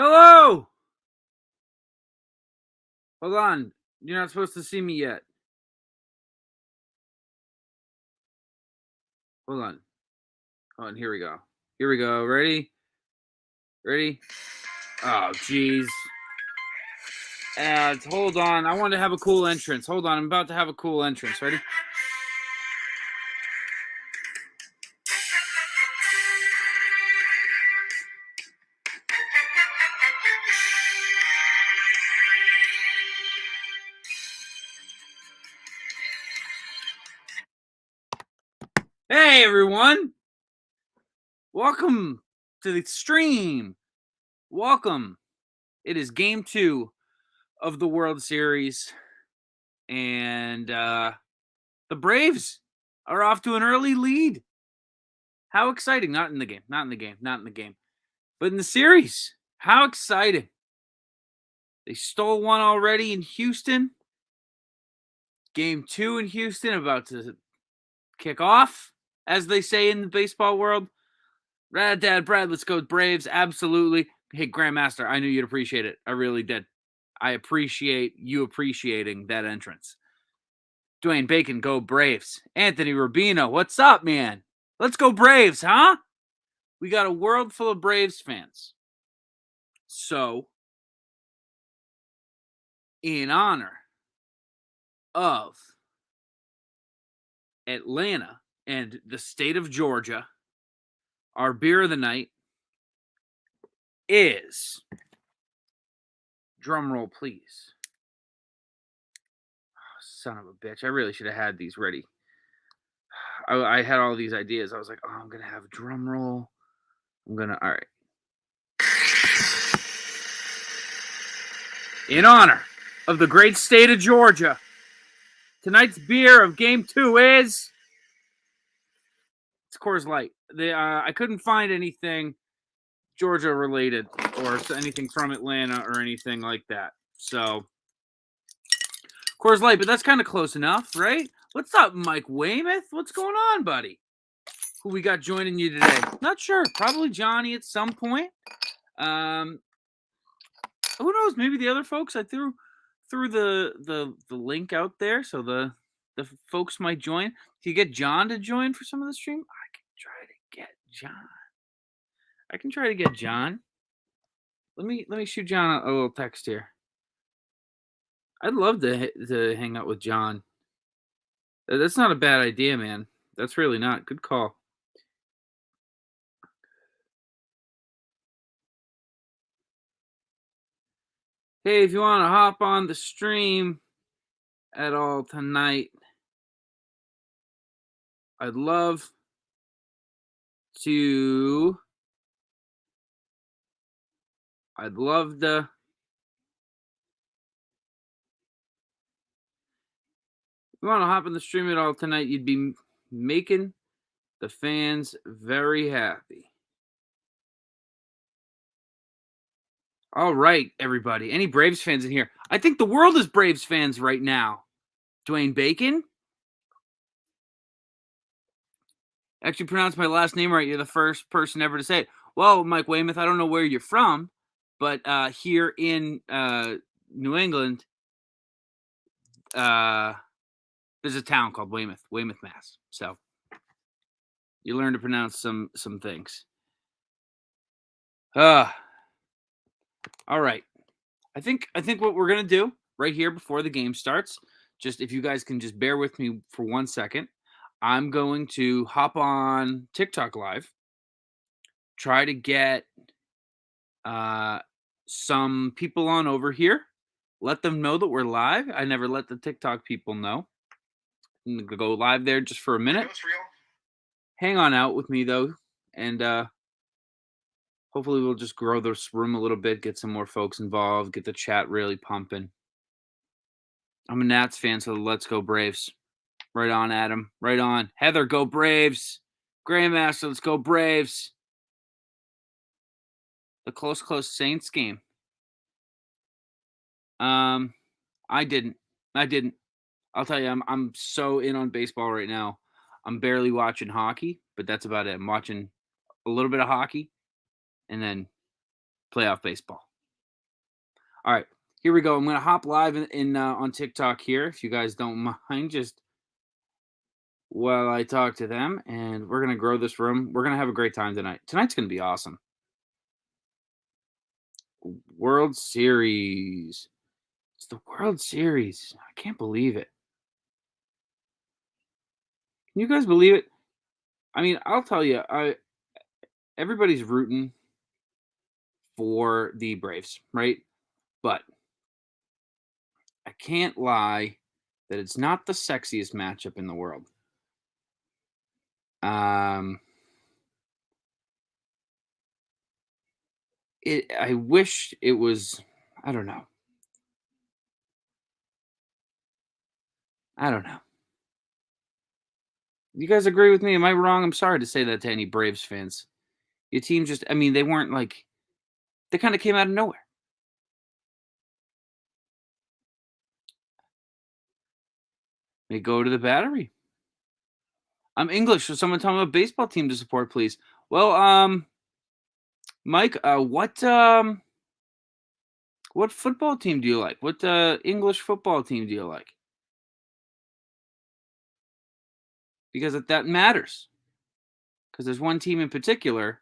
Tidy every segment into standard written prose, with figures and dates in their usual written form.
Hello! Hold on. You're not supposed to see me yet. Hold on. Hold on. Here we go. Here we go. Ready? Ready? Oh, jeez. Hold on. I want to have a cool entrance. Hold on. I'm about to have a cool entrance. Ready? Hey, everyone. Welcome to the stream. Welcome. It is game 2 of the World Series. And the Braves are off to an early lead. How exciting. Not in the game. But in the series. How exciting. They stole one already in Houston. Game 2 in Houston about to kick off, as they say in the baseball world. Brad, let's go Braves. Absolutely. Hey, Grandmaster, I knew you'd appreciate it. I really did. I appreciate you appreciating that entrance. Dwayne Bacon, go Braves. Anthony Rubino, what's up, man? Let's go Braves, huh? We got a world full of Braves fans. So, in honor of Atlanta and the state of Georgia, our beer of the night is, drum roll please. Oh, son of a bitch. I really should have had these ready. I had all these ideas. I was like, I'm going to have drum roll. All right. In honor of the great state of Georgia, tonight's beer of game 2 is, it's Coors Light. I couldn't find anything Georgia related or anything from Atlanta or anything like that. So, Coors Light, but that's kind of close enough, right? What's up, Mike Weymouth? What's going on, buddy? Who we got joining you today? Not sure. Probably Johnny at some point. Who knows? Maybe the other folks. I threw the link out there, so the folks might join. Do you get John to join for some of the stream? I can try to get John. Let me shoot John a little text here. I'd love to hang out with John. That's not a bad idea, man. That's really not. Good call. Hey, if you want to hop on the stream at all tonight, I'd love to. If you want to hop on the stream at all tonight, you'd be making the fans very happy. All right, everybody. Any Braves fans in here? I think the world is Braves fans right now. Dwayne Bacon? Actually pronounced my last name right. You're the first person ever to say it. Well, Mike Weymouth, I don't know where you're from, but here in New England, there's a town called Weymouth, Mass. So you learn to pronounce some things. All right. I think what we're gonna do right here before the game starts, just if you guys can just bear with me for 1 second, I'm going to hop on TikTok Live, try to get some people on over here, let them know that we're live. I never let the TikTok people know. I'm gonna go live there just for a minute. Hang on out with me though, and hopefully we'll just grow this room a little bit, get some more folks involved, get the chat really pumping. I'm a Nats fan, so let's go Braves. Right on, Adam. Right on. Heather, go Braves. Grandmaster, let's go Braves. The close Saints game. I didn't. I'll tell you, I'm so in on baseball right now. I'm barely watching hockey, but that's about it. I'm watching a little bit of hockey and then playoff baseball. All right, here we go. I'm gonna hop live in on TikTok here, if you guys don't mind, just while I talk to them, and we're gonna grow this room. We're gonna have a great time tonight. Tonight's gonna be awesome. World Series. It's the World Series. I can't believe it. Can you guys believe it? I mean, I'll tell you, everybody's rooting for the Braves, right? But I can't lie that it's not the sexiest matchup in the world. I wish it was. I don't know. I don't know. You guys agree with me? Am I wrong? I'm sorry to say that to any Braves fans. Your team just. I mean, they weren't like. They kind of came out of nowhere. They go to the Battery. I'm English, so someone tell me a baseball team to support, please. Well, Mike, what football team do you like? What English football team do you like? Because that matters. Because there's one team in particular,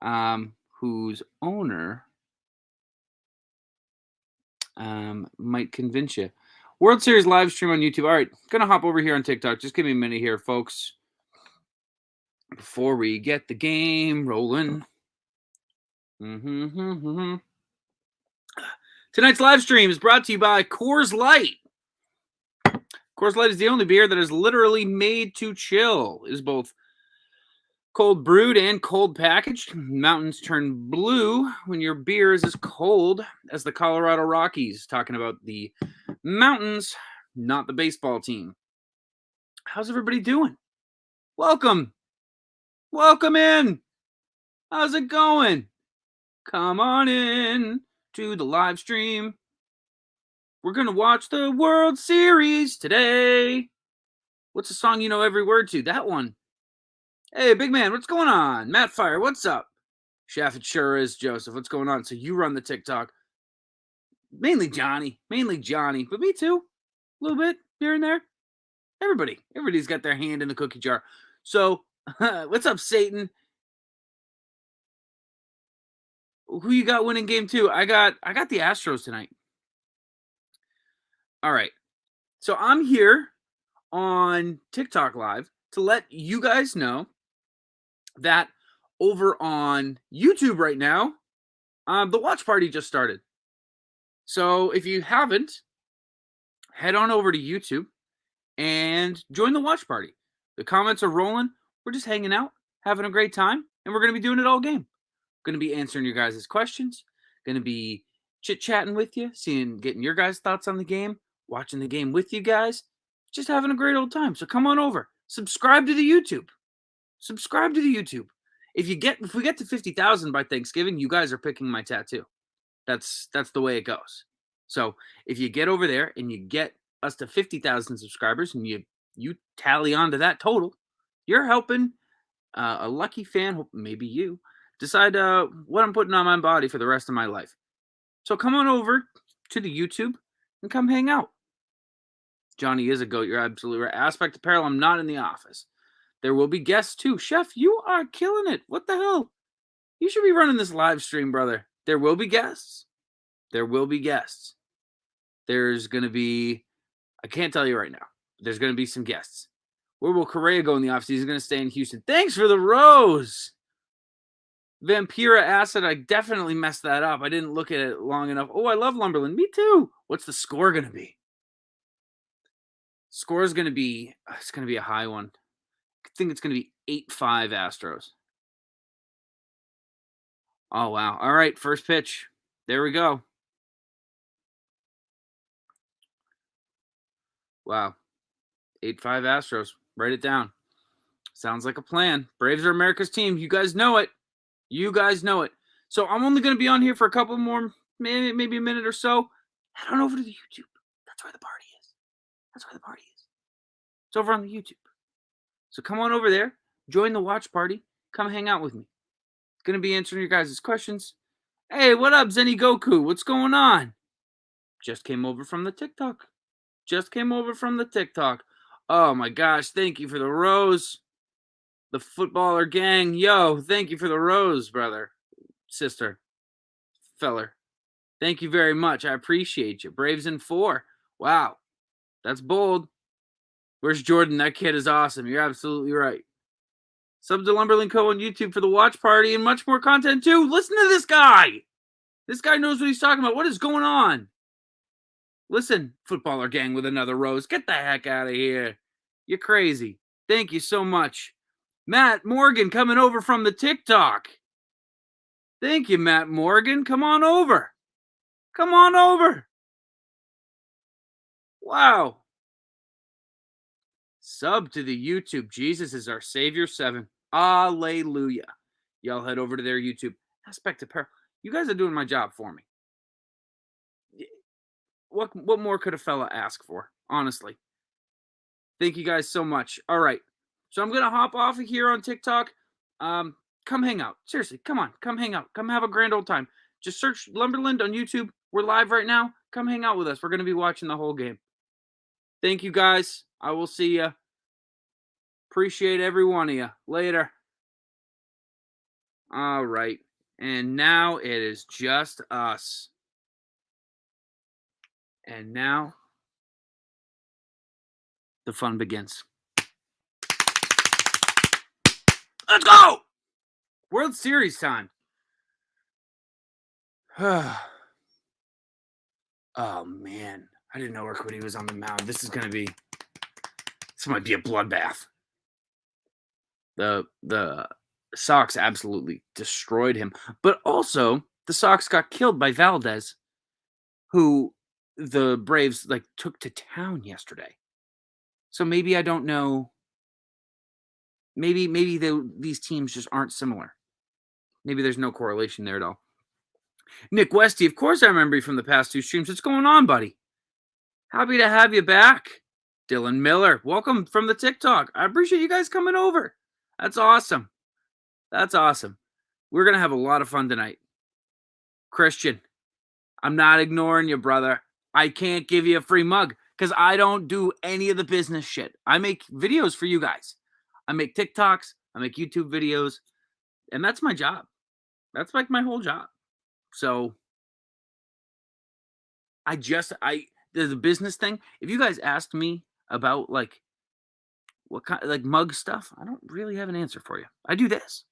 whose owner might convince you. World Series live stream on YouTube. All right, gonna hop over here on TikTok. Just give me a minute here, folks, before we get the game rolling. Tonight's live stream is brought to you by Coors Light. Coors Light is the only beer that is literally made to chill. It is both cold brewed and cold packaged. Mountains turn blue when your beer is as cold as the Colorado Rockies. Talking about the mountains, not the baseball team. How's everybody doing? Welcome. Welcome in. How's it going? Come on in to the live stream. We're going to watch the World Series today. What's a song you know every word to? That one. Hey, big man, what's going on? Matt Fire, what's up? Chef, it sure is, Joseph. What's going on? So you run the TikTok. Mainly Johnny, but me too. A little bit here and there. Everybody's got their hand in the cookie jar. So, what's up, Satan? Who you got winning game 2? I got the Astros tonight. All right. So I'm here on TikTok Live to let you guys know that over on YouTube right now, the watch party just started. So if you haven't, head on over to YouTube and join the watch party. The comments are rolling. We're just hanging out, having a great time, and we're going to be doing it all game. Going to be answering your guys' questions. Going to be chit-chatting with you, getting your guys' thoughts on the game, watching the game with you guys, just having a great old time. So come on over. Subscribe to the YouTube. If we get to 50,000 by Thanksgiving, you guys are picking my tattoo. That's the way it goes. So if you get over there and you get us to 50,000 subscribers and you tally on to that total, you're helping a lucky fan, maybe you, decide what I'm putting on my body for the rest of my life. So come on over to the YouTube and come hang out. Johnny is a goat. You're absolutely right. Aspect Apparel, I'm not in the office. There will be guests too. Chef, you are killing it. What the hell? You should be running this live stream, brother. There will be guests. There's going to be, I can't tell you right now, but there's going to be some guests. Where will Correa go in the offseason? He's going to stay in Houston. Thanks for the rose. Vampira Acid, I definitely messed that up. I didn't look at it long enough. Oh, I love Lumberland. Me too. What's the score going to be? Score is going to be, it's going to be a high one. I think it's going to be 8-5 Astros. Oh, wow. All right, first pitch. There we go. Wow. 8-5 Astros. Write it down. Sounds like a plan. Braves are America's team. You guys know it. So I'm only going to be on here for a couple more, maybe a minute or so. Head on over to the YouTube. That's where the party is. It's over on the YouTube. So come on over there. Join the watch party. Come hang out with me. Going to be answering your guys' questions. Hey, what up, Zenny Goku? What's going on? Just came over from the TikTok. Just came over from the TikTok. Oh my gosh, thank you for the rose. The footballer gang. Yo, thank you for the rose, brother. Sister. Feller. Thank you very much. I appreciate you. Braves in 4. Wow. That's bold. Where's Jordan? That kid is awesome. You're absolutely right. Sub to Lumberland Co. on YouTube for the watch party and much more content too. Listen to this guy. This guy knows what he's talking about. What is going on? Listen, footballer gang with another rose. Get the heck out of here. You're crazy. Thank you so much. Matt Morgan coming over from the TikTok. Thank you, Matt Morgan. Come on over. Come on over. Wow. Sub to the YouTube. Jesus is our Savior 7. Alleluia. Y'all head over to their YouTube. Aspect Apparel. You guys are doing my job for me. What more could a fella ask for? Honestly. Thank you guys so much. All right. So I'm going to hop off of here on TikTok. Come hang out. Seriously, come on. Come hang out. Come have a grand old time. Just search Lumberland on YouTube. We're live right now. Come hang out with us. We're going to be watching the whole game. Thank you guys. I will see you. Appreciate every one of you. Later. All right. And now it is just us. And now the fun begins. Let's go! World Series time. Oh, man. I didn't know Urquidy was on the mound. This might be a bloodbath. The Sox absolutely destroyed him. But also, the Sox got killed by Valdez, who the Braves took to town yesterday. So maybe I don't know. Maybe these teams just aren't similar. Maybe there's no correlation there at all. Nick Westy, of course I remember you from the past 2 streams. What's going on, buddy? Happy to have you back. Dylan Miller, welcome from the TikTok. I appreciate you guys coming over. That's awesome. That's awesome. We're going to have a lot of fun tonight. Christian, I'm not ignoring you, brother. I can't give you a free mug because I don't do any of the business shit. I make videos for you guys. I make TikToks. I make YouTube videos. And that's my job. That's my whole job. So there's a business thing. If you guys asked me about what kind mug stuff, I don't really have an answer for you. I do this.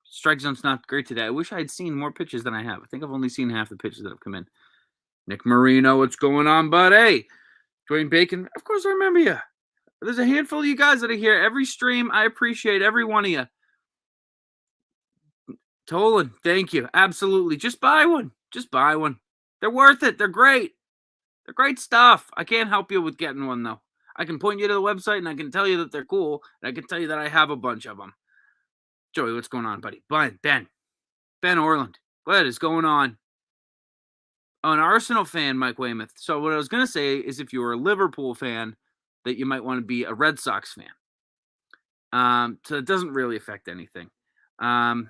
Strike zone's not great today. I wish I had seen more pitches than I have. I think I've only seen half the pitches that have come in. Nick Marino, what's going on, bud? Hey, Dwayne Bacon, of course I remember you. There's a handful of you guys that are here every stream. I appreciate every one of you. Tolan, thank you. Absolutely. Just buy one. Just buy one. They're worth it. They're great. They're great stuff. I can't help you with getting one, though. I can point you to the website, and I can tell you that they're cool, and I can tell you that I have a bunch of them. Joey, what's going on, buddy? Ben Orland, what is going on? Oh, an Arsenal fan, Mike Weymouth. So what I was going to say is if you were a Liverpool fan, that you might want to be a Red Sox fan. So it doesn't really affect anything. Gosh,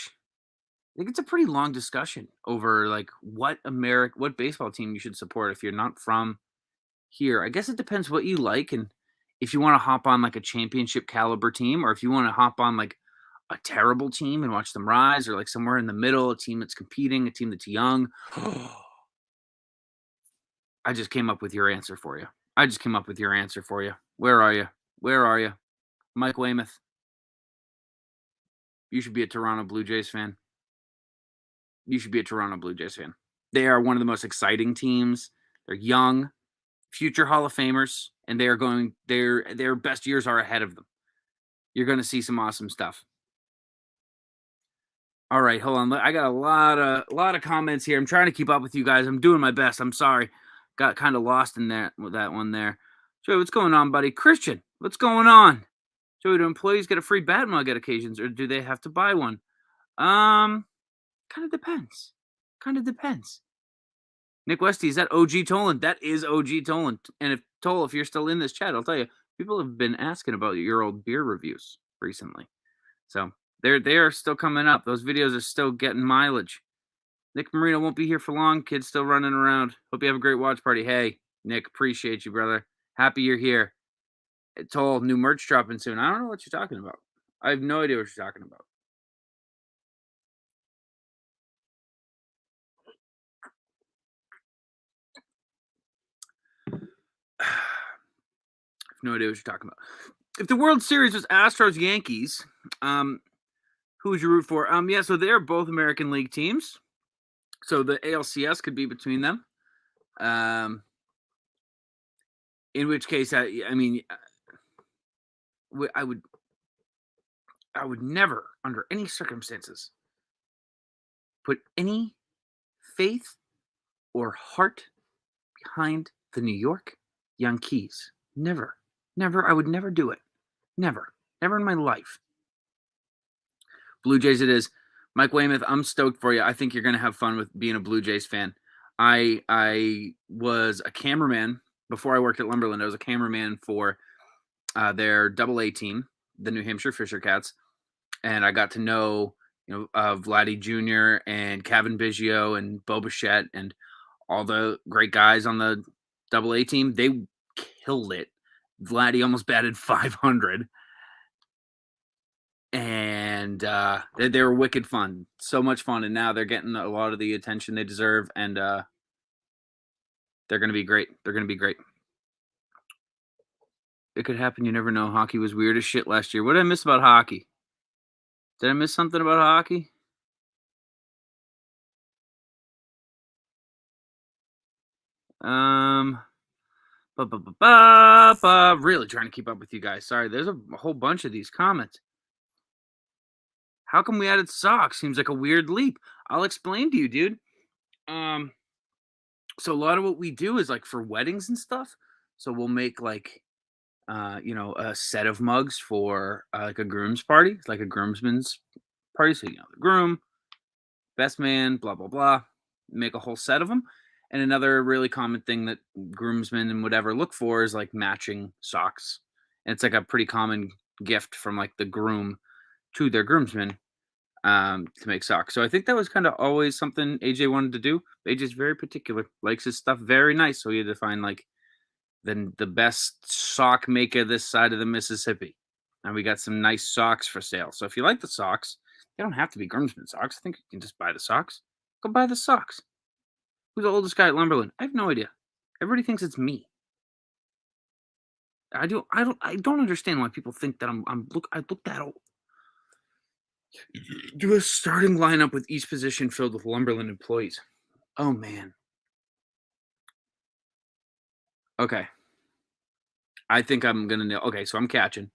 I think it's a pretty long discussion over what baseball team you should support if you're not from here. I guess it depends what you like, and if you want to hop on a championship caliber team, or if you want to hop on a terrible team and watch them rise, or somewhere in the middle, a team that's competing, a team that's young. I just came up with your answer for you. Where are you? Where are you? Mike Weymouth. You should be a Toronto Blue Jays fan. They are one of the most exciting teams. They're young, future Hall of Famers, and their best years are ahead of them. You're going to see some awesome stuff. All right, hold on. I got a lot of comments here. I'm trying to keep up with you guys. I'm doing my best. I'm sorry. Got kind of lost in that one there. Joey, what's going on, buddy? Christian, what's going on? Joey, do employees get a free bat mug at occasions, or do they have to buy one? Kind of depends. Nick Westy, is that OG Tolan? That is OG Tolan. And if you're still in this chat, I'll tell you, people have been asking about your old beer reviews recently. So They are still coming up. Those videos are still getting mileage. Nick Marino won't be here for long. Kid's still running around. Hope you have a great watch party. Hey, Nick, appreciate you, brother. Happy you're here. Told new merch dropping soon. I don't know what you're talking about. I have no idea what you're talking about. I have no idea what you're talking about. If the World Series was Astros Yankees, who would you root for? Yeah, so they're both American League teams. So the ALCS could be between them. In which case, I mean, I would never, under any circumstances, put any faith or heart behind the New York Yankees. Never. Never. I would never do it. Never. Never in my life. Blue Jays it is. Mike Weymouth, I'm stoked for you. I think you're going to have fun with being a Blue Jays fan. I was a cameraman before I worked at Lumberland. I was a cameraman for their Double-A team, the New Hampshire Fisher Cats, and I got to know Vladdy Jr. and Kevin Biggio and Bo Bichette and all the great guys on the Double-A team. They killed it. Vladdy almost batted 500. And they were wicked fun. So much fun. And now they're getting a lot of the attention they deserve. And they're going to be great. They're going to be great. It could happen. You never know. Hockey was weird as shit last year. What did I miss about hockey? Did I miss something about hockey? Really trying to keep up with you guys. Sorry, there's a whole bunch of these comments. How come we added socks? Seems like a weird leap. I'll explain to you, dude. So a lot of what we do is like for weddings and stuff. So we'll make like a set of mugs for like a groom's party, like a groomsman's party. So the groom, best man, blah blah blah. Make a whole set of them. And another really common thing that groomsmen and whatever look for is like matching socks. And it's like a pretty common gift from like the groom to their groomsmen to make socks. So I think that was kind of always something AJ wanted to do. AJ's very particular, likes his stuff very nice. So he had to find like the best sock maker this side of the Mississippi. And we got some nice socks for sale. So if you like the socks, they don't have to be groomsmen socks. I think you can just buy the socks. Go buy the socks. Who's the oldest guy at Lumberland? I have no idea. Everybody thinks it's me. I don't understand why people think that I look that old. Do a starting lineup with each position filled with Lumberland employees. Oh man. Okay. I think I'm gonna nail. Okay, so I'm catching.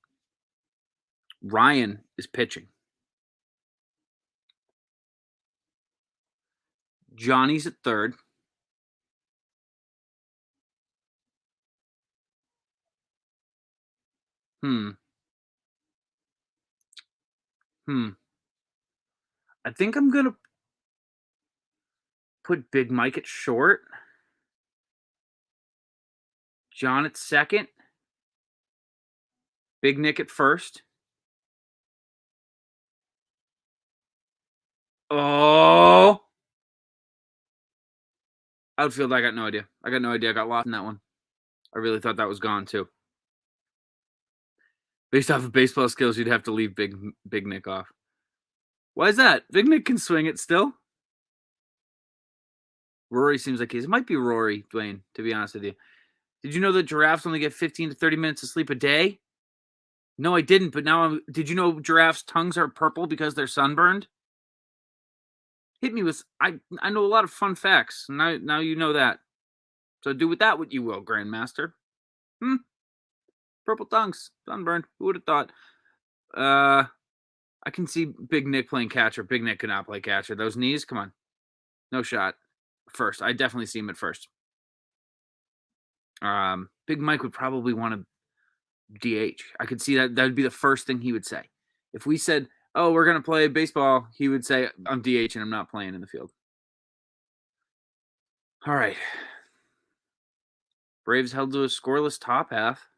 Ryan is pitching. Johnny's at third. I think I'm gonna put Big Mike at short. John at second. Big Nick at first. Oh! Outfield, I got no idea. I got lost in that one. I really thought that was gone too. Based off of baseball skills, you'd have to leave Big Nick off. Why is that? Big Nick can swing it still. Rory seems like it might be Rory, Dwayne, to be honest with you. Did you know that giraffes only get 15 to 30 minutes of sleep a day? No, I didn't, but now did you know giraffes' tongues are purple because they're sunburned? Hit me with I know a lot of fun facts. Now you know that. So do with that what you will, Grandmaster. Purple tongues, sunburned. Who would have thought? I can see Big Nick playing catcher. Big Nick could not play catcher. Those knees, come on. No shot. First. I definitely see him at first. Big Mike would probably want to DH. I could see that would be the first thing he would say. If we said, "Oh, we're going to play baseball," he would say, "I'm DH and I'm not playing in the field." All right. Braves held to a scoreless top half.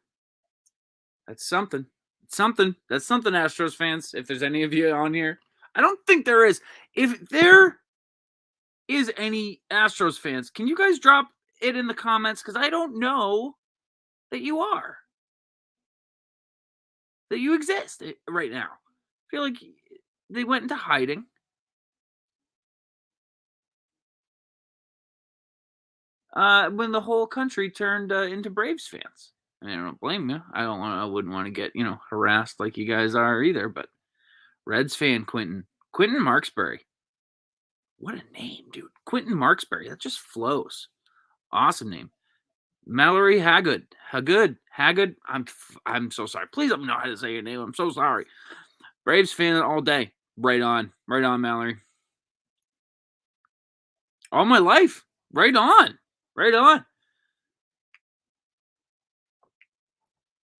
That's something. something. That's something, Astros fans. If there's any of you on here, I don't think there is. If there is any Astros fans, can you guys drop it in the comments? Because I don't know that you are, that you exist right now. I feel like they went into hiding. When the whole country turned into Braves fans. I mean, I don't blame you. I wouldn't want to get, harassed like you guys are either, but Reds fan Quentin Marksbury. What a name, dude. Quentin Marksbury. That just flows. Awesome name. Mallory Haggard. Haggard. I'm so sorry. Please let me know how to say your name. I'm so sorry. Braves fan all day. Right on, Mallory. All my life. Right on.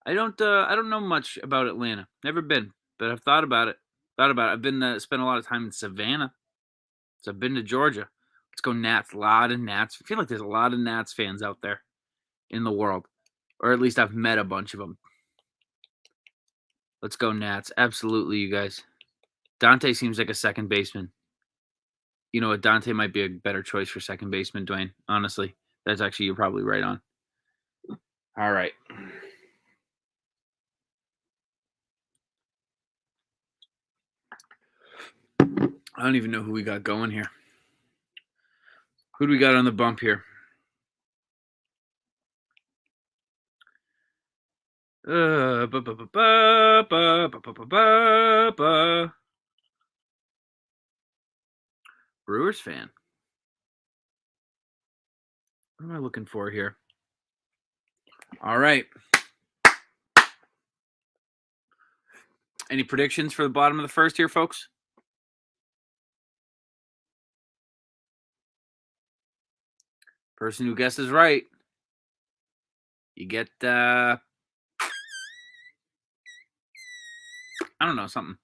I don't know much about Atlanta. Never been, but I've thought about it. I've been spent a lot of time in Savannah. So I've been to Georgia. Let's go Nats. A lot of Nats. I feel like there's a lot of Nats fans out there in the world. Or at least I've met a bunch of them. Let's go Nats. Absolutely, you guys. Dante seems like a second baseman. You know what? Dante might be a better choice for second baseman, Dwayne. Honestly, you're probably right on. All right. I don't even know who we got going here. Who do we got on the bump here? Brewers fan. What am I looking for here? All right. Any predictions for the bottom of the first here, folks? Person who guesses right, you get, I don't know, something.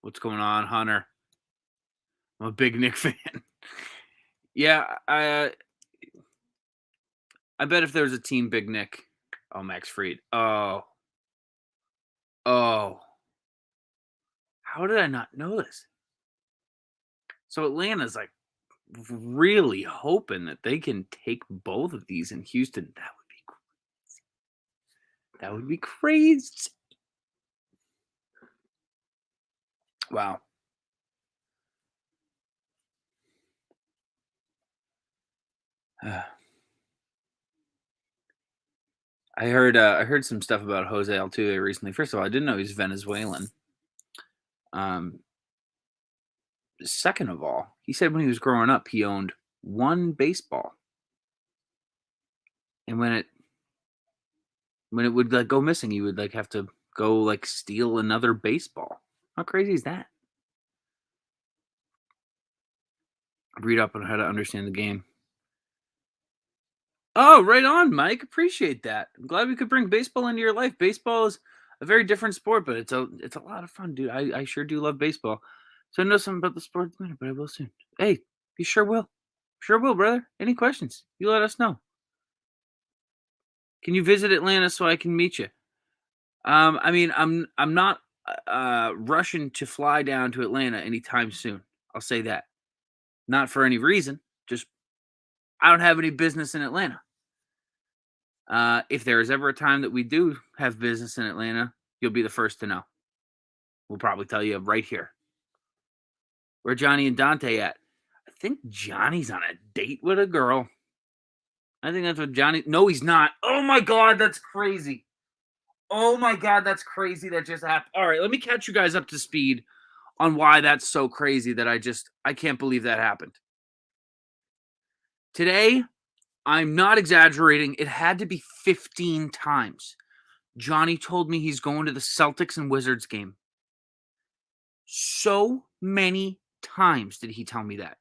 What's going on, Hunter? I'm a big Nick fan. Yeah, I bet if there was a team Big Nick. Oh, Max Fried. Oh. How did I not know this? So Atlanta's like really hoping that they can take both of these in Houston. That would be crazy. Wow. I heard some stuff about Jose Altuve recently. First of all, I didn't know he's Venezuelan. Second of all, he said when he was growing up, he owned one baseball, and when it would like go missing, he would like have to go like steal another baseball. How crazy is that? Read up on how to understand the game. Oh, right on, Mike. Appreciate that. I'm glad we could bring baseball into your life. Baseball is a very different sport, but it's a lot of fun, dude. I sure do love baseball. So I know something about the sport, but I will soon. Hey, you sure will. Sure will, brother. Any questions? You let us know. Can you visit Atlanta so I can meet you? I mean, I'm not rushing to fly down to Atlanta anytime soon. I'll say that. Not for any reason. Just I don't have any business in Atlanta. If there is ever a time that we do have business in Atlanta, you'll be the first to know. We'll probably tell you right here. Where Johnny and Dante at? I think Johnny's on a date with a girl. I think that's what Johnny. No, he's not. Oh my God, that's crazy. Oh my God, that's crazy. That just happened. All right, let me catch you guys up to speed on why that's so crazy that I can't believe that happened. Today, I'm not exaggerating. It had to be 15 times. Johnny told me he's going to the Celtics and Wizards game. So many times did he tell me that.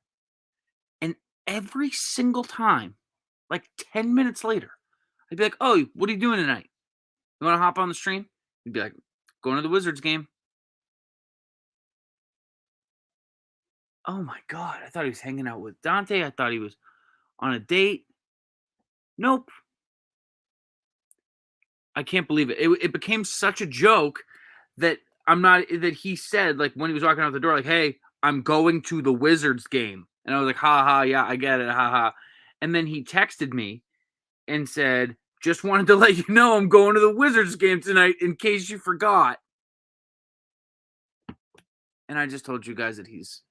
And every single time, like 10 minutes later, I'd be like, oh, what are you doing tonight? You want to hop on the stream? He'd be like, going to the Wizards game. Oh my God. I thought he was hanging out with Dante. I thought he was on a date. Nope. I can't believe it. It became such a joke that that he said, like, when he was walking out the door, like, hey, I'm going to the Wizards game. And I was like, ha ha, yeah, I get it, ha ha. And then he texted me and said, just wanted to let you know I'm going to the Wizards game tonight in case you forgot. And I just told you guys that he's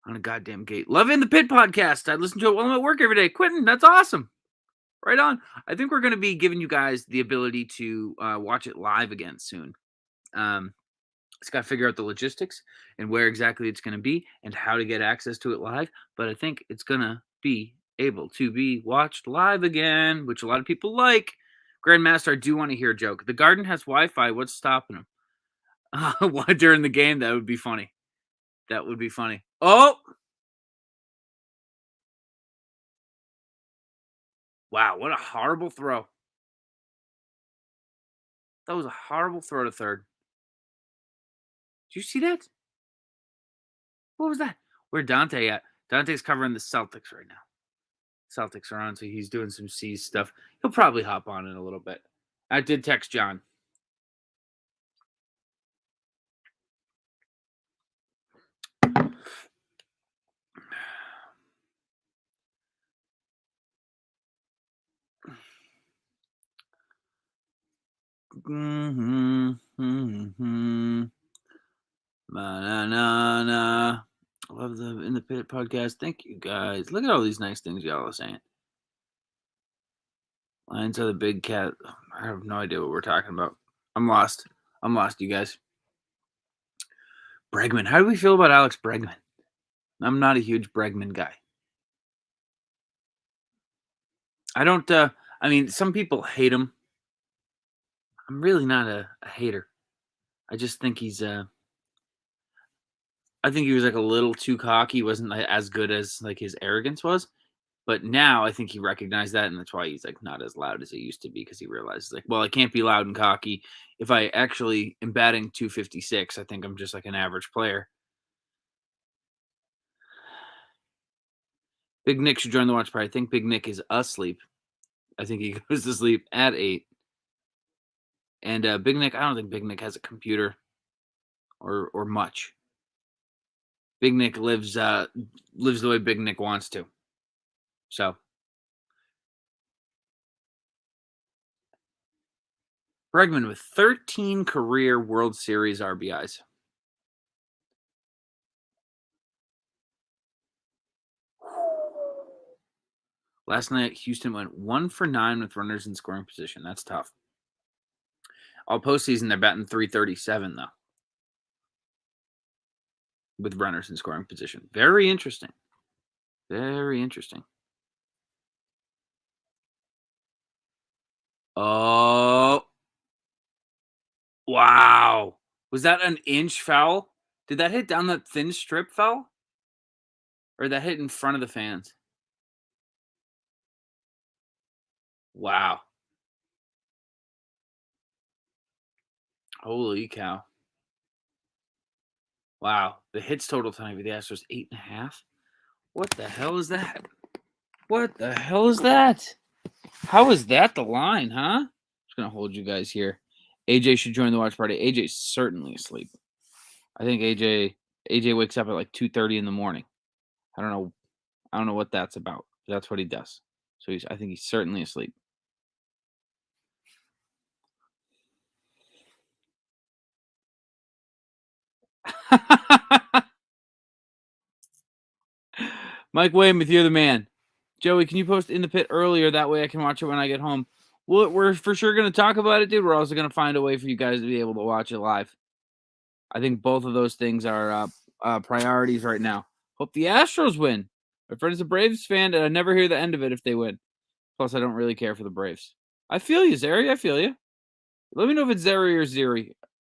on a goddamn gate. Love In the Pit podcast. I listen to it while I'm at work every day. Quentin, that's awesome. Right on. I think we're going to be giving you guys the ability to watch it live again soon. It's got to figure out the logistics and where exactly it's going to be and how to get access to it live. But I think it's going to be able to be watched live again, which a lot of people like. Grandmaster, I do want to hear a joke. The Garden has Wi-Fi. What's stopping him? During the game, that would be funny. That would be funny. Oh! Wow, what a horrible throw. That was a horrible throw to third. Did you see that? What was that? Where Dante at? Dante's covering the Celtics right now. Celtics are on, so he's doing some C's stuff. He'll probably hop on in a little bit. I did text John. Na. Love the In the Pit podcast. Thank you guys. Look at all these nice things y'all are saying. Lions are the big cat. I have no idea what we're talking about. I'm lost, you guys. Bregman. How do we feel about Alex Bregman? I'm not a huge Bregman guy. I don't, I mean, some people hate him. I'm really not a hater. I just think he's, I think he was like a little too cocky. He wasn't like, as good as like his arrogance was. But now I think he recognized that, and that's why he's like not as loud as he used to be, because he realizes like, well, I can't be loud and cocky. If I actually am batting 256, I think I'm just like an average player. Big Nick should join the watch party. I think Big Nick is asleep. I think he goes to sleep at 8. And Big Nick, I don't think Big Nick has a computer or much. Big Nick lives the way Big Nick wants to. So Bregman with 13 career World Series RBIs. Last night, Houston went 1 for 9 with runners in scoring position. That's tough. All postseason, they're batting .337 though, with runners in scoring position. Very interesting. Very interesting. Oh, wow! Was that an inch foul? Did that hit down that thin strip foul, or that hit in front of the fans? Wow! Holy cow! Wow! The hits total tonight for the Astros 8.5. What the hell is that? What the hell is that? How is that the line, huh? Just gonna hold you guys here. AJ should join the watch party. AJ's certainly asleep. I think AJ wakes up at like 2:30 in the morning. I don't know what that's about. That's what he does. So I think he's certainly asleep. Mike Weymouth, you're the man. Joey, can you post In the Pit earlier? That way I can watch it when I get home. We're for sure going to talk about it, dude. We're also going to find a way for you guys to be able to watch it live. I think both of those things are priorities right now. Hope the Astros win. My friend is a Braves fan, and I never hear the end of it if they win. Plus, I don't really care for the Braves. I feel you, Zeri. I feel you. Let me know if it's Zeri or Zeri.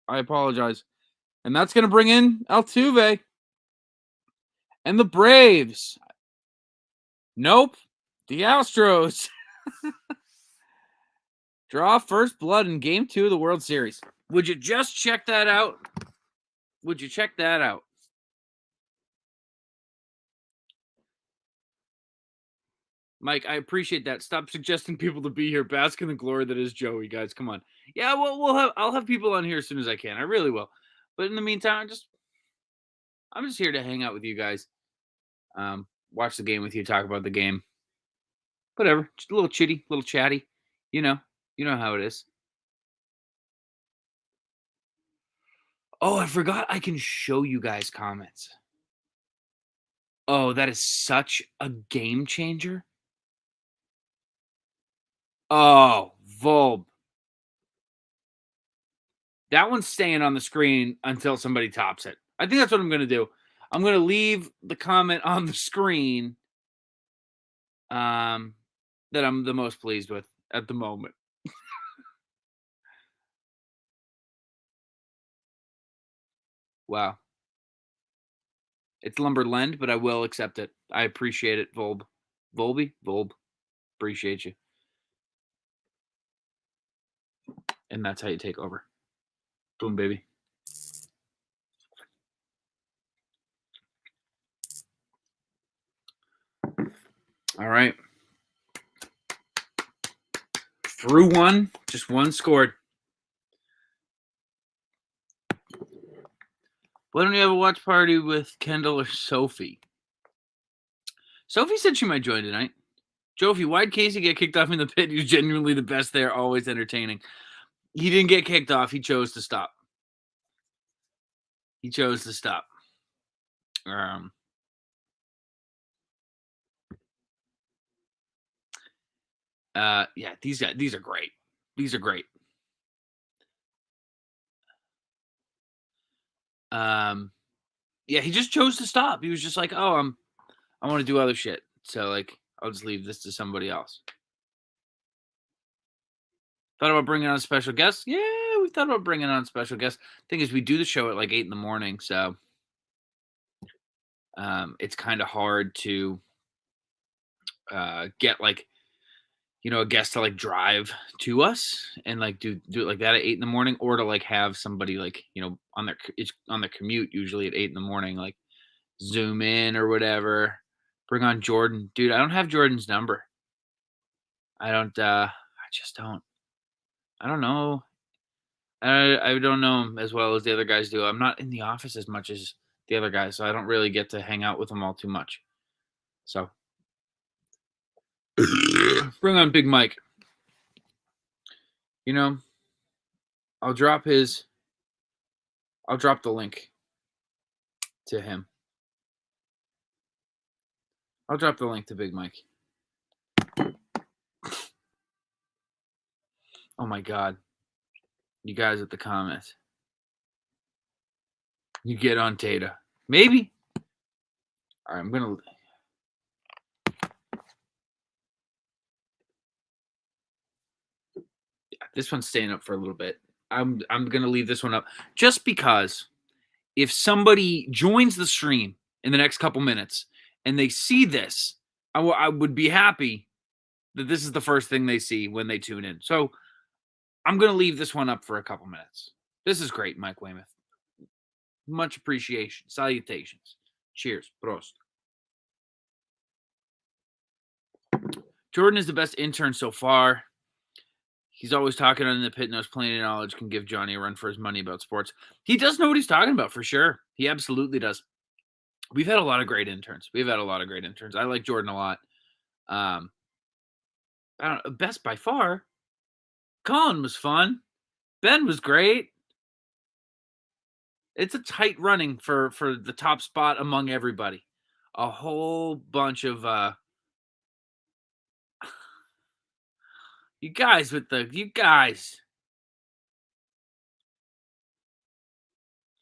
I apologize. And that's going to bring in Altuve. And the Braves. Nope. The Astros. Draw first blood in Game 2 of the World Series. Would you just check that out? Would you check that out? Mike, I appreciate that. Stop suggesting people to be here. Bask in the glory that is Joey, guys. Come on. Yeah, I'll have people on here as soon as I can. I really will. But in the meantime, I'm just here to hang out with you guys. Watch the game with you, talk about the game. Whatever. Just a little chitty, little chatty. You know. You know how it is. Oh, I forgot I can show you guys comments. Oh, that is such a game changer. Oh, Volb. That one's staying on the screen until somebody tops it. I think that's what I'm going to do. I'm going to leave the comment on the screen that I'm the most pleased with at the moment. Wow. It's Lumberland, but I will accept it. I appreciate it, Volb. Volb. Appreciate you. And that's how you take over. Boom, baby. All right. Through one, just one scored. Why don't you have a watch party with Kendall or Sophie? Sophie said she might join tonight. Jophie, why'd Casey get kicked off in the pit? He was genuinely the best there, always entertaining. He didn't get kicked off. He chose to stop. Yeah, these are great. These are great. Yeah, he just chose to stop. He was just like, oh, I want to do other shit. So like, I'll just leave this to somebody else. Thought about bringing on a special guest. Yeah, we thought about bringing on a special guest. Thing is, we do the show at like 8 a.m, so it's kind of hard to get like a guest to like drive to us and like do it like that at 8 a.m, or to like have somebody like on their commute usually at 8 a.m, like zoom in or whatever. Bring on Jordan, dude. I don't have Jordan's number. I don't. I just don't. I don't know. I don't know him as well as the other guys do. I'm not in the office as much as the other guys, so I don't really get to hang out with them all too much. So bring on Big Mike. I'll drop the link to him. I'll drop the link to Big Mike. Oh my God. You guys at the comments. You get on Tata. Maybe. All right, I'm going to... This one's staying up for a little bit. I'm going to leave this one up just because if somebody joins the stream in the next couple minutes and they see this, I would be happy that this is the first thing they see when they tune in. So I'm going to leave this one up for a couple minutes. This is great, Mike Weymouth. Much appreciation. Salutations. Cheers. Prost. Jordan is the best intern so far. He's always talking on the pit, knows plenty of knowledge, can give Johnny a run for his money about sports. He does know what he's talking about for sure. He absolutely does. We've had a lot of great interns. I like Jordan a lot. I don't know, best by far. Colin was fun. Ben was great. It's a tight running for the top spot among everybody. A whole bunch of you guys.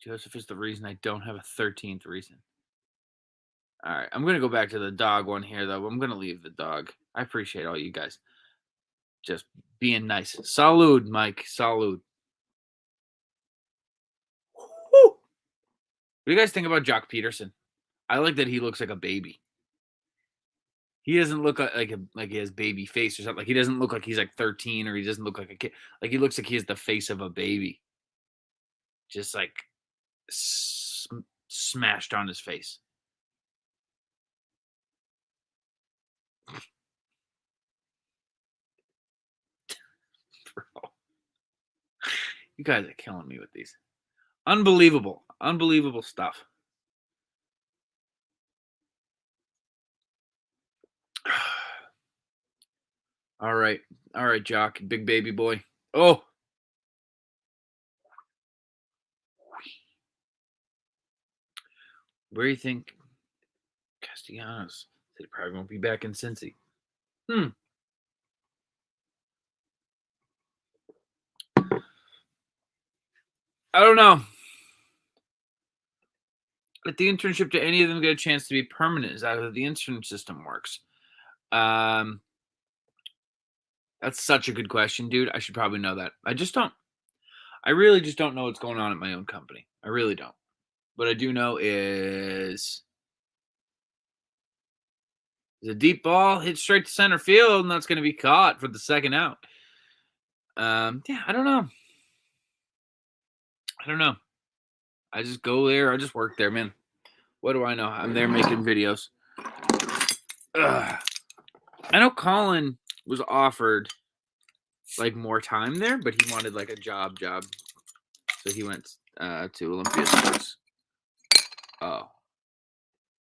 Joseph is the reason I don't have a 13th reason. All right, I'm going to go back to the dog one here, though. I'm going to leave the dog. I appreciate all you guys just being nice. Salud, Mike. Salud. Woo! What do you guys think about Jock Peterson? I like that he looks like a baby. He doesn't look like he has baby face or something. Like he doesn't look like he's like 13 or he doesn't look like a kid. Like he looks like he has the face of a baby. Just like smashed on his face. You guys are killing me with these. Unbelievable stuff. All right, Jock, big baby boy. Oh, where do you think Castellanos? They probably won't be back in Cincy. I don't know. If the internship to any of them get a chance to be permanent, is that how the intern system works? That's such a good question, dude. I should probably know that. I really just don't know what's going on at my own company. I really don't. What I do know is the deep ball hit straight to center field, and that's going to be caught for the second out. Yeah, I don't know. I just go there. I just work there, man. What do I know? I'm there making videos. Ugh. I know Colin was offered like more time there, but he wanted like a job. So he went to Olympia Sports. Oh.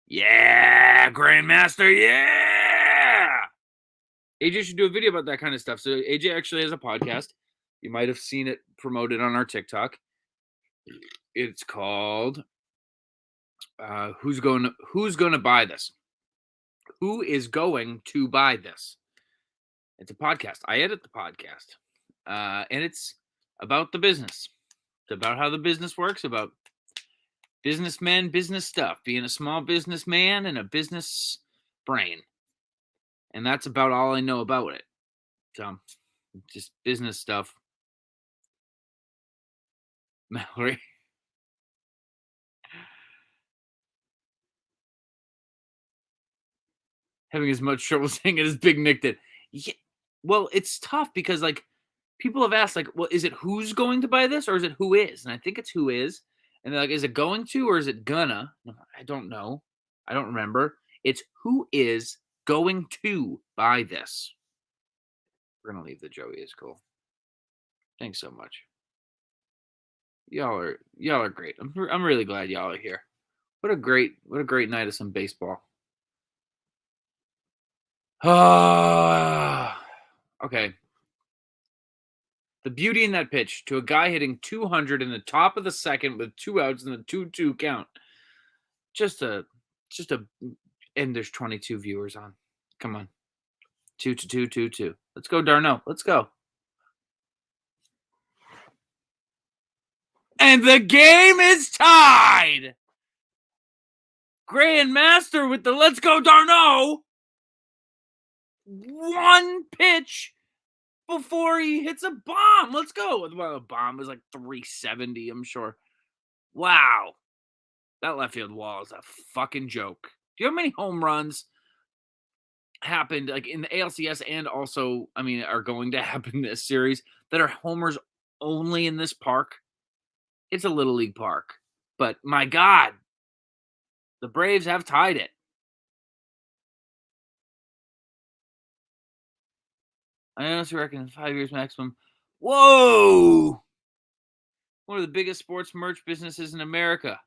Yeah, Grandmaster, yeah! AJ should do a video about that kind of stuff. So AJ actually has a podcast. You might have seen it promoted on our TikTok. It's called Who's Gonna Buy This? Who is going to buy this? It's a podcast. I edit the podcast. And it's about the business. It's about how the business works, about businessmen, business stuff, being a small businessman and a business brain. And that's about all I know about it. So, just business stuff. Mallory. Having as much trouble saying it as Big Nick did. Yeah. Well, it's tough because, like, people have asked, like, well, is it who's going to buy this or is it who is? And I think it's who is. And they're like, is it going to or is it gonna? No, I don't know. I don't remember. It's who is going to buy this. We're gonna leave the Joey is cool. Thanks so much. Y'all are great. I'm really glad y'all are here. What a great night of some baseball. Okay. The beauty in that pitch to a guy hitting 200 in the top of the second with 2 outs in the 2-2 count. Just a, and there's 22 viewers on. Come on. 2-2. Let's go, Darno. Let's go. And the game is tied. Grandmaster with the let's go, Darno. One pitch before he hits a bomb. Let's go. Well, a bomb was like 370, I'm sure. Wow. That left field wall is a fucking joke. Do you know how many home runs happened like in the ALCS and also, I mean, are going to happen this series that are homers only in this park? It's a little league park. But my God, the Braves have tied it. I honestly reckon 5 years maximum. Whoa! One of the biggest sports merch businesses in America.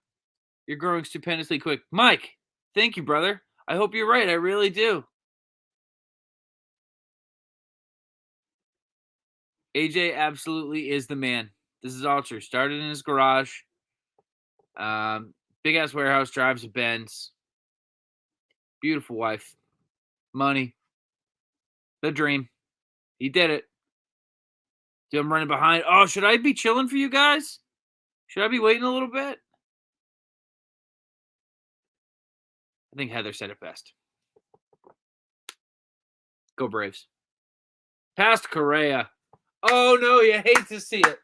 You're growing stupendously quick. Mike, thank you, brother. I hope you're right. I really do. AJ absolutely is the man. This is all true. Started in his garage. Big ass warehouse, drives a Benz. Beautiful wife. Money. The dream. He did it. Dude, I'm running behind. Oh, should I be chilling for you guys? Should I be waiting a little bit? I think Heather said it best. Go Braves. Past Correa. Oh, no, you hate to see it.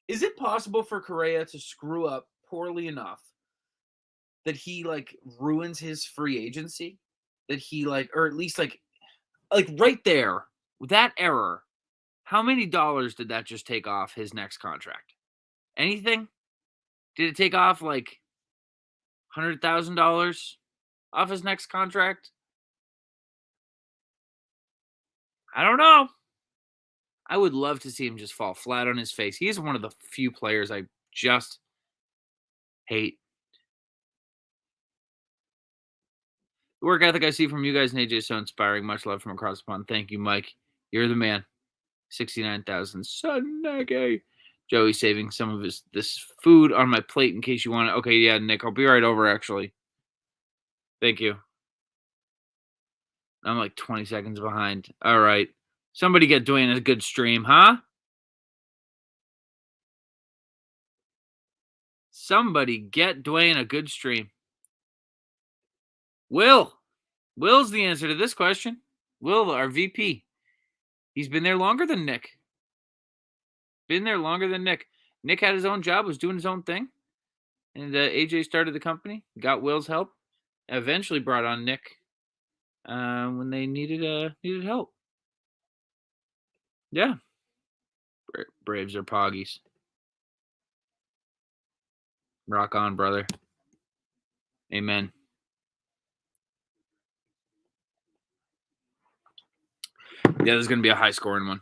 Is it possible for Correa to screw up poorly enough that he, like, ruins his free agency? That he, like, or at least, like right there, that error, how many dollars did that just take off his next contract? Anything? Did it take off, like, $100,000 off his next contract? I don't know. I would love to see him just fall flat on his face. He is one of the few players I just hate. The work ethic I see from you guys and AJ is so inspiring. Much love from across the pond. Thank you, Mike. You're the man. 69,000. Sunagay. Joey saving some of this food on my plate in case you want it. Okay, yeah, Nick, I'll be right over, actually. Thank you. I'm like 20 seconds behind. All right. Somebody get Dwayne a good stream, huh? Somebody get Dwayne a good stream. Will. Will's the answer to this question. Will, our VP. He's been there longer than Nick. Nick had his own job, was doing his own thing. And AJ started the company, got Will's help, eventually brought on Nick when they needed help. Yeah. Braves are poggies. Rock on, brother. Amen. Yeah, this is going to be a high-scoring one.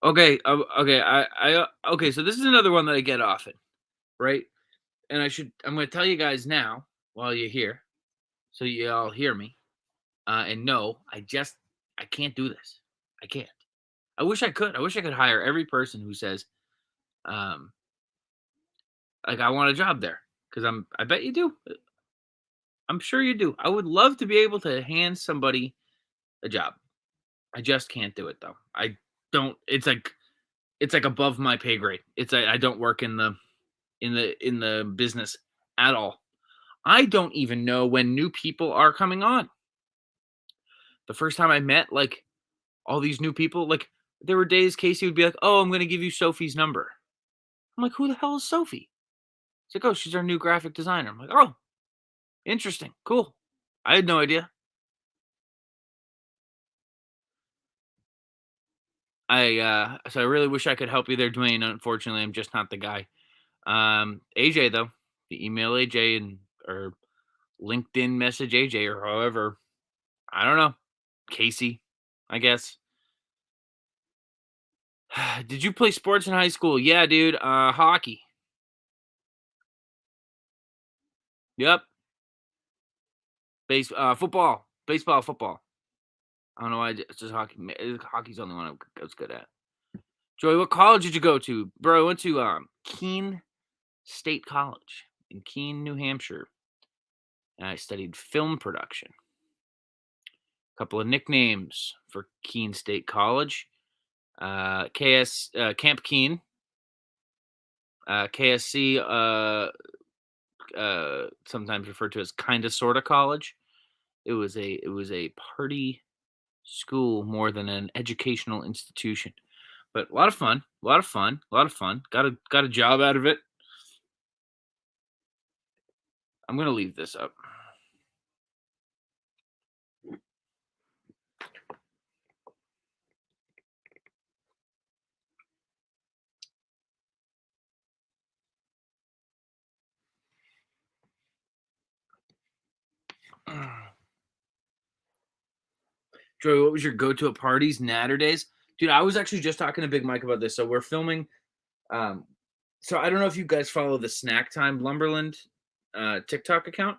Okay. Okay. So this is another one that I get often, right? And I'm going to tell you guys now while you're here, so you all hear me. And no, I can't do this. I can't. I wish I could. I wish I could hire every person who says, like, I want a job there, because I bet you do. I'm sure you do. I would love to be able to hand somebody a job. I just can't do it though. I don't. It's like above my pay grade. I don't work in the business at all. I don't even know when new people are coming on. The first time I met like all these new people, like there were days Casey would be like, "Oh, I'm going to give you Sophie's number." I'm like, "Who the hell is Sophie?" He's like, "Oh, she's our new graphic designer." I'm like, "Oh, interesting, cool." I had no idea. So I really wish I could help you there, Dwayne. Unfortunately, I'm just not the guy. AJ though, the email AJ or LinkedIn message AJ or however, I don't know. Casey, I guess. Did you play sports in high school? Yeah, dude. Hockey. Yep. Football. Baseball, football. I don't know why. It's just hockey. Hockey's the only one I was good at. Joey, what college did you go to? Bro, I went to Keene State College in Keene, New Hampshire. And I studied film production. A couple of nicknames for Keene State College. Camp Keene. KSC, sometimes referred to as kinda sorta college. It was a party school more than an educational institution, but a lot of fun. Got a job out of it. I'm gonna leave this up. Joey, what was your go-to at parties, natter days? Dude, I was actually just talking to Big Mike about this. So we're filming. So I don't know if you guys follow the Snack Time Lumberland TikTok account.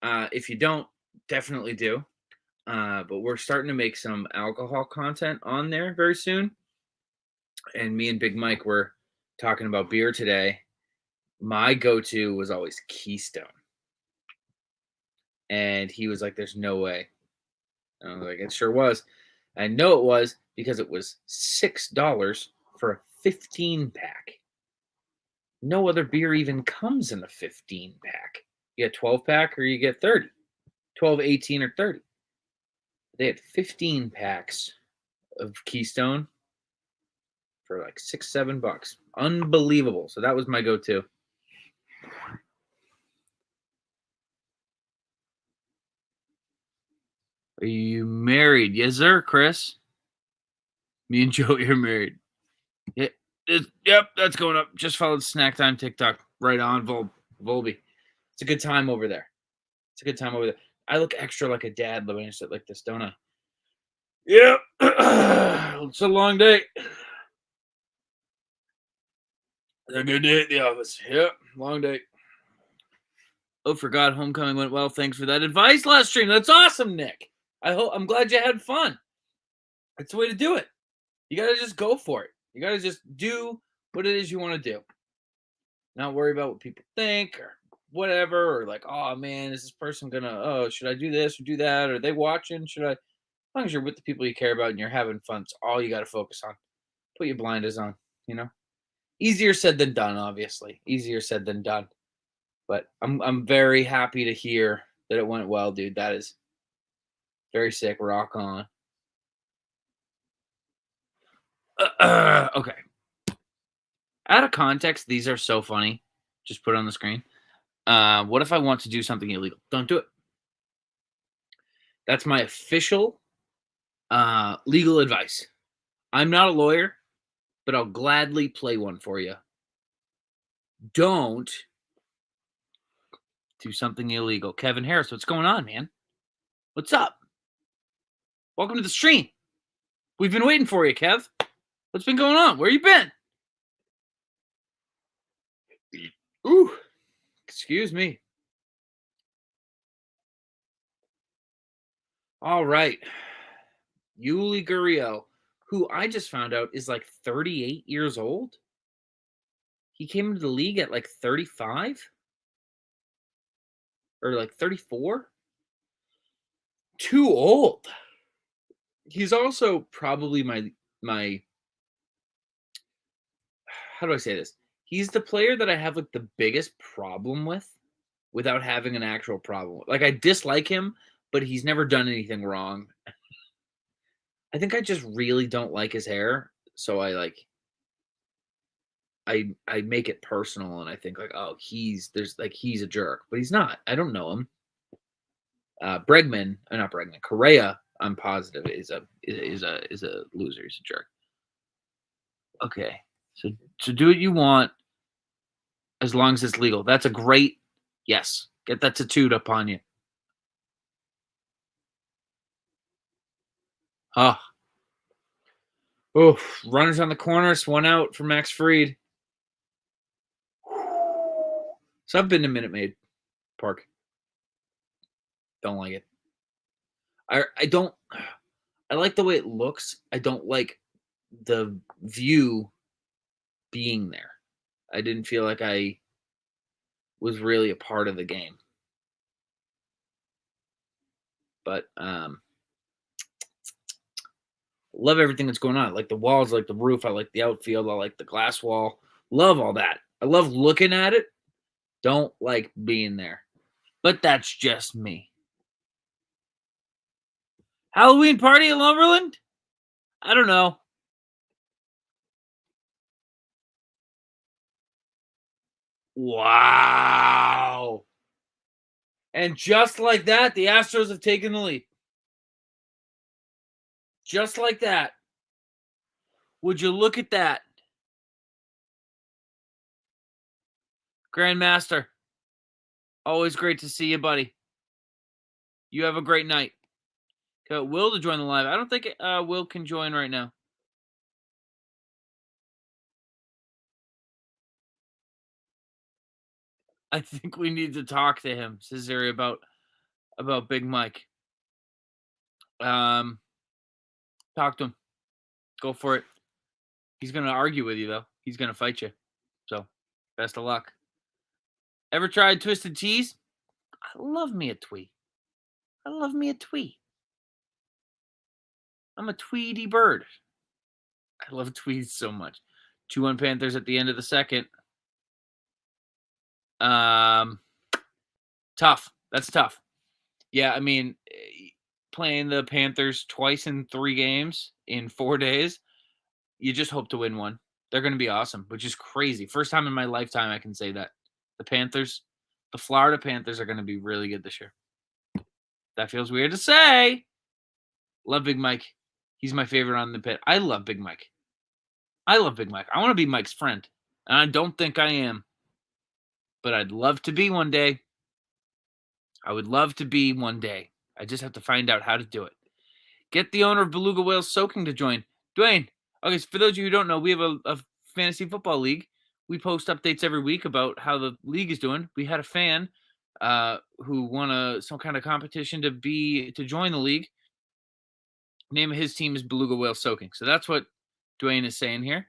If you don't, definitely do. But we're starting to make some alcohol content on there very soon. And me and Big Mike were talking about beer today. My go-to was always Keystone. And he was like, "There's no way." And I was like, "It sure was." I know it was because it was $6 for a 15-pack. No other beer even comes in a 15-pack. You get 12-pack or you get 30. 12, 18, or 30. They had 15 packs of Keystone for like $6-7. Unbelievable. So that was my go-to. Are you married? Yes, sir, Chris. Me and Joey are married. Yep, that's going up. Just followed Snack Time TikTok. Right on, Volby. It's a good time over there. It's a good time over there. I look extra like a dad when I sit like this, don't I? Yeah. It's a long day. A good day at the office. Yep. Long day. Oh, forgot homecoming went well. Thanks for that advice last stream. That's awesome, Nick. I'm glad you had fun. That's the way to do it. You gotta just go for it. You gotta just do what it is you want to do. Not worry about what people think or whatever, or like, oh man, is this person gonna, should I do this or do that? Are they watching? Should I? As long as you're with the people you care about and you're having fun, it's all you got to focus on. Put your blinders on, Easier said than done, obviously. Easier said than done. But I'm very happy to hear that it went well, dude. That is very sick. Rock on. Okay. Out of context, these are so funny. Just put it on the screen. What if I want to do something illegal? Don't do it. That's my official legal advice. I'm not a lawyer, but I'll gladly play one for you. Don't do something illegal. Kevin Harris, what's going on, man? What's up? Welcome to the stream. We've been waiting for you, Kev. What's been going on? Where you been? Ooh, excuse me. All right. Yuli Gurriel, who I just found out is like 38 years old. He came into the league at like 35 or like 34. Too old. He's also probably my how do I say this? He's the player that I have like the biggest problem with without having an actual problem. Like I dislike him, but he's never done anything wrong. I think I just really don't like his hair, so I make it personal, and I think like, oh, he's a jerk, but he's not. I don't know him. Bregman, not Bregman, Correa, I'm positive is a loser. He's a jerk. Okay, so do what you want as long as it's legal. That's a great yes. Get that tattooed upon you. Oh, runners on the corners, one out for Max Fried. So I've been to Minute Maid Park. Don't like it. I don't. I like the way it looks. I don't like the view being there. I didn't feel like I was really a part of the game. But love everything that's going on. I like the walls, I like the roof, I like the outfield, I like the glass wall. Love all that. I love looking at it. Don't like being there. But that's just me. Halloween party at Lumberland? I don't know. Wow. And just like that, the Astros have taken the lead. Just like that. Would you look at that? Grandmaster, always great to see you, buddy. You have a great night. Got Will to join the live. I don't think Will can join right now. I think we need to talk to him, Cesare, about Big Mike. Talk to him. Go for it. He's gonna argue with you though. He's gonna fight you. So, best of luck. Ever tried Twisted Teas? I love me a twee. I love me a twee. I'm a tweedy bird. I love tweeds so much. 2-1 Panthers at the end of the second. Tough. That's tough. Yeah, I mean, playing the Panthers twice in 3 games in 4 days, you just hope to win one. They're going to be awesome, which is crazy. First time in my lifetime I can say that. The Florida Panthers are going to be really good this year. That feels weird to say. Love Big Mike. He's my favorite on the pit. I love Big Mike. I want to be Mike's friend, and I don't think I am. but I'd love to be one day. I would love to be one day. I just have to find out how to do it. Get the owner of Beluga Whales Soaking to join. Dwayne, okay, so for those of you who don't know, we have a fantasy football league. We post updates every week about how the league is doing. We had a fan who won some kind of competition to join the league. Name of his team is Beluga Whale Soaking. So that's what Dwayne is saying here.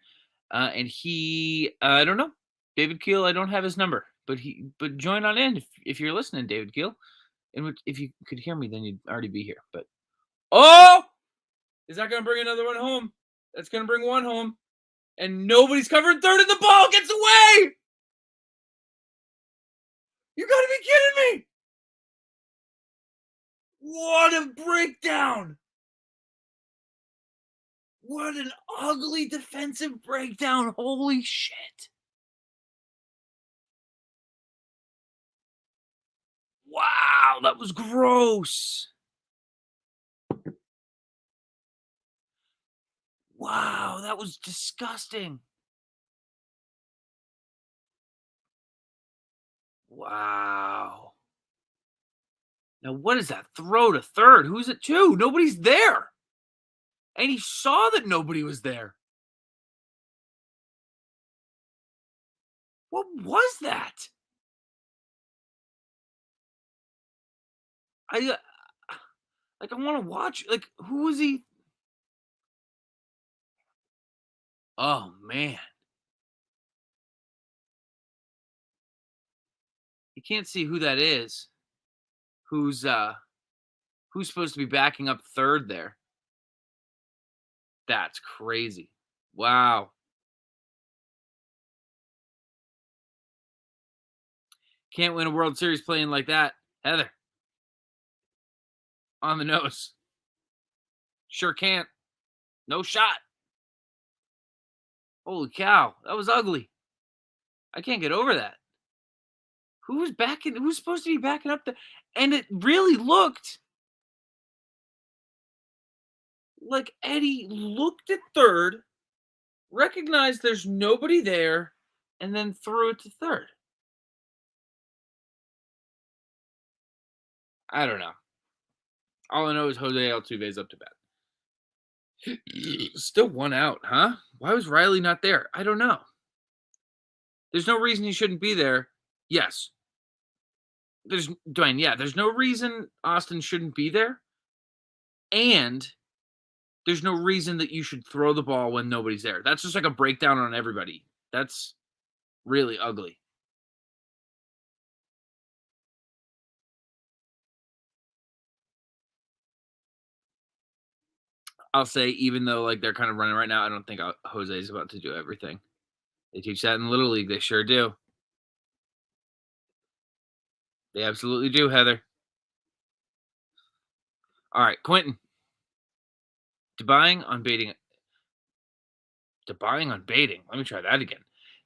And he, I don't know, David Keel. I don't have his number, but join on in if you're listening, David Keel. And if you could hear me, then you'd already be here. But is that going to bring another one home? That's going to bring one home, and nobody's covering third, and the ball gets away. You got to be kidding me! What a breakdown! What an ugly defensive breakdown. Holy shit. Wow, that was gross. Wow, that was disgusting. Wow. Now, what is that? Throw to third. Who's it to? Nobody's there. And he saw that nobody was there. What was that? I want to watch. Like, who was he? Oh, man. You can't see who that is. Who's supposed to be backing up third there? That's crazy. Wow. Can't win a World Series playing like that. Heather. On the nose. Sure can't. No shot. Holy cow. That was ugly. I can't get over that. Who's supposed to be backing up and it really looked like Eddie looked at third, recognized there's nobody there, and then threw it to third. I don't know. All I know is Jose Altuve's up to bat. Still one out, huh? Why was Riley not there? I don't know. There's no reason he shouldn't be there. Yes. Dwayne, there's no reason Austin shouldn't be there. And there's no reason that you should throw the ball when nobody's there. That's just like a breakdown on everybody. That's really ugly. I'll say, even though like they're kind of running right now, I don't think Jose is about to do everything. They teach that in Little League. They sure do. They absolutely do, Heather. All right, Quentin. Debating on baiting. Let me try that again.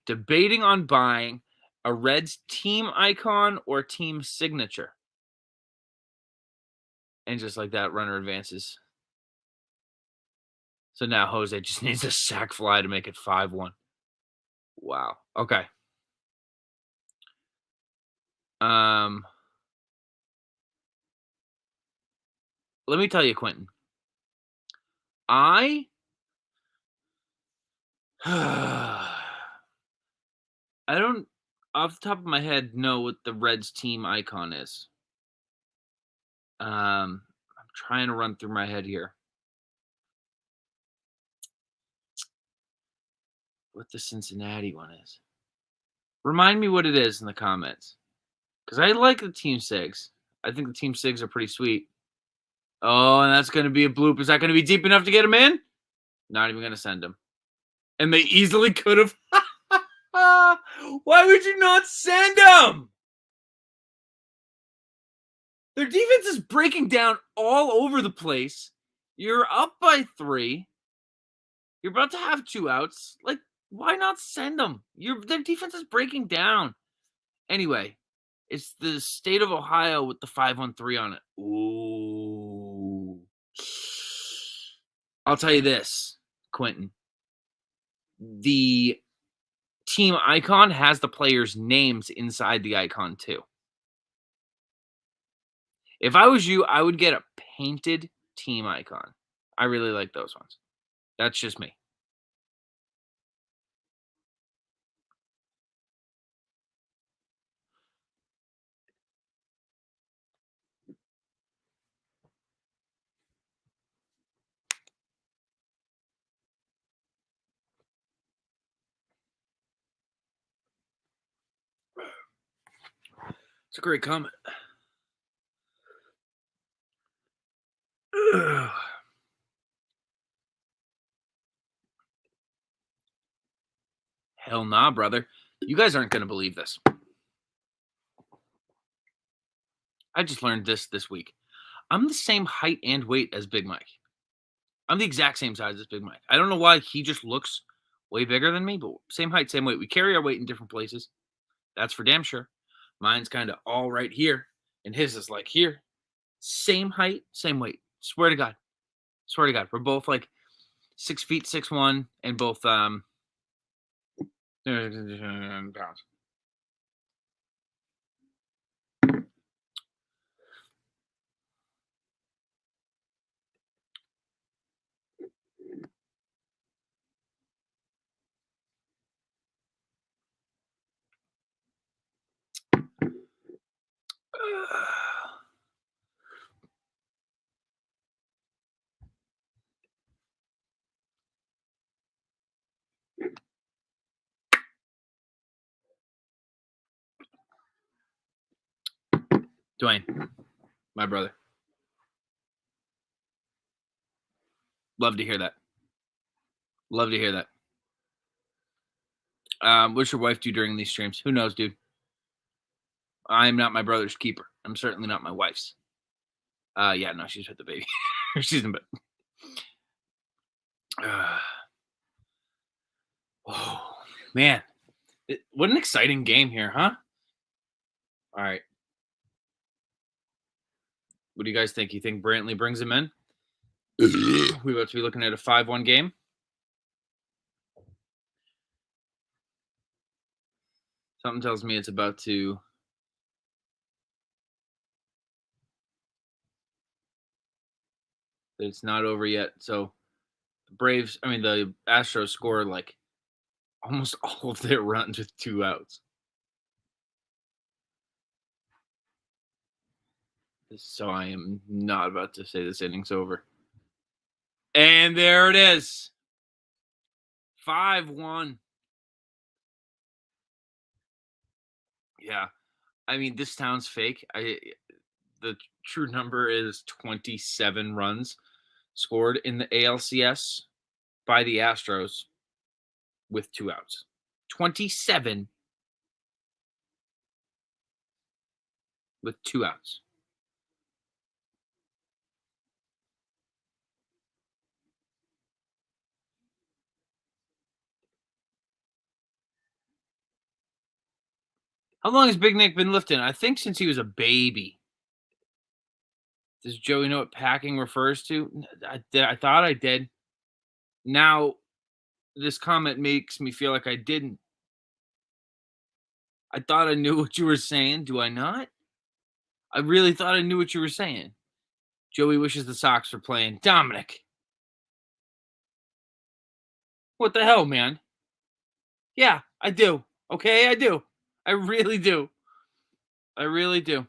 Debating on buying a Reds team icon or team signature. And just like that, runner advances. So now Jose just needs a sac fly to make it 5-1. Wow. Okay. Let me tell you, Quentin. I don't, off the top of my head, know what the Reds team icon is. I'm trying to run through my head here. What the Cincinnati one is. Remind me what it is in the comments. Because I like the team sigs. I think the team sigs are pretty sweet. Oh, and that's going to be a bloop. Is that going to be deep enough to get him in? Not even going to send him. And they easily could have. Why would you not send him? Their defense is breaking down all over the place. You're up by 3. You're about to have 2 outs. Like, why not send them? Their defense is breaking down. Anyway, it's the state of Ohio with the 5-1-3 on it. Ooh. I'll tell you this, Quentin. The team icon has the players' names inside the icon too. If I was you, I would get a painted team icon. I really like those ones. That's just me. It's a great comment. Hell nah, brother. You guys aren't going to believe this. I just learned this week. I'm the same height and weight as Big Mike. I'm the exact same size as Big Mike. I don't know why he just looks way bigger than me, but same height, same weight. We carry our weight in different places. That's for damn sure. Mine's kind of all right here, and his is like here. Same height, same weight. Swear to God. Swear to God. We're both like 6 feet, 6'1", and both pounds. Dwayne, my brother. Love to hear that. Love to hear that. What's your wife do during these streams? Who knows, dude? I'm not my brother's keeper. I'm certainly not my wife's. Yeah, no, she's with the baby. She's in bed. Oh, man. What an exciting game here, huh? All right. What do you guys think? You think Brantley brings him in? We about to be looking at a 5-1 game. Something tells me it's about to. It's not over yet. So the Astros scored like almost all of their runs with 2 outs. So I am not about to say this inning's over. And there it is. 5-1. Yeah. I mean, this sounds fake. The true number is 27 runs scored in the ALCS by the Astros with 2 outs. 27 with 2 outs. How long has Big Nick been lifting? I think since he was a baby. Does Joey know what packing refers to? I thought I did. Now, this comment makes me feel like I didn't. I thought I knew what you were saying. Do I not? I really thought I knew what you were saying. Joey wishes the Sox were playing. Dominic. What the hell, man? Yeah, I do. Okay, I do. I really do. I really do.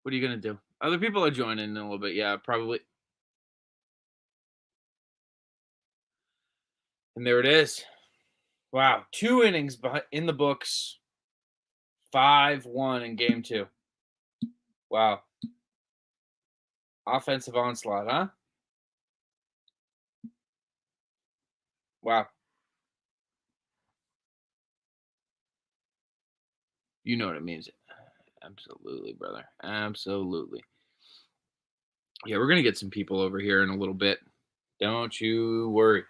What are you going to do? Other people are joining in a little bit. Yeah, probably. And there it is. Wow. 2 innings in the books. 5-1 in game 2. Wow. Offensive onslaught, huh? Wow. You know what it means. Absolutely, brother. Absolutely. Yeah, we're going to get some people over here in a little bit. Don't you worry.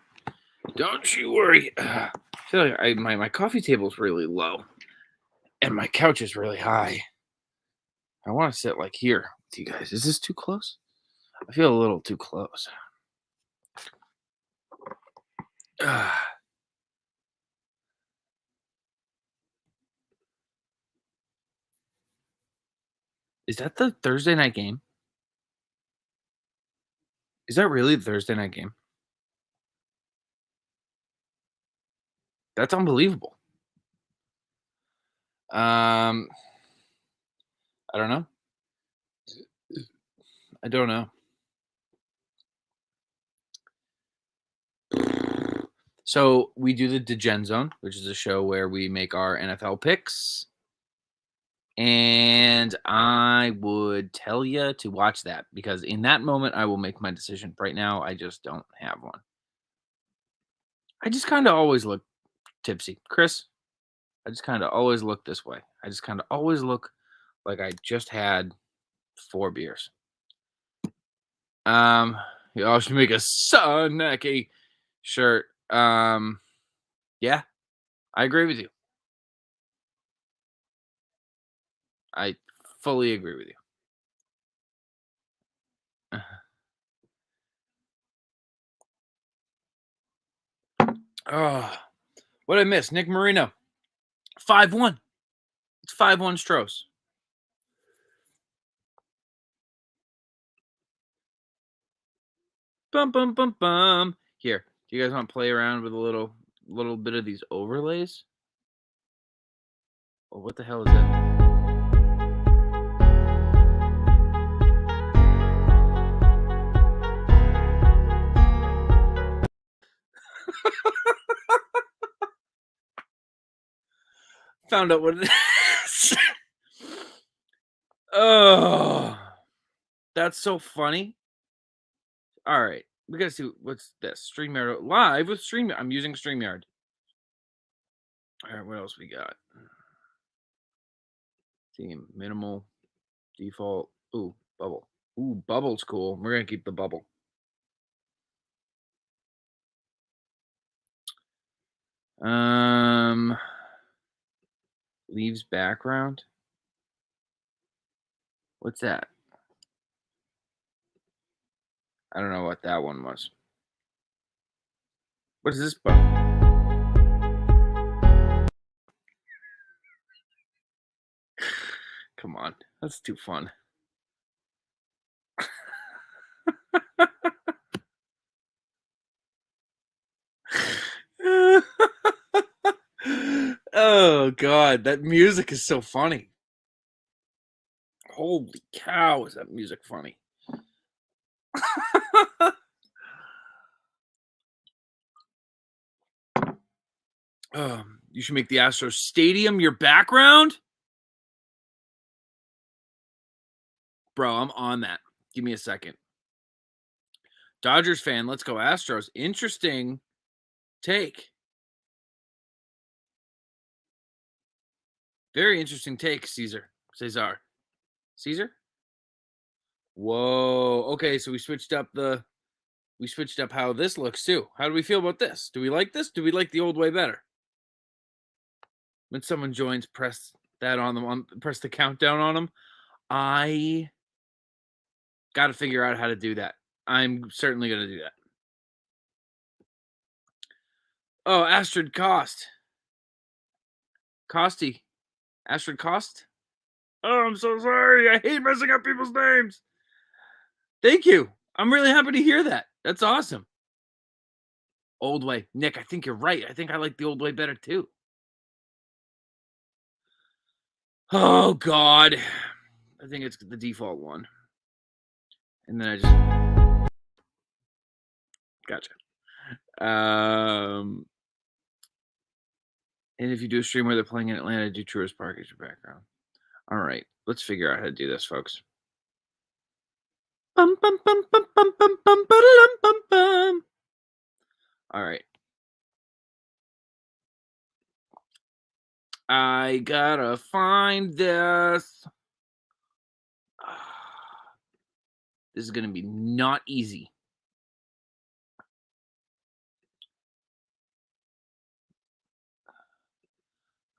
Don't you worry. I feel like my coffee table is really low. And my couch is really high. I want to sit like here with you guys. Is this too close? I feel a little too close. Is that the Thursday night game? Is that really the Thursday night game? That's unbelievable. I don't know. I don't know. So we do the Degen Zone, which is a show where we make our NFL picks. And I would tell you to watch that because in that moment I will make my decision. Right now, I just don't have one. I just kind of always look tipsy. Chris, I just kind of always look this way. I just kind of always look like I just had 4 beers. You all should make a Sonaki shirt. Yeah, I agree with you. I fully agree with you. Oh, what did I miss? Nick Marino, 5-1. It's 5-1 Stros. Bum bum bum bum. Here, do you guys want to play around with a little bit of these overlays? Oh, what the hell is that? Found out what it is. Oh, that's so funny. All right, we gotta see what's this. StreamYard live with StreamYard. I'm using StreamYard. All right, what else we got? Theme minimal default. Ooh, bubble. Ooh, bubble's cool. We're gonna keep the bubble. Leaves background. What's that? I don't know what that one was. What is this button? Come on, that's too fun. Oh god, that music is so funny. Holy cow, is that music funny? You should make the Astros Stadium your background? Bro, I'm on that. Give me a second. Dodgers fan, let's go Astros. Interesting take. Very interesting take, Cesar. Caesar? Whoa. Okay, so we switched up how this looks too. How do we feel about this? Do we like this? Do we like the old way better? When someone joins, press that on them, press the countdown on them. I got to figure out how to do that. I'm certainly going to do that. Oh, Astrid Cost. Costy. Astrid Cost? Oh, I'm so sorry. I hate messing up people's names. Thank you. I'm really happy to hear that. That's awesome. Old way. Nick, I think you're right. I think I like the old way better too. Oh, God. I think it's the default one. And then I just... Gotcha. And if you do a stream where they're playing in Atlanta, do Truist Park as your background. All right. Let's figure out how to do this, folks. Bum, bum, bum, bum, bum, bum, bum, bum, bum, bum. All right. I gotta find this. This is gonna be not easy.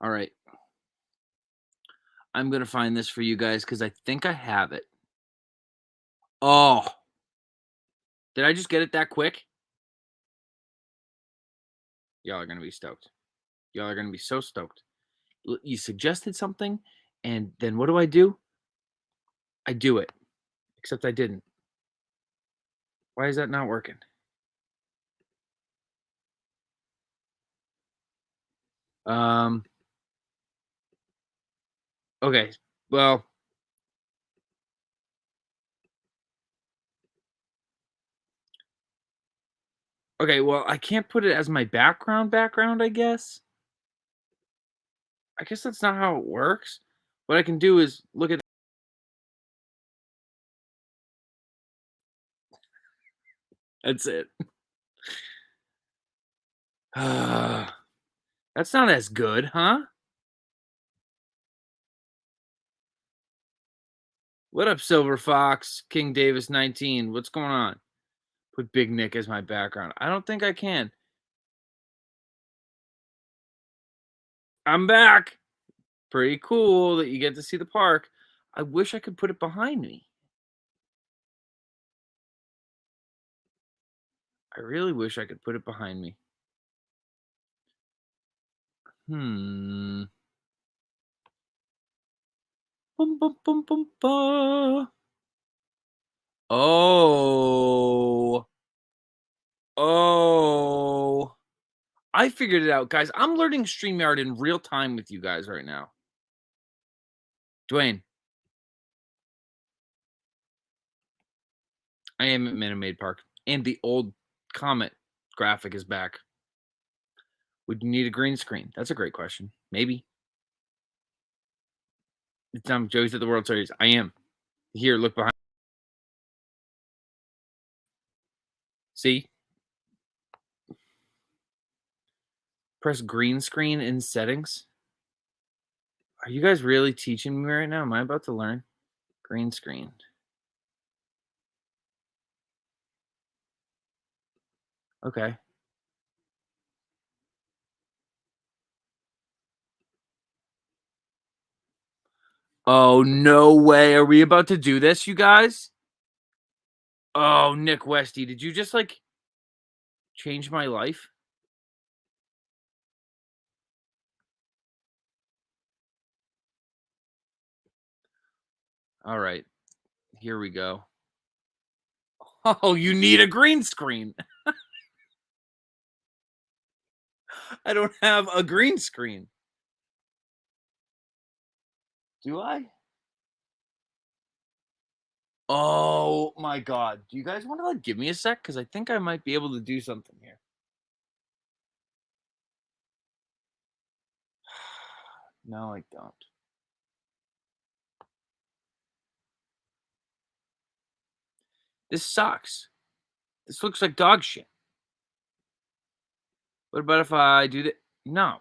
All right. I'm gonna find this for you guys because I think I have it. Oh. Did I just get it that quick? Y'all are going to be stoked. Y'all are going to be so stoked. You suggested something, and then what do? I do it. Except I didn't. Why is that not working? Okay. Well, okay, well, I can't put it as my background, I guess. I guess that's not how it works. What I can do is look at that's it. That's not as good, huh? What up, Silver Fox, King Davis 19? What's going on? Put Big Nick as my background. I don't think I can. I'm back. Pretty cool that you get to see the park. I wish I could put it behind me. I really wish I could put it behind me. Bum, bum, bum, bum, bum. Oh. Oh. I figured it out, guys. I'm learning StreamYard in real time with you guys right now. Dwayne. I am at Minute Maid Park. And the old Comet graphic is back. Would you need a green screen? That's a great question. Maybe. It's Joey's at the World Series. I am. Here, look behind. See? Press green screen in settings. Are you guys really teaching me right now? Am I about to learn? Green screen. Okay. Oh, no way. Are we about to do this, you guys? Oh, Nick Westy, did you just like change my life? All right. Here we go. Oh, you need a green screen. I don't have a green screen. Do I? Oh my god. Do you guys want to like give me a sec? Because I think I might be able to do something here. No, I don't. This sucks. This looks like dog shit. What about if I do that? No.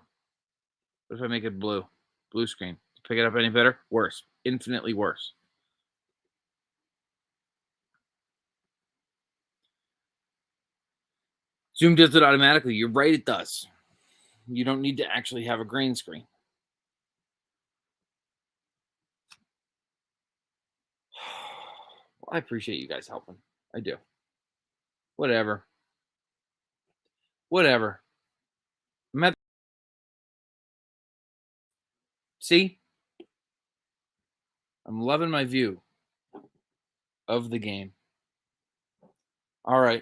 What if I make it blue? Blue screen. Pick it up any better? Worse. Infinitely worse. Zoom does it automatically. You're right, it does. You don't need to actually have a green screen. Well, I appreciate you guys helping. I do. Whatever. Whatever. See? I'm loving my view of the game. All right.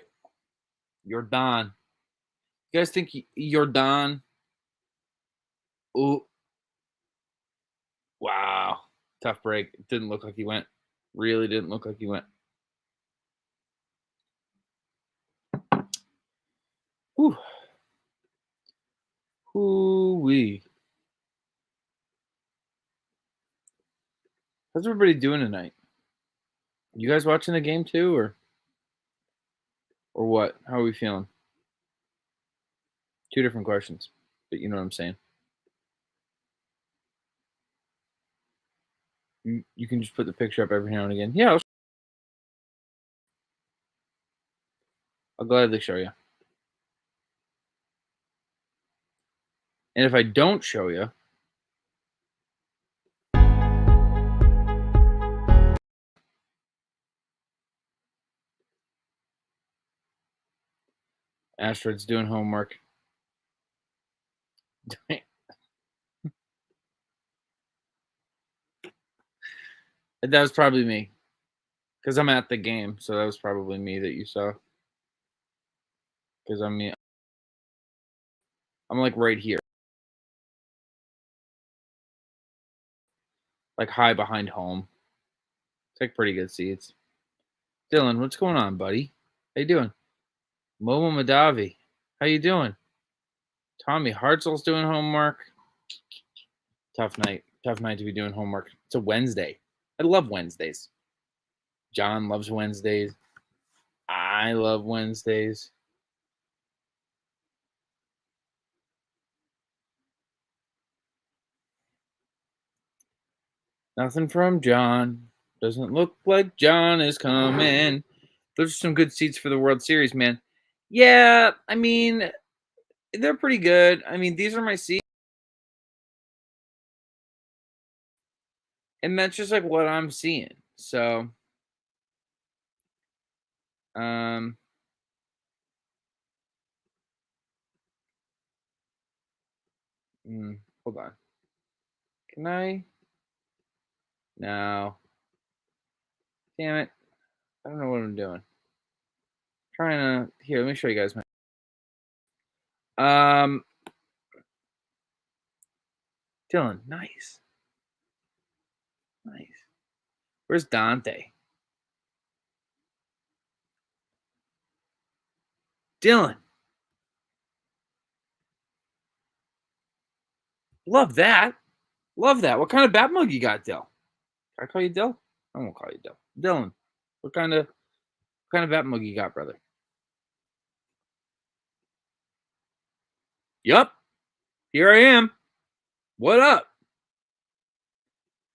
You're done. You guys think you're done? Ooh. Wow. Tough break. It didn't look like he went. Really didn't look like he went. Whew. Ooh-wee. How's everybody doing tonight? You guys watching the game too, or what? How are we feeling? Two different questions, but you know what I'm saying. You can just put the picture up every now and again. Yeah, I'll gladly show you. And if I don't show you, Astrid's doing homework. That was probably me because I'm at the game, so that was probably me that you saw. Because I'm like right here, like high behind home. It's like pretty good seats. Dylan, what's going on, buddy? How you doing? Momo Madavi, how you doing? Tommy Hartzell's doing homework. Tough night. Tough night to be doing homework. It's a Wednesday. I love Wednesdays. John loves Wednesdays. I love Wednesdays. Nothing from John. Doesn't look like John is coming. Those are some good seats for the World Series, man. Yeah, I mean, they're pretty good. I mean, these are my seats. And that's just like what I'm seeing. So, um, hold on. Can I? No. Damn it. I don't know what I'm doing. Trying to here, let me show you guys my Dylan, nice. Nice. Where's Dante? Dylan. Love that. Love that. What kind of bat mug you got, Dill? Can I call you Dill? I won't call you Dill. Dylan, what kind of bat mug you got, brother? Yup. Here I am. What up?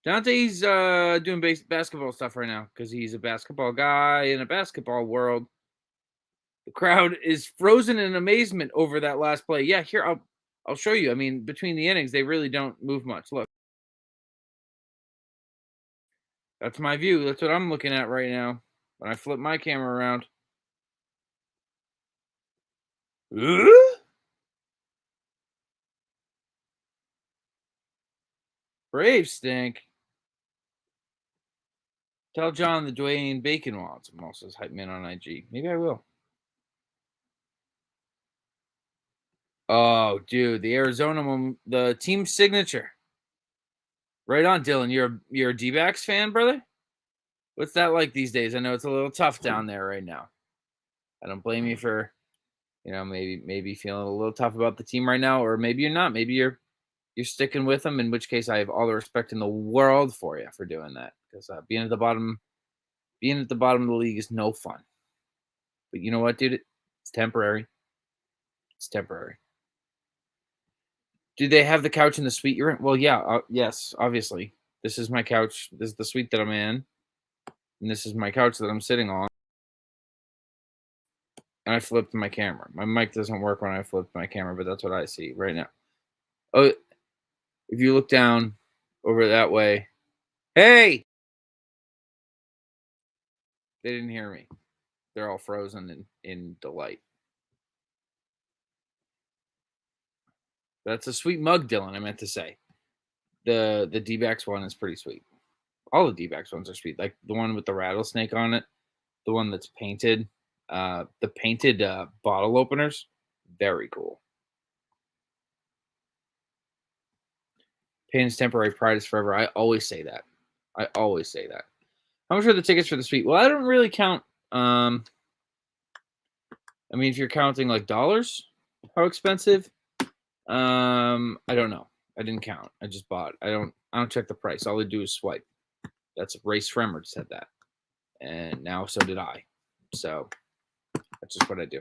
Dante's doing basketball stuff right now because he's a basketball guy in a basketball world. The crowd is frozen in amazement over that last play. Yeah, here I'll show you. I mean, between the innings, they really don't move much. Look. That's my view. That's what I'm looking at right now when I flip my camera around. Braves stink. Tell John the Dwayne Bacon wants him. Also, hype man on IG. Maybe I will. Oh, dude, the Arizona one, the team signature. Right on, Dylan. You're a D-backs fan, brother? What's that like these days? I know it's a little tough down there right now. I don't blame you for, maybe feeling a little tough about the team right now, or maybe you're not. Maybe you're sticking with them. In which case, I have all the respect in the world for you for doing that. Because being at the bottom of the league is no fun. But you know what, dude? It's temporary. It's temporary. Do they have the couch in the suite you're in? Well, yeah. Yes, obviously. This is my couch. This is the suite that I'm in. And this is my couch that I'm sitting on. And I flipped my camera. My mic doesn't work when I flip my camera, but that's what I see right now. Oh, if you look down over that way. Hey! They didn't hear me. They're all frozen in delight. That's a sweet mug, Dylan, I meant to say. The D-backs one is pretty sweet. All the D-backs ones are sweet. Like the one with the rattlesnake on it. The one that's painted. The painted bottle openers. Very cool. Pain is temporary, pride is forever. I always say that. How much are the tickets for the suite? Well, I don't really count. I mean, if you're counting like dollars, how expensive? I don't know. I didn't count. I just bought. I don't check the price. All I do is swipe. That's Ray Sremmer said that, and now so did I. So that's just what I do.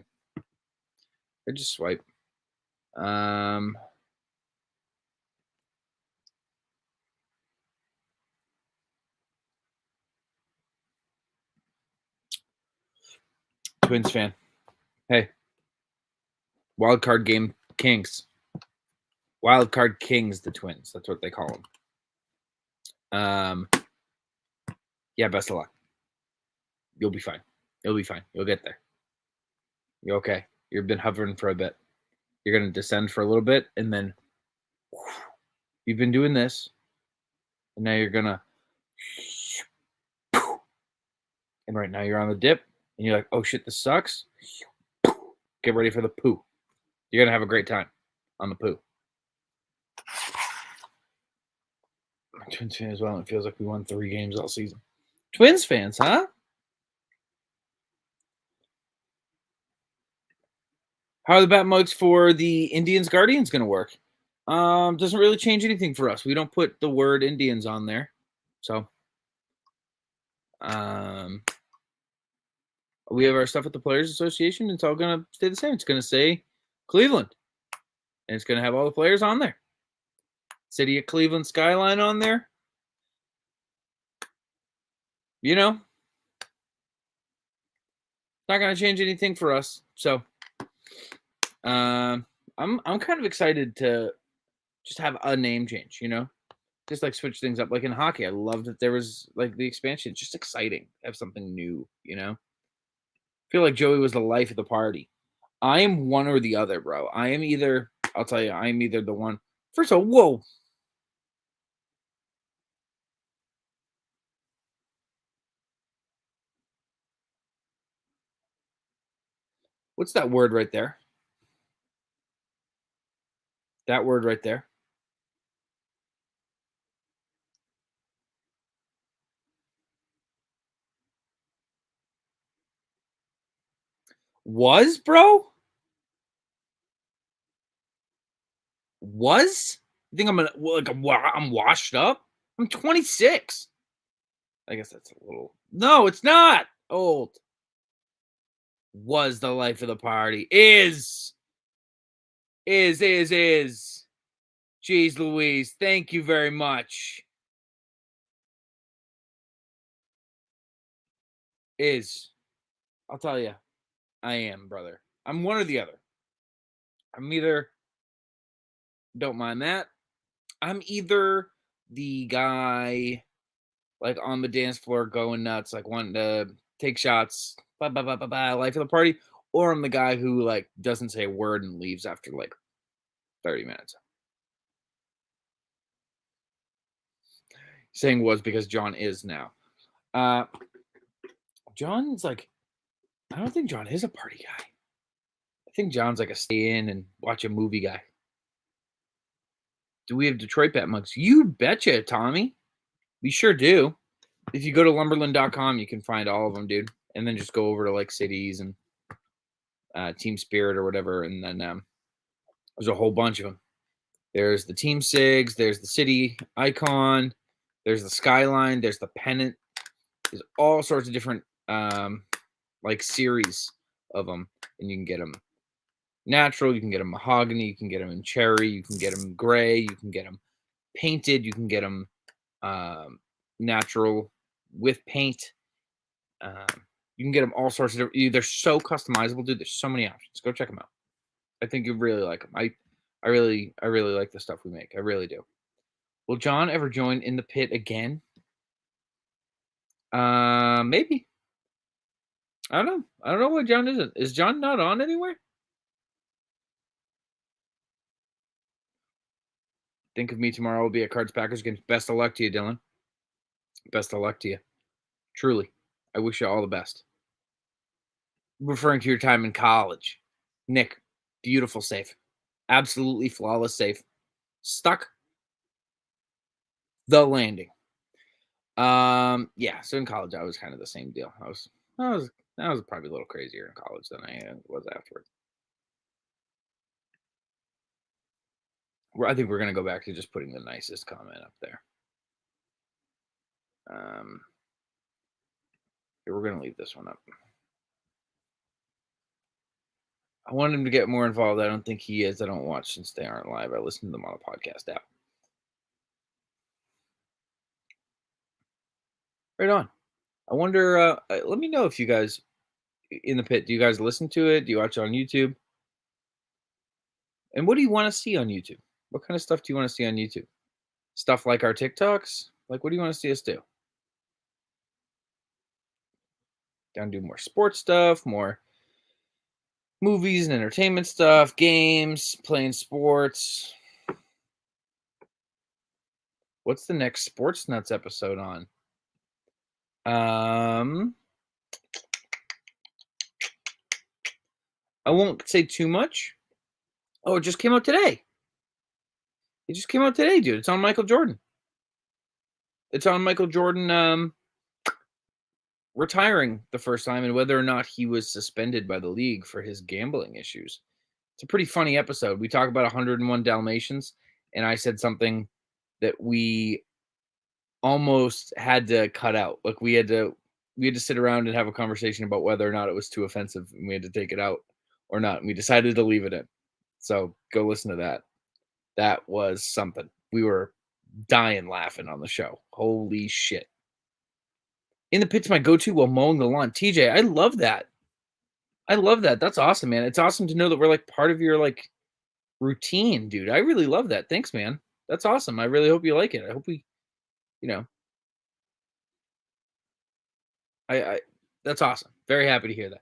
I just swipe. Twins fan. Hey. Wild card game kings. Wild card kings, the Twins. That's what they call them. Yeah, best of luck. You'll be fine. You'll be fine. You'll get there. You're okay. You've been hovering for a bit. You're going to descend for a little bit, and then You've been doing this, and now you're gonna, and right now you're on the dip, and you're like, oh shit, this sucks. Get ready for the poo. You're gonna have a great time on the poo. Twins fan as well. It feels like we won 3 games all season. Twins fans, huh? How are the bat mugs for the Indians Guardians going to work? Doesn't really change anything for us. We don't put the word Indians on there. So we have our stuff at the Players Association. It's all going to stay the same. It's going to say Cleveland. And it's going to have all the players on there. City of Cleveland skyline on there. You know, not going to change anything for us. So I'm kind of excited to just have a name change, you know? Just like switch things up. Like in hockey, I love that there was like the expansion. It's just exciting to have something new, you know? I feel like Joey was the life of the party. I am one or the other, bro. I am either, I'll tell you, I'm either the one. First of all, whoa. What's that word right there? That word right there. Was, bro? Was? You think I'm gonna like I'm washed up? I'm 26. I guess that's a little. No, it's not old. Was the life of the party. Is. Jeez Louise, thank you very much. Is. I'll tell you, I am, brother. I'm one or the other. I'm either, don't mind that. I'm either the guy like on the dance floor going nuts, like wanting to take shots, life of the party, or I'm the guy who like doesn't say a word and leaves after like 30 minutes. Saying was because John is now. John's like, I don't think John is a party guy. I think John's like a stay in and watch a movie guy. Do we have Detroit bat mugs? You betcha, Tommy. We sure do. If you go to lumberland.com, you can find all of them, dude. And then just go over to like cities and Team Spirit or whatever. And then there's a whole bunch of them. There's the Team Sigs. There's the city icon. There's the skyline. There's the pennant. There's all sorts of different like series of them. And you can get them natural. You can get them mahogany. You can get them in cherry. You can get them gray. You can get them painted. You can get them natural with paint. You can get them all sorts of different. They're so customizable, dude. There's so many options. Go check them out. I think you really like them. I really like the stuff we make. I really do. Will John ever join in the pit again? Maybe. I don't know. I don't know why John isn't. Is John not on anywhere? Think of me tomorrow. Will be at Cards Packers again. Best of luck to you, Dylan. Best of luck to you. Truly. I wish you all the best. Referring to your time in college. Nick, beautiful save. Absolutely flawless save. Stuck the landing. Yeah, so in college I was kind of the same deal. I was probably a little crazier in college than I was afterwards. I think we're gonna go back to just putting the nicest comment up there. Here, we're gonna leave this one up. I want him to get more involved. I don't think he is. I don't watch since they aren't live. I listen to them on the podcast app. Right on. I wonder. Let me know if you guys in the pit. Do you guys listen to it? Do you watch it on YouTube? And what do you want to see on YouTube? What kind of stuff do you want to see on YouTube? Stuff like our TikToks? Like, what do you want to see us do? Down do more sports stuff, more movies and entertainment stuff, games, playing sports. What's the next Sports Nuts episode on? I won't say too much. Oh, it just came out today. It just came out today, dude. It's on Michael Jordan. It's on Michael Jordan retiring the first time and whether or not he was suspended by the league for his gambling issues. It's a pretty funny episode. We talk about 101 Dalmatians, and I said something that we almost had to cut out. Like we had to sit around and have a conversation about whether or not it was too offensive and we had to take it out or not. And we decided to leave it in. So go listen to that. That was something. We were dying laughing on the show. Holy shit. In the Pit's my go-to while mowing the lawn. TJ, I love that. I love that. That's awesome, man. It's awesome to know that we're like part of your like routine, dude. I really love that. Thanks, man. That's awesome. I really hope you like it. I hope we, you know, I that's awesome. Very happy to hear that.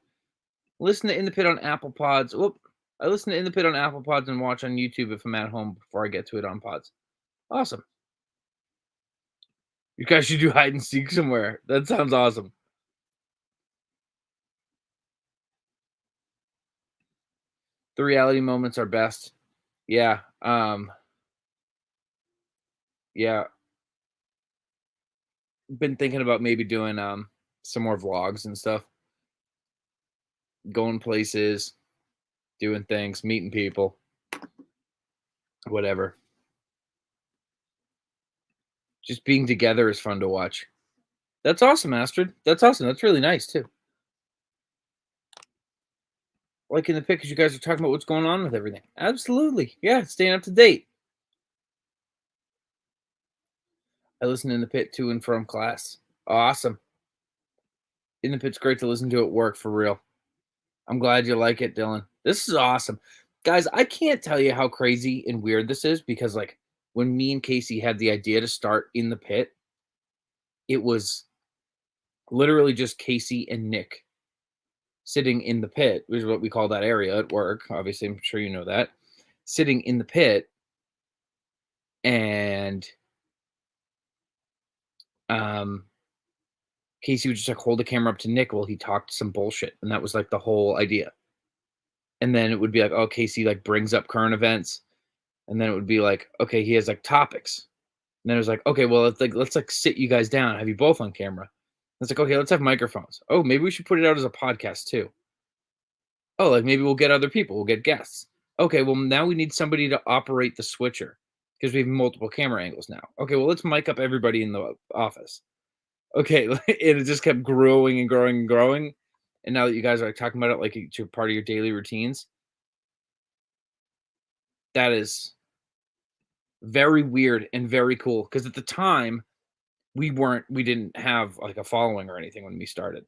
Listen to In the Pit on Apple Pods. Whoop. I listen to In the Pit on Apple Pods and watch on YouTube if I'm at home before I get to it on Pods. Awesome. You guys should do hide and seek somewhere. That sounds awesome. The reality moments are best. Yeah. Yeah. Been thinking about maybe doing some more vlogs and stuff. Going places, doing things, meeting people, whatever. Just being together is fun to watch. That's awesome, Astrid. That's awesome. That's really nice too. Like in the pit, because you guys are talking about what's going on with everything. Absolutely. Yeah, staying up to date. I listen in the pit to and from class. Awesome. In the pit's great to listen to at work for real. I'm glad you like it, Dylan. This is awesome. Guys, I can't tell you how crazy and weird this is because like when me and Casey had the idea to start in the pit, it was literally just Casey and Nick sitting in the pit, which is what we call that area at work. Obviously, I'm sure you know that. Sitting in the pit and Casey would just like hold the camera up to Nick while he talked some bullshit. And that was like the whole idea. And then it would be like, oh, Casey like brings up current events. And then it would be like, okay, he has like topics. And then it was like, okay, well, let's like sit you guys down, have you both on camera. It's like, okay, let's have microphones. Oh, maybe we should put it out as a podcast too. Oh, like maybe we'll get other people. We'll get guests. Okay, well, now we need somebody to operate the switcher because we have multiple camera angles now. Okay, well, let's mic up everybody in the office. Okay, it just kept growing and growing and growing. And now that you guys are talking about it like it's part of your daily routines, that is very weird and very cool. Because at the time, we didn't have like a following or anything when we started.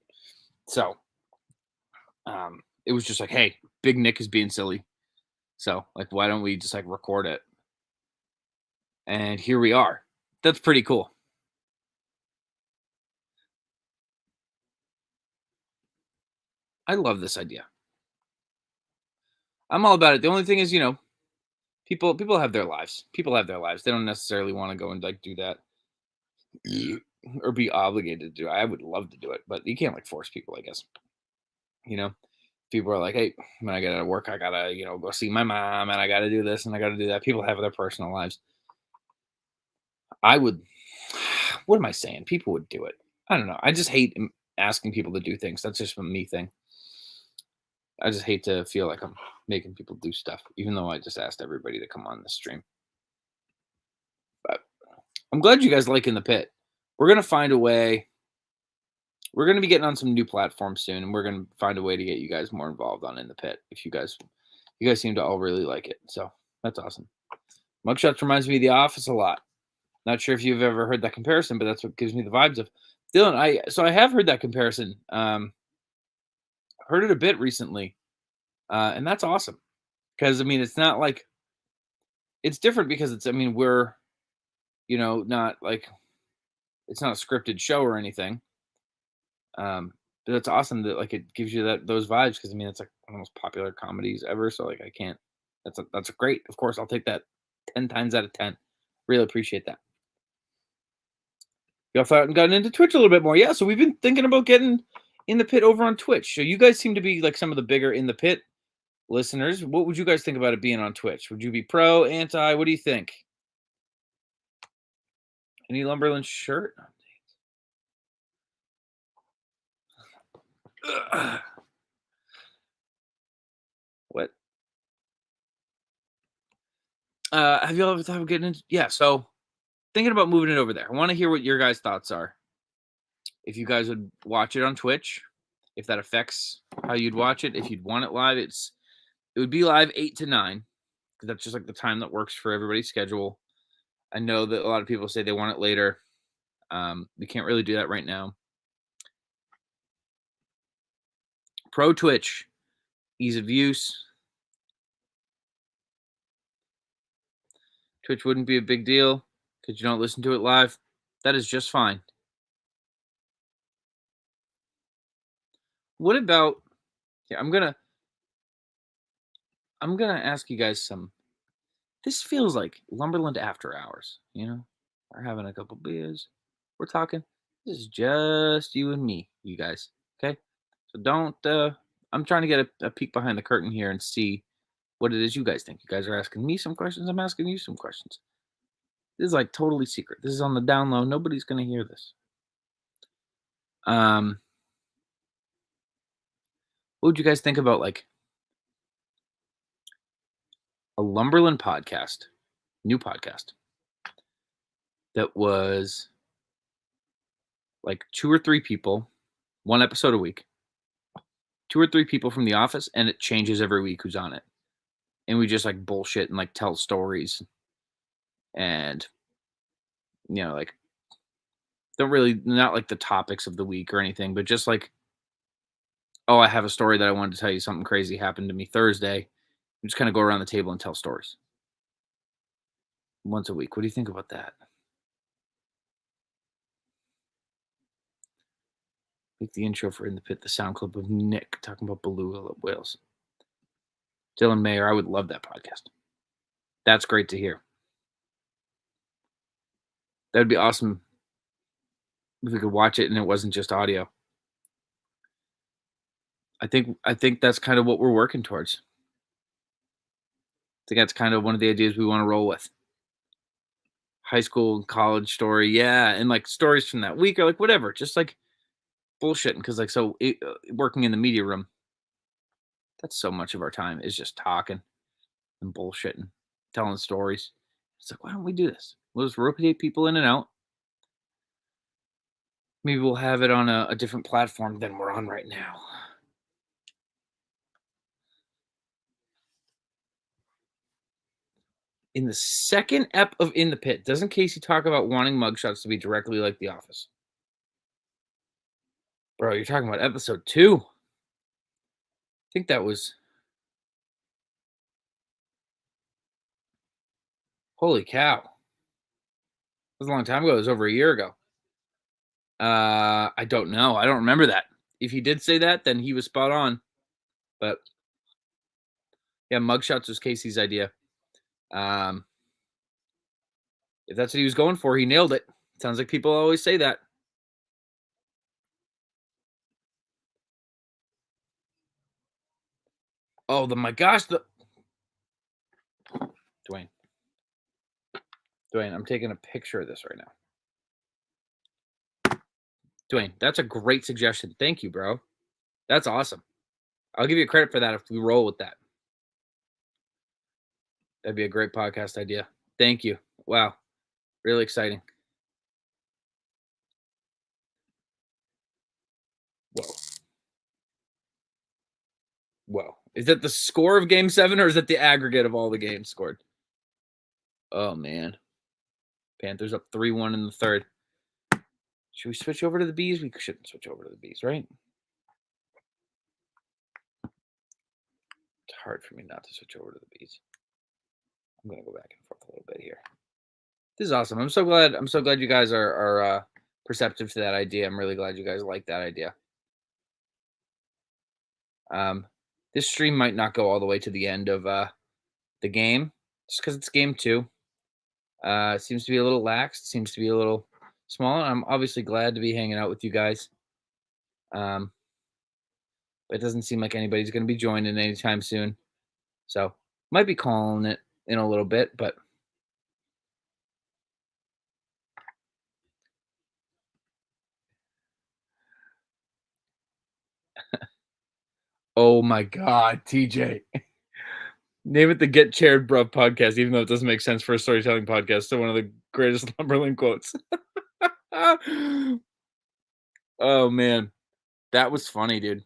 So it was just like, hey, Big Nick is being silly. So like, why don't we just like record it? And here we are. That's pretty cool. I love this idea. I'm all about it. The only thing is, people have their lives. People have their lives. They don't necessarily want to go and like do that or be obligated to do it. I would love to do it, but you can't like force people, I guess. People are like, hey, when I get out of work, I gotta, go see my mom and I gotta do this and I gotta do that. People have their personal lives. What am I saying? People would do it. I don't know. I just hate asking people to do things. That's just a me thing. I just hate to feel like I'm making people do stuff, even though I just asked everybody to come on the stream. But I'm glad you guys like In the Pit. We're going to find a way. We're going to be getting on some new platforms soon, and we're going to find a way to get you guys more involved on In the Pit. If you guys seem to all really like it. So that's awesome. Mugshots reminds me of The Office a lot. Not sure if you've ever heard that comparison, but that's what gives me the vibes of Dylan. I have heard that comparison. Heard it a bit recently, and that's awesome. Because it's not like it's different because we're not like it's not a scripted show or anything. But it's awesome that like it gives you those vibes because it's like one of the most popular comedies ever. So like I can't. That's great. Of course, I'll take that 10 times out of 10. Really appreciate that. Y'all thought and gotten into Twitch a little bit more. Yeah, so we've been thinking about getting in the pit over on Twitch. So you guys seem to be like some of the bigger in the pit listeners. What would you guys think about it being on Twitch? Would you be pro, anti? What do you think? Any Lumberland shirt? Ugh. What? Have you all ever thought of getting into? Yeah, so thinking about moving it over there. I want to hear what your guys' thoughts are. If you guys would watch it on Twitch, if that affects how you'd watch it, if you'd want it live, it would be live 8 to 9 because that's just like the time that works for everybody's schedule. I know that a lot of people say they want it later. We can't really do that right now. Pro Twitch, ease of use. Twitch wouldn't be a big deal because you don't listen to it live. That is just fine. What about? Yeah, I'm gonna ask you guys some. This feels like Lumberland after hours. You know, we're having a couple beers. We're talking. This is just you and me, you guys. Okay, so don't. I'm trying to get a peek behind the curtain here and see what it is you guys think. You guys are asking me some questions. I'm asking you some questions. This is like totally secret. This is on the down low. Nobody's gonna hear this. What would you guys think about like a Lumberland podcast, new podcast that was like 2 or 3 people, 1 episode a week, 2 or 3 people from the office, and it changes every week who's on it. And we just like bullshit and like tell stories and, you know, like don't really, not like the topics of the week or anything, but just like, oh, I have a story that I wanted to tell you. Something crazy happened to me Thursday. We just kind of go around the table and tell stories once a week. What do you think about that? Make the intro for In the Pit, the sound clip of Nick talking about beluga whales. Dylan Mayer, I would love that podcast. That's great to hear. That'd be awesome if we could watch it and it wasn't just audio. I think that's kind of what we're working towards. I think that's kind of one of the ideas we want to roll with. High school and college story, yeah, and like stories from that week or like whatever, just like bullshitting because like working in the media room, that's so much of our time is just talking and bullshitting, telling stories. It's like, why don't we do this? We'll just rotate people in and out. Maybe we'll have it on a different platform than we're on right now. In the second ep of In the Pit, doesn't Casey talk about wanting mugshots to be directly like The Office? Bro, you're talking about episode 2. I think that was. Holy cow. It was a long time ago. It was over a year ago. I don't know. I don't remember that. If he did say that, then he was spot on. But yeah, mugshots was Casey's idea. If that's what he was going for, he nailed it. Sounds like people always say that. Oh, my gosh, Dwayne, I'm taking a picture of this right now. Dwayne, that's a great suggestion. Thank you, bro. That's awesome. I'll give you credit for that if we roll with that. That'd be a great podcast idea. Thank you. Wow. Really exciting. Whoa. Whoa. Is that the score of game 7 or is that the aggregate of all the games scored? Oh, man. Panthers up 3-1 in the third. Should we switch over to the Bees? We shouldn't switch over to the Bees, right? It's hard for me not to switch over to the Bees. I'm going to go back and forth a little bit here. This is awesome. I'm so glad you guys are perceptive to that idea. I'm really glad you guys like that idea. This stream might not go all the way to the end of the game just because it's game 2. It seems to be a little lax. It seems to be a little small. I'm obviously glad to be hanging out with you guys. Um, it doesn't seem like anybody's going to be joining anytime soon. So might be calling it in a little bit, but oh my God, TJ. Name it the Get Chaired Bruv podcast, even though it doesn't make sense for a storytelling podcast. So one of the greatest Lumberland quotes. Oh man. That was funny, dude.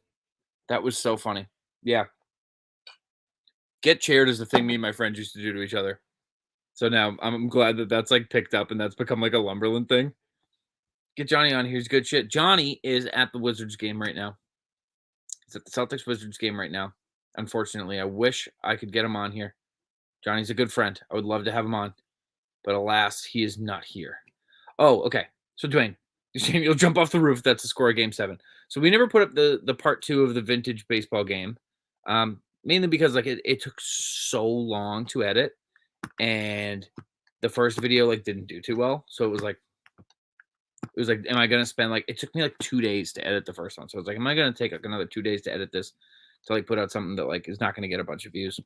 That was so funny. Yeah. Get chaired is the thing me and my friends used to do to each other. So now I'm glad that that's like picked up and that's become like a Lumberland thing. Get Johnny on. Here's good shit. Johnny is at the Wizards game right now. He's at the Celtics Wizards game right now. Unfortunately, I wish I could get him on here. Johnny's a good friend. I would love to have him on, but alas, he is not here. Oh, okay. So Dwayne, you're saying you'll jump off the roof. That's the score of Game 7. So we never put up the part 2 of the vintage baseball game, mainly because like it took so long to edit, and the first video like didn't do too well. So it was like, am I gonna spend like? It took me like 2 days to edit the first one. So I was like, am I gonna take like another 2 days to edit this to like put out something that like is not gonna get a bunch of views?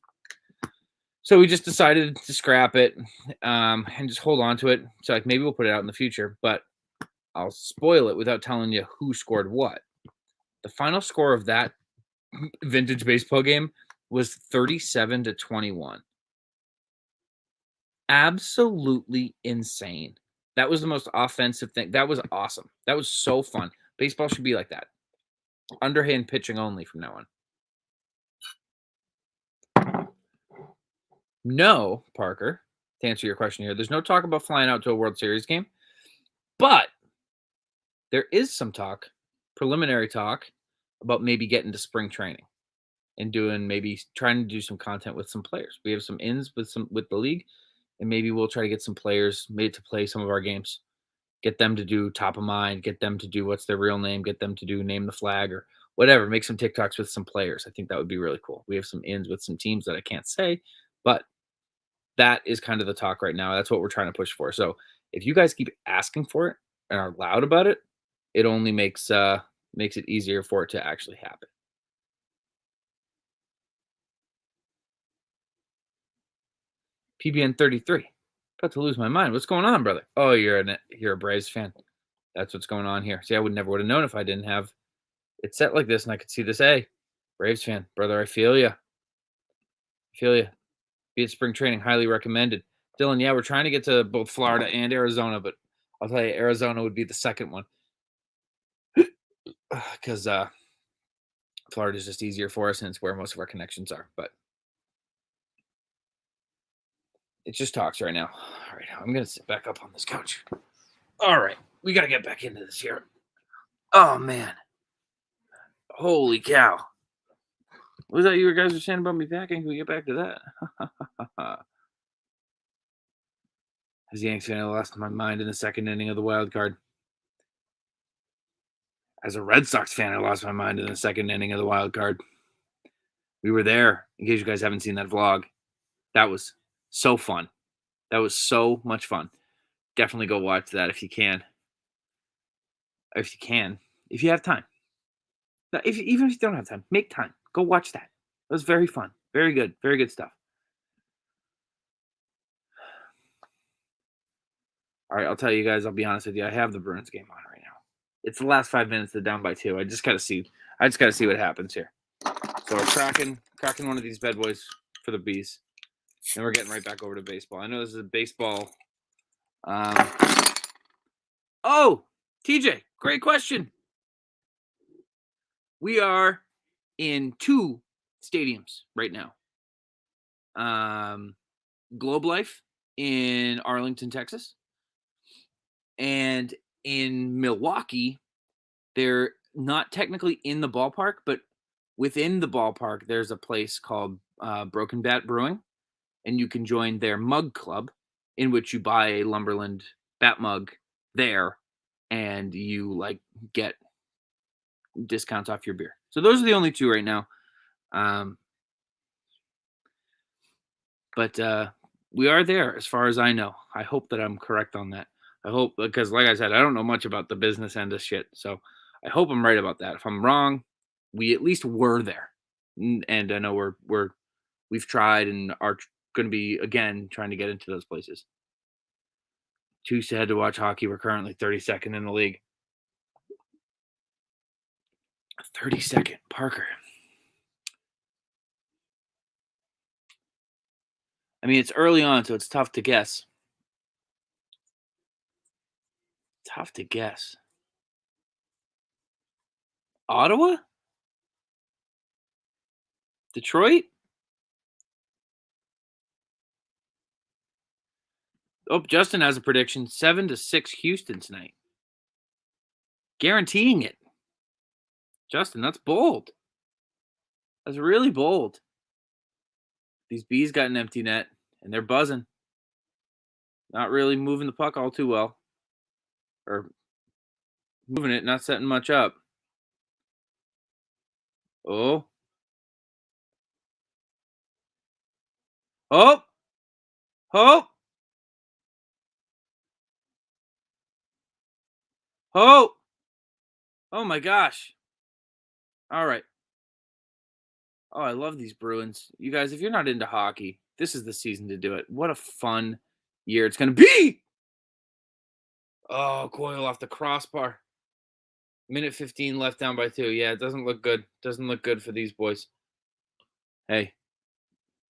So we just decided to scrap it, and just hold on to it. So like maybe we'll put it out in the future, but I'll spoil it without telling you who scored what. The final score of that vintage baseball game was 37-21. Absolutely insane. That was the most offensive thing. That was awesome. That was so fun. Baseball should be like that. Underhand pitching only from now on. No, Parker, to answer your question here, there's no talk about flying out to a World Series game, but there is some talk, preliminary talk, about maybe getting to spring training and maybe trying to do some content with some players. We have some ins with the league, and maybe we'll try to get some players made to play some of our games. Get them to do top of mind, get them to do what's their real name, get them to do name the flag or whatever. Make some TikToks with some players. I think that would be really cool. We have some ins with some teams that I can't say, but that is kind of the talk right now. That's what we're trying to push for. So if you guys keep asking for it and are loud about it, it only makes it easier for it to actually happen. PBN 33. About to lose my mind. What's going on, brother? Oh, you're a Braves fan. That's what's going on here. See, I would never would have known if I didn't have it set like this and I could see this. Hey, Braves fan, brother, I feel you. Feel you. Be at spring training, highly recommended. Dylan, yeah, we're trying to get to both Florida and Arizona, but I'll tell you, Arizona would be the second one because Florida is just easier for us and it's where most of our connections are. But it just talks right now. All right, I'm gonna sit back up on this couch. All right, we gotta get back into this here. Oh man, holy cow! What was that you guys were saying about me packing? Can we get back to that? As a Yanks fan, I lost my mind in the second inning of the wild card. As a Red Sox fan, I lost my mind in the second inning of the wild card. We were there. In case you guys haven't seen that vlog, that was so fun. That was so much fun. Definitely go watch that if you can. If you can, if you have time. Even if you don't have time, make time. Go watch that. It was very fun. Very good stuff. All right, I'll tell you guys. I'll be honest with you. I have the Bruins game on right now. It's the last 5 minutes. They're down by 2. I just gotta see what happens here. So we're cracking one of these bad boys for the bees. Then we're getting right back over to baseball. I know this is a baseball. Oh, TJ, great question. We are in 2 stadiums right now. Globe Life in Arlington, Texas, and in Milwaukee. They're not technically in the ballpark, but within the ballpark, there's a place called Broken Bat Brewing, and you can join their mug club, in which you buy a Lumberland bat mug there, and you like get discounts off your beer. So those are the only 2 right now. But we are there as far as I know. I hope that I'm correct on that. I hope, because like I said, I don't know much about the business end of shit. So I hope I'm right about that. If I'm wrong, we at least were there. And I know we've tried and are going to be again trying to get into those places. Too sad to watch hockey. We're currently 32nd in the league. 32nd, Parker. I mean, it's early on, so it's tough to guess. Tough to guess. Ottawa? Detroit? Oh, Justin has a prediction: 7-6 Houston tonight. Guaranteeing it. Justin, that's bold. That's really bold. These Bees got an empty net, and they're buzzing. Not really moving the puck all too well. Or moving it, not setting much up. Oh. Oh. Oh. Oh. Oh my gosh. All right. Oh, I love these Bruins. You guys, if you're not into hockey, this is the season to do it. What a fun year it's going to be. Oh, Coyle off the crossbar. Minute 15 left, down by 2. Yeah, it doesn't look good. Doesn't look good for these boys. Hey,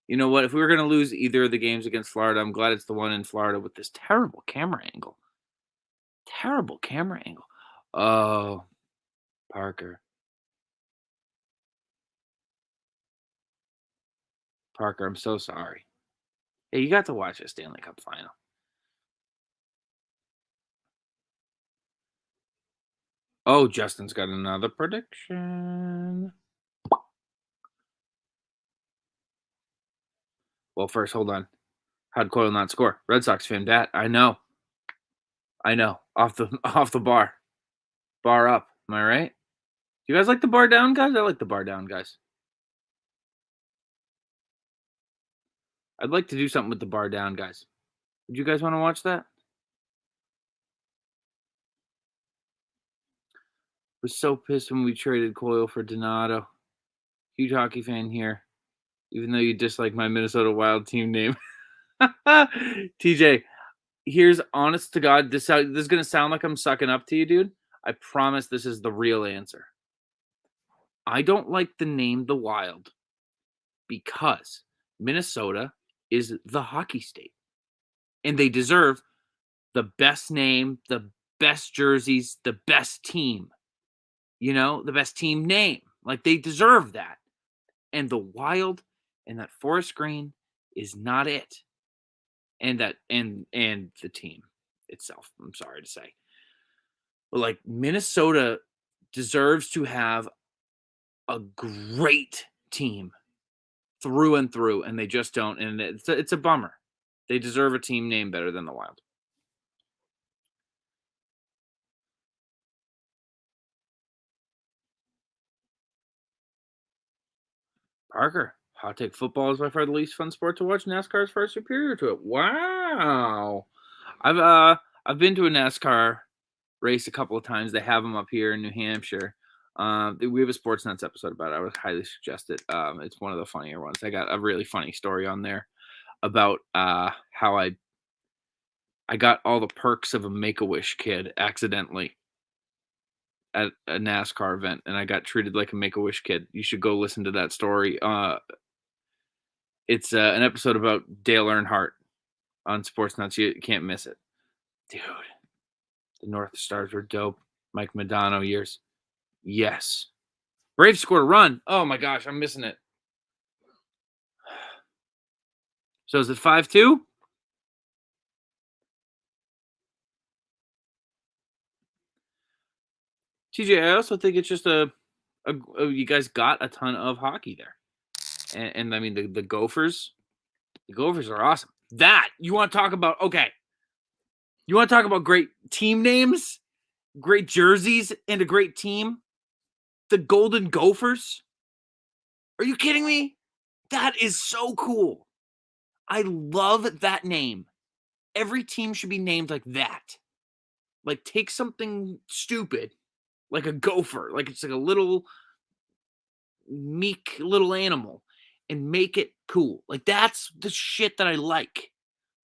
you know what? If we were going to lose either of the games against Florida, I'm glad it's the one in Florida with this terrible camera angle. Terrible camera angle. Oh, Parker. Parker, I'm so sorry. Hey, you got to watch a Stanley Cup final. Oh, Justin's got another prediction. Well, first, hold on. How'd Coyle not score? Red Sox fan, dat. I know. Off the bar. Bar up. Am I right? You guys like the bar down, guys? I like the bar down, guys. I'd like to do something with the bar down, guys. Would you guys want to watch that? Was so pissed when we traded Coyle for Donato. Huge hockey fan here, even though you dislike my Minnesota Wild team name. TJ, here's honest to God. This is gonna sound like I'm sucking up to you, dude. I promise this is the real answer. I don't like the name the Wild because Minnesota is the hockey state, and they deserve the best name, the best jerseys, the best team. You know, the best team name. Like they deserve that. And the Wild and that forest green is not it. And the team itself, I'm sorry to say. But like Minnesota deserves to have a great team through and through, and they just don't. And it's a bummer. They deserve a team name better than the Wild. Parker, hot take: football is by far the least fun sport to watch. NASCAR is far superior to it. Wow. I've been to a NASCAR race a couple of times. They have them up here in New Hampshire. We have a Sports Nuts episode about it. I would highly suggest it. It's one of the funnier ones. I got a really funny story on there about how I got all the perks of a Make-A-Wish kid accidentally at a NASCAR event, and I got treated like a Make-A-Wish kid. You should go listen to that story. It's an episode about Dale Earnhardt on Sports Nuts. You can't miss it. Dude, the North Stars were dope. Mike Modano years. Yes. Braves scored a run. Oh my gosh, I'm missing it. So is it 5-2? TJ, I also think it's just you guys got a ton of hockey there. And I mean the Gophers are awesome. That you want to talk about? Okay. You want to talk about great team names, great jerseys, and a great team? The Golden Gophers? Are you kidding me? That is so cool. I love that name. Every team should be named like that. Like, take something stupid, like a gopher, like it's like a little meek little animal, and make it cool. Like, that's the shit that I like.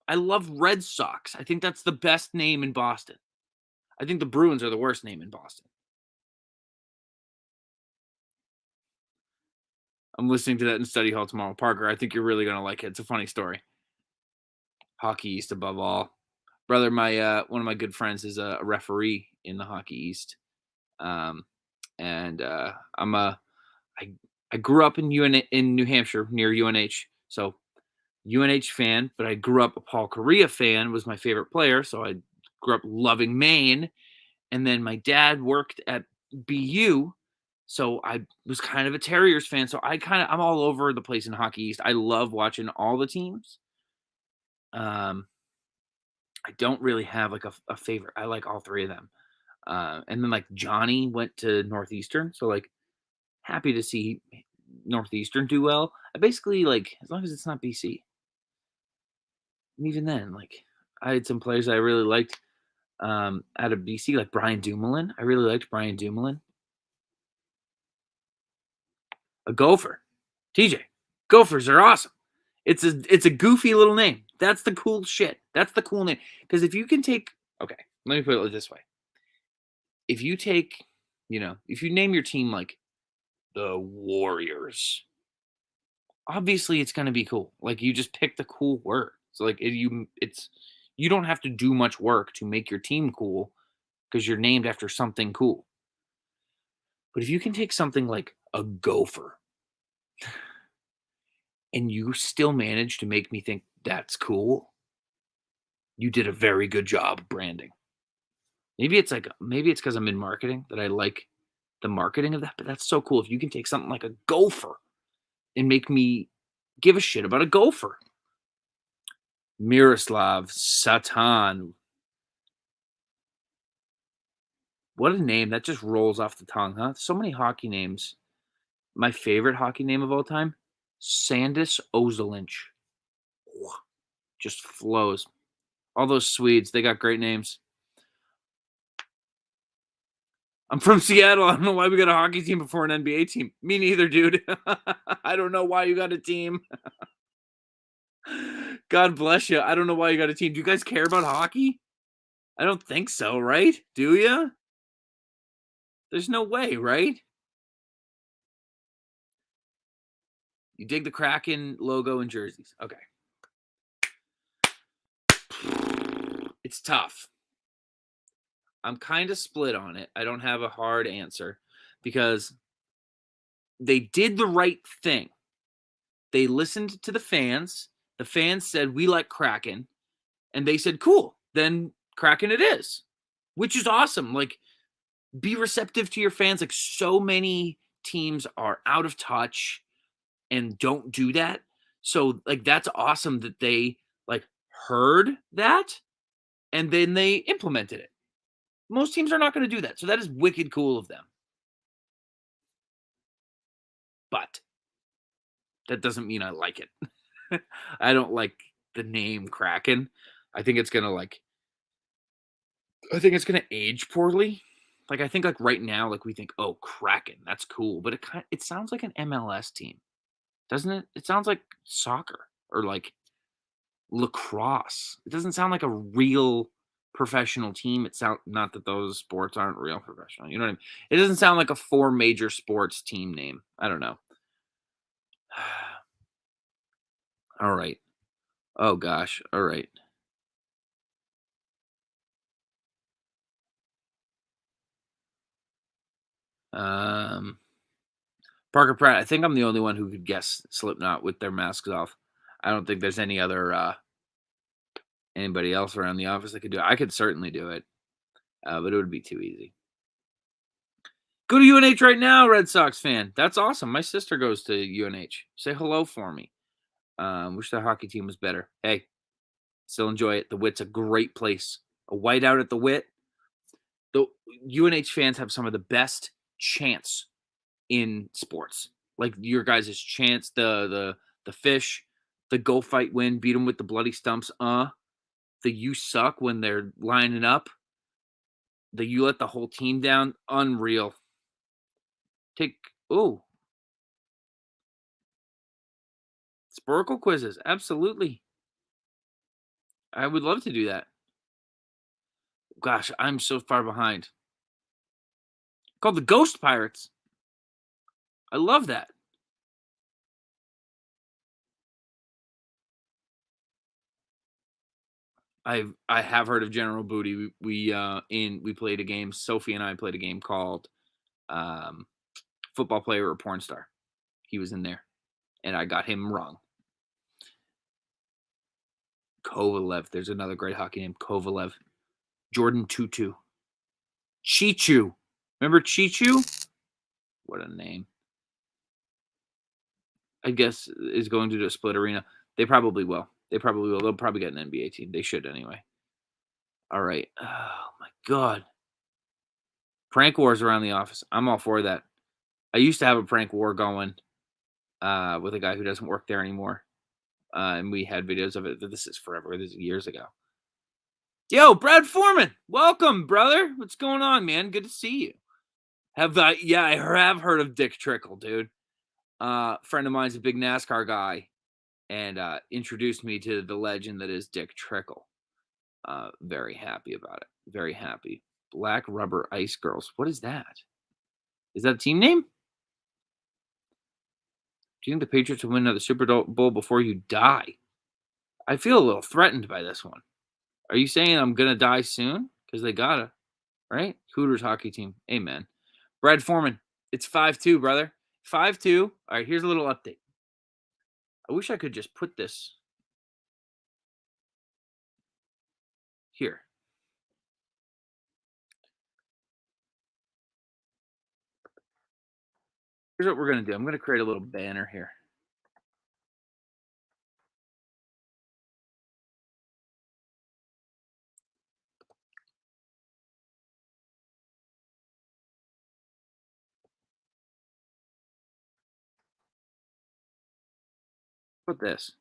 I love Red Sox. I think that's the best name in Boston. I think the Bruins are the worst name in Boston. I'm listening to that in study hall tomorrow. Parker, I think you're really gonna like it. It's a funny story. Hockey East above all. Brother, my one of my good friends is a referee in the Hockey East. Um, and I'm a I I grew up in in New Hampshire near UNH. So UNH fan, but I grew up a Paul Correa fan, was my favorite player, so I grew up loving Maine. And then my dad worked at BU, so I was kind of a Terriers fan. So I'm all over the place in Hockey East. I love watching all the teams. Um, I don't really have like a favorite. I like all three of them. And then like Johnny went to Northeastern, so like happy to see Northeastern do well. I basically like as long as it's not BC. And even then, like I had some players I really liked out of BC, like Brian Dumoulin. I really liked Brian Dumoulin. A gopher. TJ. Gophers are awesome. It's a goofy little name. That's the cool shit. That's the cool name. Because if you can take okay, let me put it this way. If you take, if you name your team like the Warriors, obviously it's gonna be cool. Like you just pick the cool word. So like you don't have to do much work to make your team cool because you're named after something cool. But if you can take something like a gopher and you still manage to make me think that's cool, you did a very good job branding. Maybe it's because I'm in marketing that I like the marketing of that, but that's so cool. If you can take something like a gopher and make me give a shit about a gopher. Miroslav Satan. What a name. That just rolls off the tongue, huh? So many hockey names. My favorite hockey name of all time, Sandis Ozolinch. Just flows. All those Swedes, they got great names. I'm from Seattle. I don't know why we got a hockey team before an NBA team. Me neither, dude. I don't know why you got a team. God bless you. I don't know why you got a team. Do you guys care about hockey? I don't think so, right? Do you? There's no way, right? You dig the Kraken logo and jerseys. Okay. It's tough. I'm kind of split on it. I don't have a hard answer because they did the right thing. They listened to the fans. The fans said, we like Kraken. And they said, cool, then Kraken it is, which is awesome. Like, be receptive to your fans. Like, so many teams are out of touch and don't do that. So, like, that's awesome that they, like, heard that and then they implemented it. Most teams are not going to do that. So, that is wicked cool of them. But that doesn't mean I like it. I don't like the name Kraken. I think it's going to age poorly. Like I think like right now, like we think, oh, Kraken, that's cool, but it sounds like an MLS team, doesn't it? It sounds like soccer or like lacrosse. It doesn't sound like a real professional team. It sound not that those sports aren't real professional. You know what I mean? It doesn't sound like a 4 major sports team name. I don't know. All right. Oh gosh. All right. Um Parker Pratt, I think I'm the only one who could guess Slipknot with their masks off. I don't think there's anybody else around the office that could do it. I could certainly do it, but it would be too easy. Go to UNH right now, Red Sox fan. That's awesome. My sister goes to UNH. Say hello for me. Wish the hockey team was better. Hey, still enjoy it. The Wit's a great place. A whiteout at the Wit. The UNH fans have some of the best chants in sports. Like your guys' chants, the fish, the go fight win, beat them with the bloody stumps. The you suck when they're lining up. You let the whole team down. Unreal. Take oh, Sporkle quizzes. Absolutely. I would love to do that. Gosh, I'm so far behind. Called the Ghost Pirates. I love that. I have heard of General Booty. We played a game. Sophie and I played a game called um, Football Player or Porn Star. He was in there, and I got him wrong. Kovalev. There's another great hockey name. Kovalev. Jordan Tutu. Chichu. Remember Chichu? What a name. I guess is going to do a split arena. They probably will. They'll probably get an NBA team. They should anyway. All right. Oh my god. Prank wars around the office. I'm all for that. I used to have a prank war going with a guy who doesn't work there anymore. And we had videos of it. This is forever. This is years ago. Yo, Brad Foreman. Welcome, brother. What's going on, man? Good to see you. Yeah, I have heard of Dick Trickle, dude. Friend of mine's a big NASCAR guy and introduced me to the legend that is Dick Trickle. Very happy about it. Very happy. Black Rubber Ice Girls. What is that? Is that a team name? Do you think the Patriots will win another Super Bowl before you die? I feel a little threatened by this one. Are you saying I'm going to die soon? Because they got to, right? Hooters hockey team. Amen. Brad Foreman. It's 5-2, brother. 5-2. All right, here's a little update. I wish I could just put this here. Here's what we're going to do. I'm going to create a little banner here. Put this.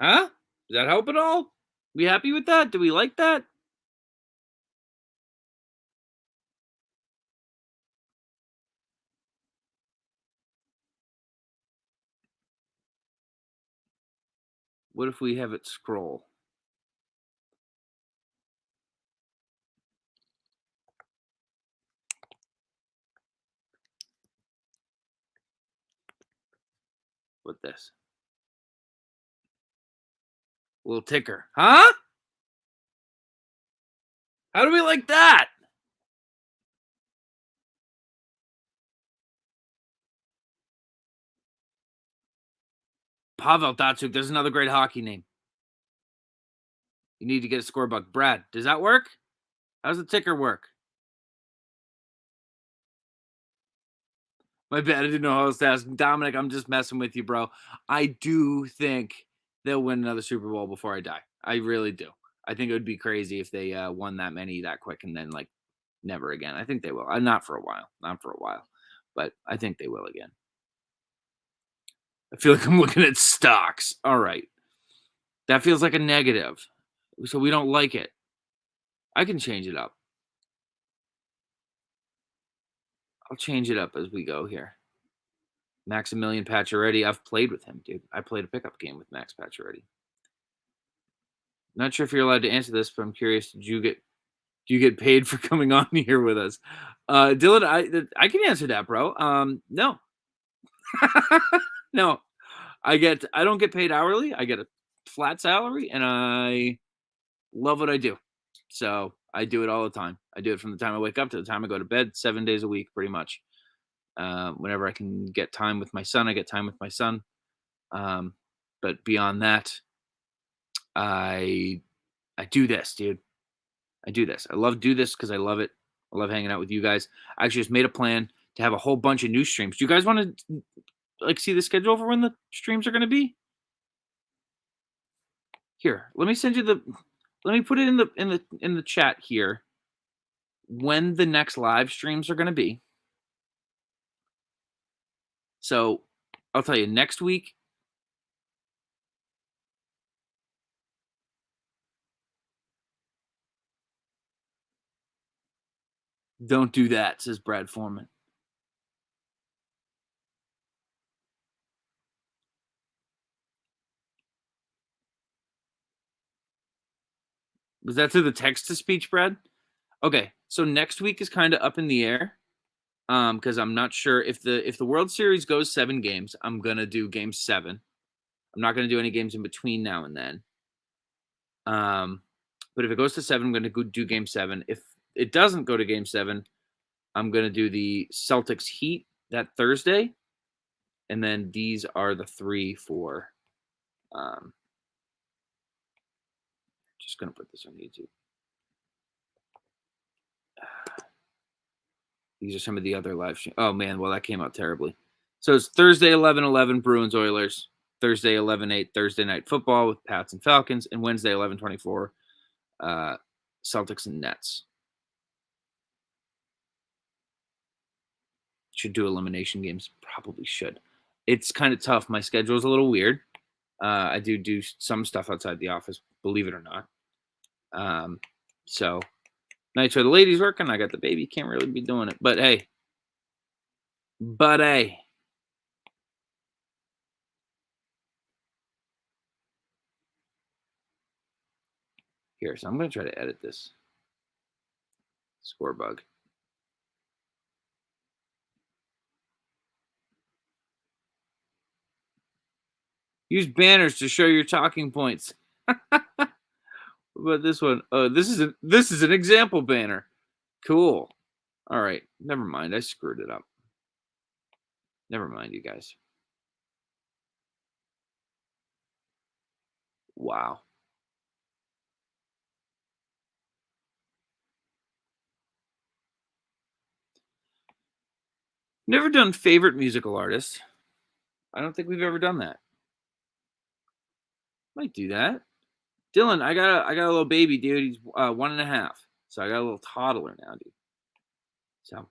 Huh? Does that help at all? We happy with that? Do we like that? What if we have it scroll? With this. A little ticker. Huh? How do we like that? Pavel Datsuk. There's another great hockey name. You need to get a scorebook. Brad, does that work? How does the ticker work? My bad. I didn't know how else to ask. Dominic, I'm just messing with you, bro. I do think they'll win another Super Bowl before I die. I really do. I think it would be crazy if they won that many that quick and then like never again. I think they will. Not for a while. Not for a while. But I think they will again. I feel like I'm looking at stocks. All right. That feels like a negative. So we don't like it. I can change it up. I'll change it up as we go here. Maximilian Pacioretty. I've played with him, dude. I played a pickup game with Max Pacioretty. Not sure if you're allowed to answer this, but I'm curious. Do you get paid for coming on here with us? Dylan, I can answer that, bro. No. No. I don't get paid hourly. I get a flat salary and I love what I do. So I do it all the time. I do it from the time I wake up to the time I go to bed, 7 days a week, pretty much. Whenever I can get time with my son, I get time with my son. But beyond that, I do this, dude. I do this. I love do this because I love it. I love hanging out with you guys. I actually just made a plan to have a whole bunch of new streams. Do you guys want to like see the schedule for when the streams are going to be? Here, let me send you the. Let me put it in the chat here. When the next live streams are going to be. So, I'll tell you next week. Don't do that, says Brad Foreman. Was that to the text-to-speech, Brad? Okay, so next week is kind of up in the air. Because I'm not sure if the World Series goes 7 games, I'm gonna do Game 7. I'm not gonna do any games in between now and then. But if it goes to 7, I'm gonna go do Game 7. If it doesn't go to Game 7, I'm gonna do the Celtics Heat that Thursday, and then these are the 3 for. Just gonna put this on YouTube. These are some of the other live streams. Oh man, well that came out terribly. So it's Thursday 11:11 Bruins Oilers, Thursday 11:8 Thursday Night Football with Pats and Falcons, and Wednesday 11:24 Celtics and Nets. Should do elimination games. Probably should. It's kind of tough. My schedule is a little weird. I do some stuff outside the office, believe it or not. So nights where the ladies working, I got the baby. Can't really be doing it. But hey. Here, so I'm going to try to edit this. Score bug. Use banners to show your talking points. But this one, oh, this is an example banner. Cool. All right, never mind. I screwed it up. Never mind, you guys. Wow. Never done favorite musical artist. I don't think we've ever done that. Might do that. Dylan, I got a little baby, dude. He's 1.5, so I got a little toddler now, dude. So,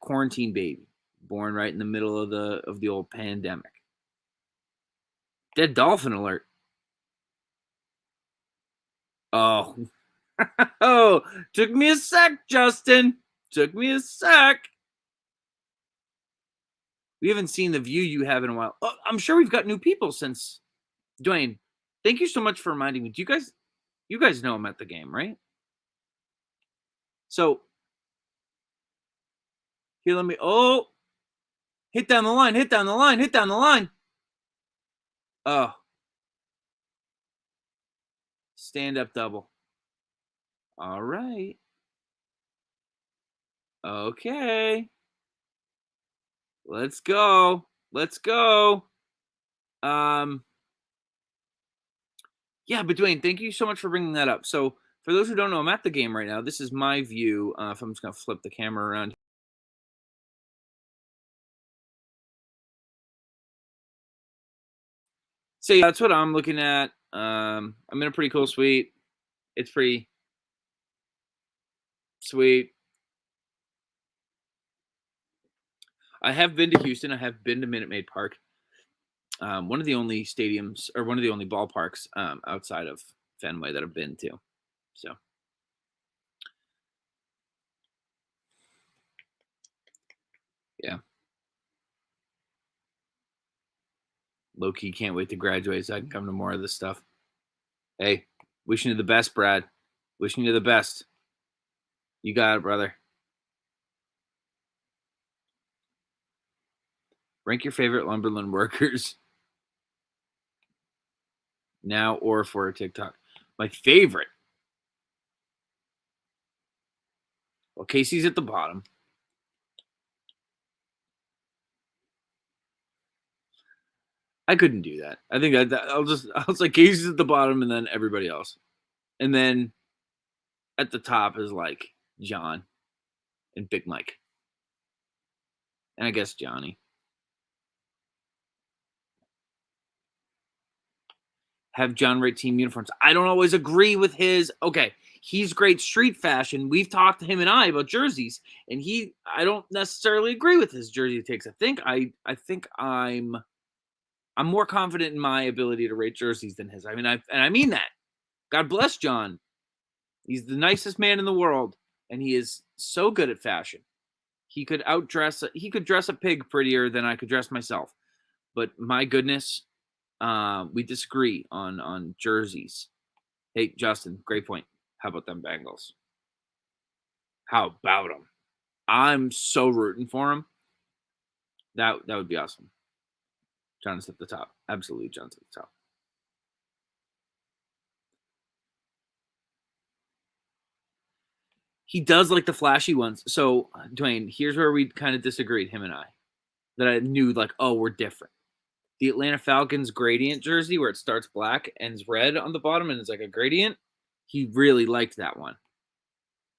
quarantine baby, born right in the middle of the old pandemic. Dead dolphin alert. Oh, oh, took me a sec, Justin. Took me a sec. We haven't seen the view you have in a while. Oh, I'm sure we've got new people since. Dwayne, thank you so much for reminding me. Do you guys know I'm at the game, right? So here, let me. Oh, hit down the line. Hit down the line. Hit down the line. Oh, stand up double. All right. Okay. Let's go. Let's go. Yeah, but Dwayne, thank you so much for bringing that up. So for those who don't know, I'm at the game right now. This is my view. If I'm just going to flip the camera around. So yeah, that's what I'm looking at. I'm in a pretty cool suite. It's pretty sweet. I have been to Houston. I have been to Minute Maid Park. One of the only stadiums or one of the only ballparks outside of Fenway that I've been to. So, yeah. Low key, can't wait to graduate so I can come to more of this stuff. Hey, wishing you the best, Brad. Wishing you the best. You got it, brother. Rank your favorite Lumberland workers now or for a TikTok. My favorite. Well, Casey's at the bottom. I couldn't do that. I think I'll say Casey's at the bottom and then everybody else. And then at the top is like John and Big Mike. And I guess Johnny. Have John rate team uniforms. I don't always agree with his. Okay, he's great street fashion. We've talked to him and I about jerseys, and I don't necessarily agree with his jersey takes. I think I'm more confident in my ability to rate jerseys than his. I mean, I mean that. God bless John. He's the nicest man in the world, and he is so good at fashion. He could dress a pig prettier than I could dress myself. But my goodness, we disagree on jerseys. Hey, Justin, great point. How about them Bengals? How about them? I'm so rooting for him. That would be awesome. John's at the top. Absolutely, John's at the top. He does like the flashy ones. So, Dwayne, here's where we kind of disagreed, him and I. That I knew, like, oh, we're different. The Atlanta Falcons gradient jersey, where it starts black, ends red on the bottom, and it's like a gradient. He really liked that one.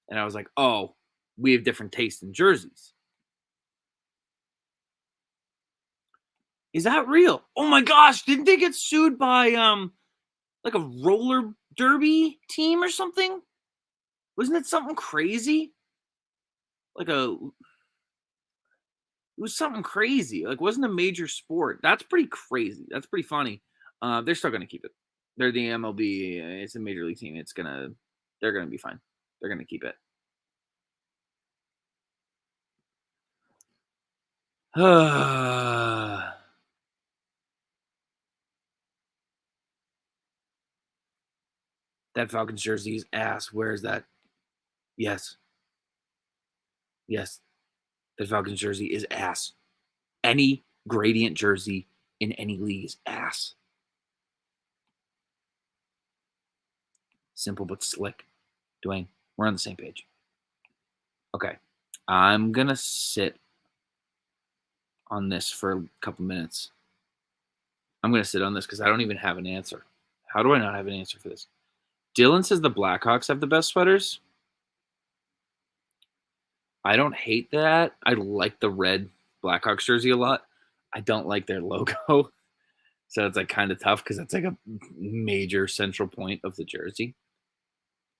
And I was like, oh, we have different tastes in jerseys. Is that real? Oh my gosh, didn't they get sued by like a roller derby team or something? Wasn't it something crazy? Like it was something crazy. Like, wasn't a major sport. That's pretty crazy. That's pretty funny. They're still gonna keep it. They're the MLB. It's a major league team. They're gonna be fine. They're gonna keep it. That Falcons jersey is ass. Where is that? Yes. Yes. That Falcons jersey is ass. Any gradient jersey in any league is ass. Simple but slick. Dwayne, we're on the same page. Okay. I'm going to sit on this for a couple minutes. I'm going to sit on this because I don't even have an answer. How do I not have an answer for this? Dylan says the Blackhawks have the best sweaters. I don't hate that. I like the red Blackhawks jersey a lot. I don't like their logo. So it's like kind of tough because it's like a major central point of the jersey.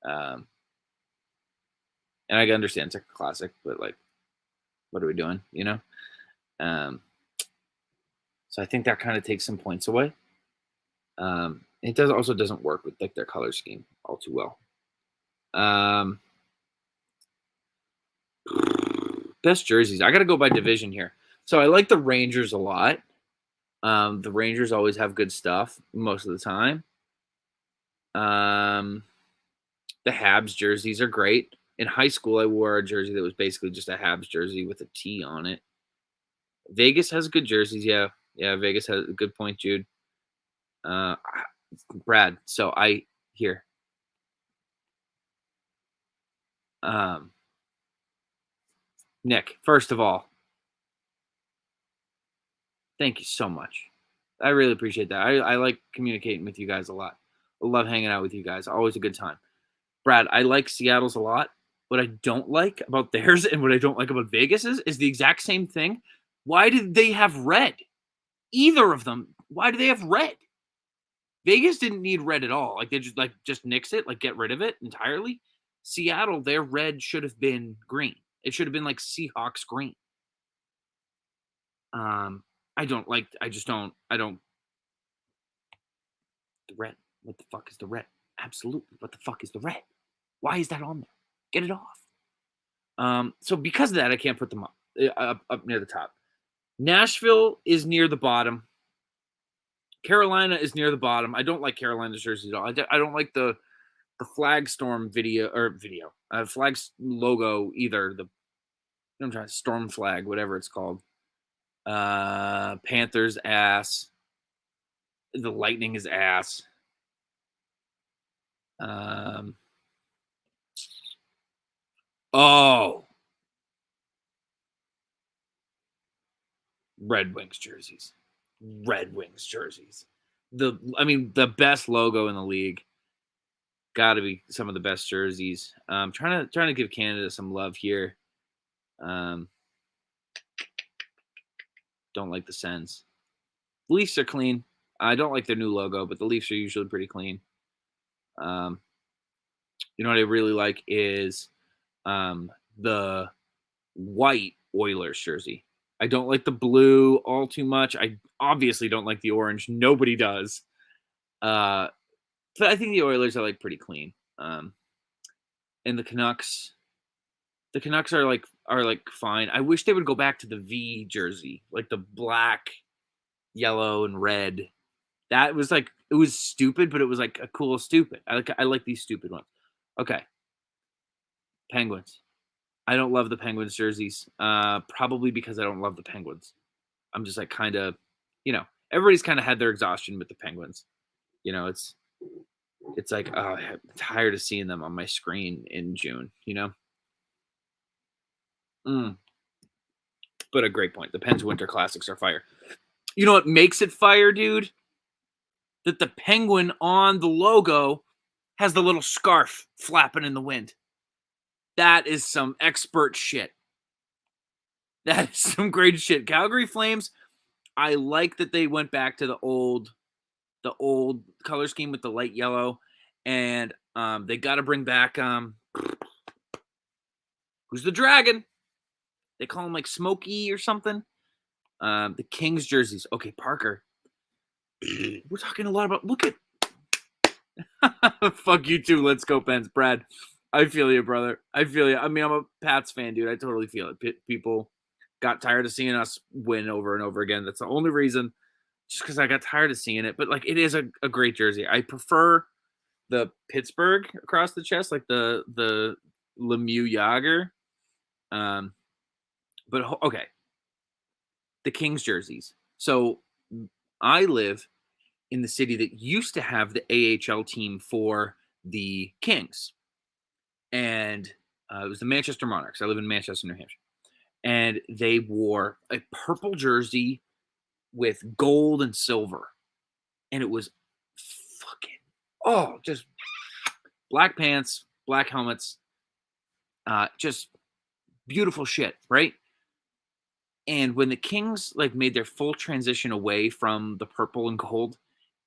And I can understand it's a classic, but like, what are we doing? You know? So I think that kind of takes some points away. It doesn't work with like their color scheme all too well. Best jerseys. I got to go by division here. So I like the Rangers a lot. The Rangers always have good stuff most of the time. The Habs jerseys are great. In high school, I wore a jersey that was basically just a Habs jersey with a T on it. Vegas has good jerseys. Yeah. Vegas has a good point, Jude. Brad. So here. Nick, first of all, thank you so much. I really appreciate that. I like communicating with you guys a lot. I love hanging out with you guys. Always a good time. Brad, I like Seattle's a lot. What I don't like about theirs and what I don't like about Vegas is the exact same thing. Why did they have red? Either of them. Why do they have red? Vegas didn't need red at all. Like they just nix it, like get rid of it entirely. Seattle, their red should have been green. It should have been like Seahawks green. I don't. The red. What the fuck is the red? Absolutely. What the fuck is the red? Why is that on there? Get it off. So because of that, I can't put them up near the top. Nashville is near the bottom. Carolina is near the bottom. I don't like Carolina's jerseys at all. I don't like the flag storm flags logo either. I'm trying to storm flag, whatever it's called. Panthers ass. The Lightning is ass. Red Wings jerseys. The best logo in the league. Got to be some of the best jerseys. Trying to give Canada some love here. Don't like the Sens. Leafs are clean. I don't like their new logo, but the Leafs are usually pretty clean. You know what I really like is the white Oilers jersey. I don't like the blue all too much. I obviously don't like the orange. Nobody does. But I think the Oilers are like pretty clean. And the Canucks, The Canucks are like fine. I wish they would go back to the V jersey, like the black, yellow, and red. That was like it was stupid, but it was like a cool stupid. I like these stupid ones. Okay, Penguins. I don't love the Penguins jerseys. Probably because I don't love the Penguins. I'm just like kind of, everybody's kind of had their exhaustion with the Penguins. It's like I'm tired of seeing them on my screen in June. Mm, but a great point. The Pens Winter Classics are fire. You know what makes it fire, dude? That the penguin on the logo has the little scarf flapping in the wind. That is some expert shit. That is some great shit. Calgary Flames, I like that they went back to the old color scheme with the light yellow, and they got to bring back who's the dragon? They call him like Smokey or something. The Kings jerseys. Okay, Parker. We're talking a lot about. Look at. Fuck you too. Let's go, Pens. Brad, I feel you, brother. I feel you. I mean, I'm a Pats fan, dude. I totally feel it. People got tired of seeing us win over and over again. That's the only reason. Just because I got tired of seeing it. But like, it is a great jersey. I prefer the Pittsburgh across the chest, like the Lemieux Yager. But okay, the Kings jerseys. So I live in the city that used to have the AHL team for the Kings, and it was the Manchester Monarchs. I live in Manchester, New Hampshire, and they wore a purple jersey with gold and silver, and it was just black pants, black helmets, just beautiful shit, right? And when the Kings like made their full transition away from the purple and gold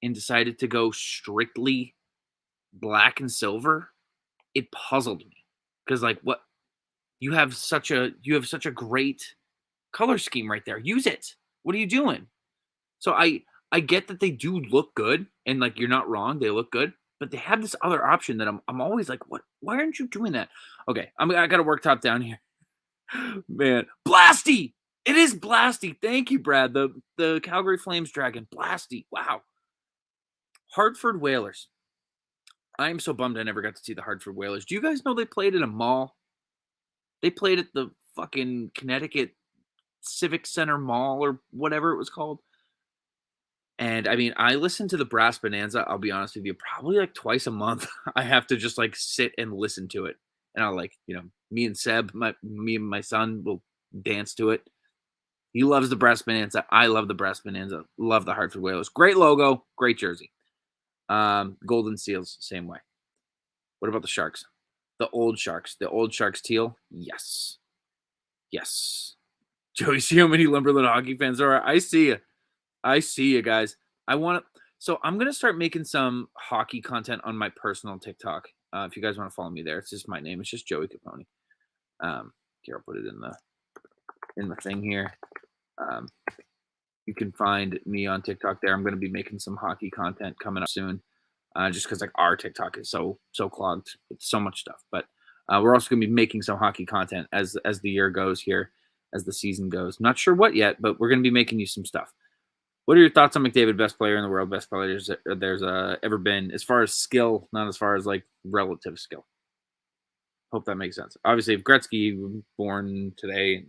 and decided to go strictly black and silver, it puzzled me because like what you have such a great color scheme right there. Use it. What are you doing? So I get that they do look good and like you're not wrong, they look good, but they have this other option that I'm always like, what? Why aren't you doing that? Okay, I got to work top down here. Man, Blasty. It is Blasty. Thank you, Brad. The Calgary Flames Dragon. Blasty. Wow. Hartford Whalers. I am so bummed I never got to see the Hartford Whalers. Do you guys know they played at a mall? They played at the fucking Connecticut Civic Center Mall or whatever it was called. And I mean, I listen to the Brass Bonanza, I'll be honest with you, probably like twice a month. I have to just like sit and listen to it. And I'll like, me and Seb, me and my son will dance to it. He loves the Brass Bonanza. I love the Brass Bonanza. Love the Hartford Whalers. Great logo, great jersey. Golden Seals, same way. What about the Sharks? The old Sharks teal? Yes. Yes. Joey, see how many Lumberland hockey fans there are? I see you guys. I'm going to start making some hockey content on my personal TikTok. If you guys want to follow me there, it's just my name. It's just Joey Capone. Here, I'll put it in the thing here. You can find me on TikTok there. I'm going to be making some hockey content coming up soon. Just because like our TikTok is so clogged with so much stuff. But we're also going to be making some hockey content as the year goes here, as the season goes. Not sure what yet, but we're going to be making you some stuff. What are your thoughts on McDavid, best player in the world, best player there's ever been, as far as skill, not as far as like relative skill? Hope that makes sense. Obviously, if Gretzky was born today,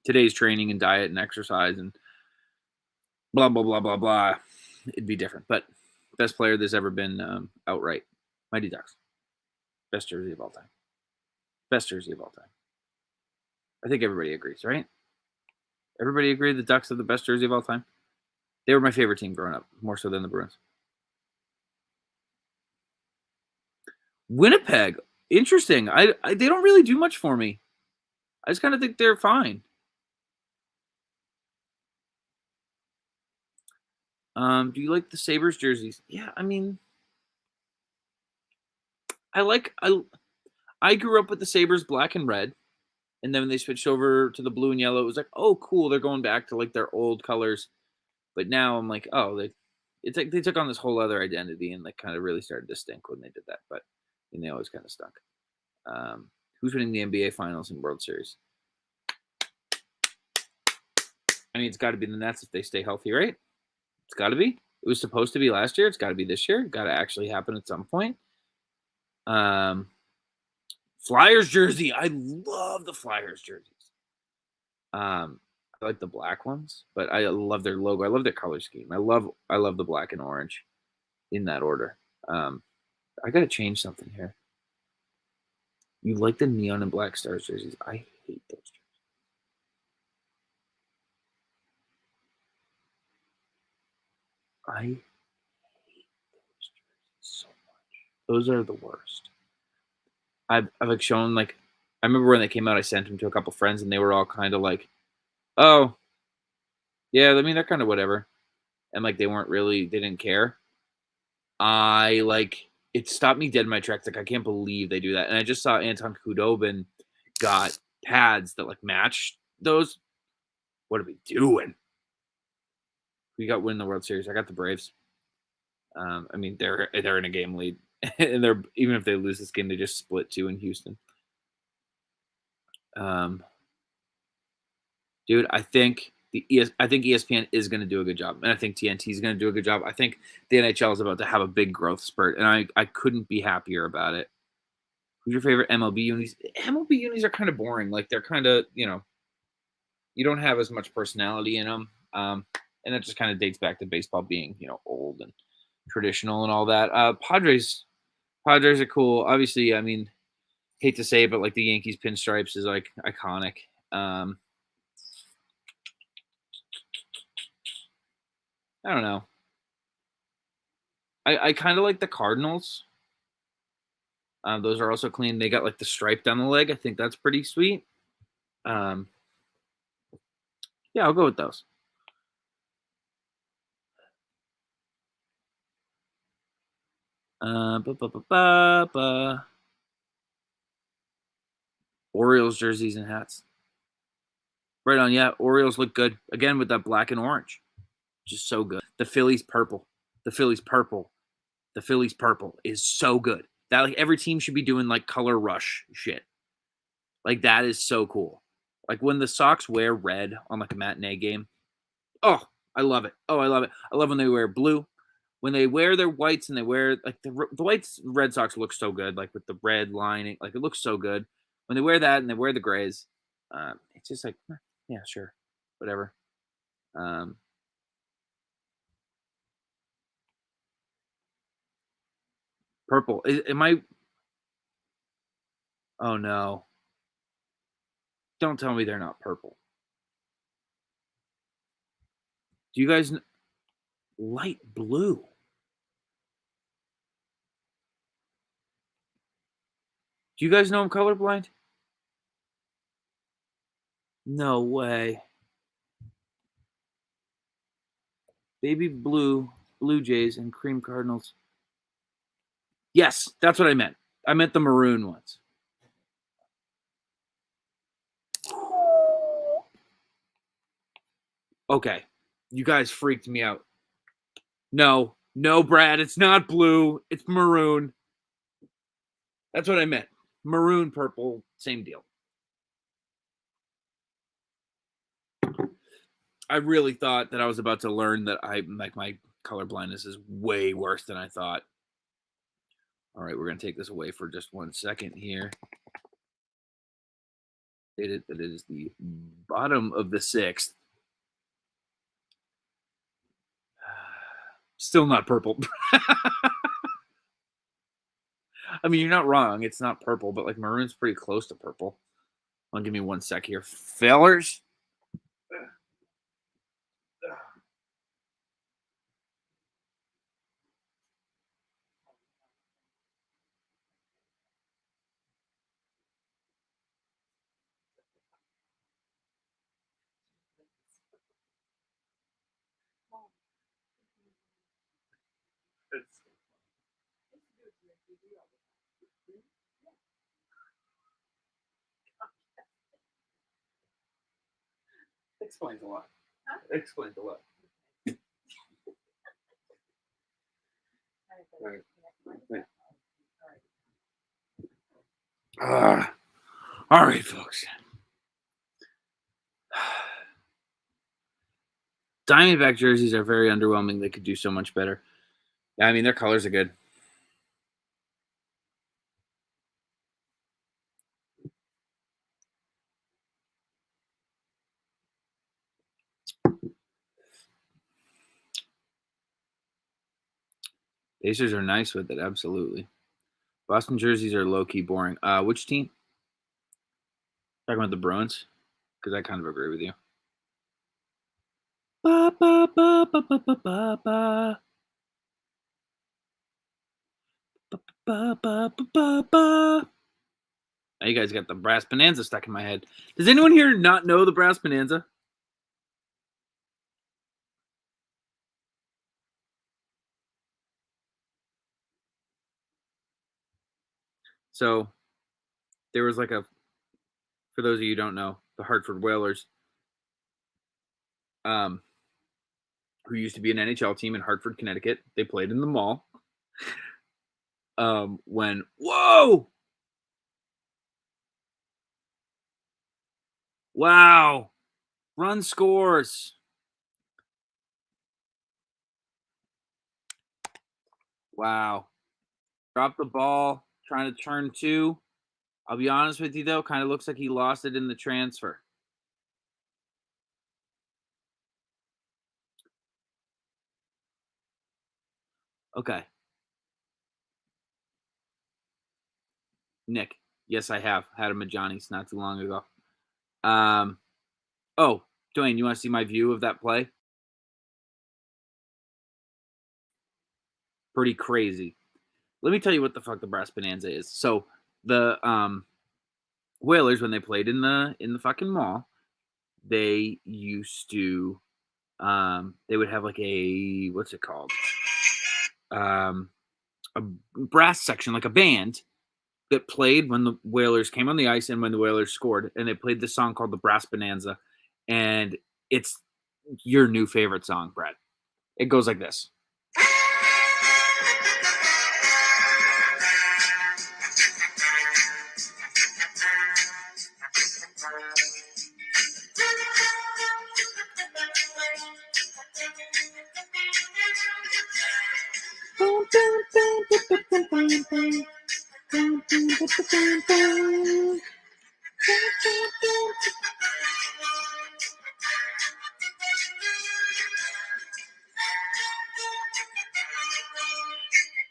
today's training and diet and exercise and blah, blah, blah, blah, blah, it'd be different. But best player there's ever been outright. Mighty Ducks. Best jersey of all time. Best jersey of all time. I think everybody agrees, right? Everybody agree the Ducks are the best jersey of all time? They were my favorite team growing up, more so than the Bruins. Winnipeg. Interesting. They don't really do much for me. I just kind of think they're fine. Do you like the Sabres jerseys? Yeah, I mean, I grew up with the Sabres black and red, and then when they switched over to the blue and yellow, it was like, oh, cool, they're going back to like their old colors. But now I'm like, oh, it's like they took on this whole other identity and like kind of really started to stink when they did that. But they always kind of stunk. Who's winning the NBA Finals and World Series? I mean, it's got to be the Nets if they stay healthy, right? It's got to be. It was supposed to be last year. It's got to be this year. Got to actually happen at some point. Flyers jersey. I love the Flyers jerseys. I like the black ones, but I love their logo. I love their color scheme. I love the black and orange in that order. I gotta change something here. You like the neon and black Stars jerseys? I hate those jerseys. I hate those jerseys so much. Those are the worst. I've like shown like I remember when they came out, I sent them to a couple friends, and they were all kind of like, "Oh, yeah." I mean, they're kind of whatever, and like they didn't care. I like it stopped me dead in my tracks. Like I can't believe they do that. And I just saw Anton Khudobin got pads that like match those. What are we doing? We got win the World Series. I got the Braves. I mean they're in a game lead, and they're even if they lose this game, they just split 2 in Houston. Dude, I think ESPN is going to do a good job, and I think TNT is going to do a good job. I think the NHL is about to have a big growth spurt, and I couldn't be happier about it. Who's your favorite MLB unis? MLB unis are kind of boring. Like they're kind of you don't have as much personality in them, and it just kind of dates back to baseball being old and traditional and all that. Padres are cool. Obviously, I mean, hate to say it, but like the Yankees pinstripes is like iconic. I don't know. I kind of like the Cardinals. Those are also clean. They got like the stripe down the leg. I think that's pretty sweet. Yeah, I'll go with those. Ba, ba, ba. Orioles jerseys and hats. Right on, yeah. Orioles look good again with that black and orange. Just so good. The Phillies purple. The Phillies purple. The Phillies purple is so good. That like every team should be doing like color rush shit. Like that is so cool. Like when the Sox wear red on like a matinee game. Oh, I love it. Oh, I love it. I love when they wear blue. When they wear their whites and they wear like the whites, Red Sox look so good, like with the red lining, like it looks so good. When they wear that and they wear the grays, it's just like, yeah, sure, whatever. Purple. Am I? Oh no! Don't tell me they're not purple. Do you guys light blue? Do you guys know I'm colorblind? No way. Baby blue, Blue Jays, and cream Cardinals. Yes, that's what I meant. I meant the maroon ones. Okay. You guys freaked me out. No, Brad, it's not blue. It's maroon. That's what I meant. Maroon, purple, same deal. I really thought that I was about to learn that my color blindness is way worse than I thought. All right, we're going to take this away for just 1 second here. It is the bottom of the 6th. Still not purple. I mean, you're not wrong. It's not purple, but like maroon's pretty close to purple. Give me 1 sec here, fellers. Explains a lot. Huh? Explains a lot. Right. Right. All right, folks. Diamondback jerseys are very underwhelming. They could do so much better. I mean, their colors are good. Pacers are nice with it, absolutely. Boston jerseys are low-key boring. Which team? Talking about the Bruins? Because I kind of agree with you. Ba, ba, ba, ba, ba, ba, ba, ba. Ba, ba, ba, ba, ba, ba. Now you guys got the Brass Bonanza stuck in my head. Does anyone here not know the Brass Bonanza? So there was like for those of you who don't know, the Hartford Whalers, who used to be an NHL team in Hartford, Connecticut. They played in the mall. When whoa, wow, run scores. Wow. Dropped the ball, trying to turn two. I'll be honest with you, though, kind of looks like he lost it in the transfer. Okay. Nick. Yes, I have had him at Johnny's not too long ago. Oh, Dwayne, you want to see my view of that play? Pretty crazy. Let me tell you what the fuck the Brass Bonanza is. So the Whalers, when they played in the fucking mall, they used to they would have like a what's it called? A brass section, like a band that played when the Whalers came on the ice and when the Whalers scored, and they played this song called the Brass Bonanza, and it's your new favorite song, Brad. It goes like this.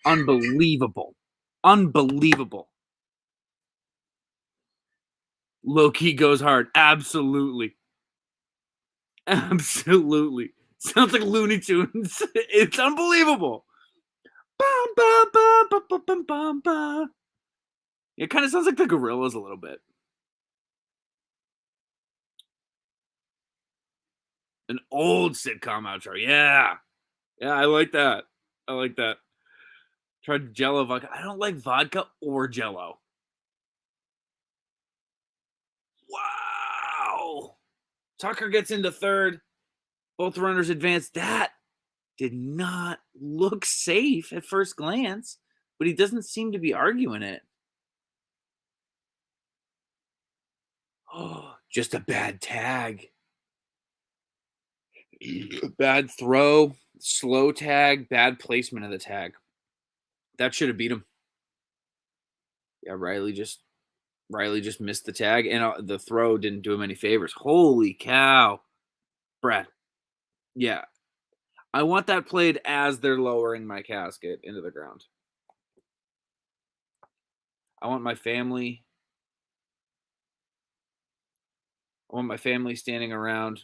Unbelievable. Low key goes hard. Absolutely. Sounds like Looney Tunes. It's unbelievable. Bum, bum, bum, bum, bum, bum, bum, bum. It kind of sounds like the Gorillas a little bit. An old sitcom outro. Yeah. Yeah, I like that. I like that. Tried Jello vodka. I don't like vodka or Jello. Wow. Tucker gets into third. Both runners advance. That did not look safe at first glance, but he doesn't seem to be arguing it. Oh, just a bad tag. Bad throw, slow tag, bad placement of the tag. That should have beat him. Yeah, Riley just missed the tag, and the throw didn't do him any favors. Holy cow, Brad. Yeah, I want that played as they're lowering my casket into the ground. I want my family. I want my family standing around.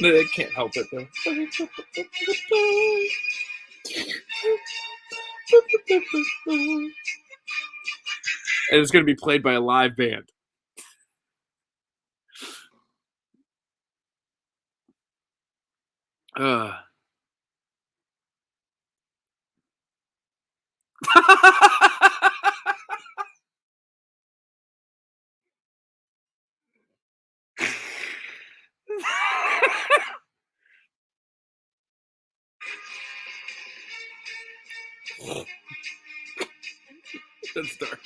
I can't help it though. And it's going to be played by a live band. That's dark.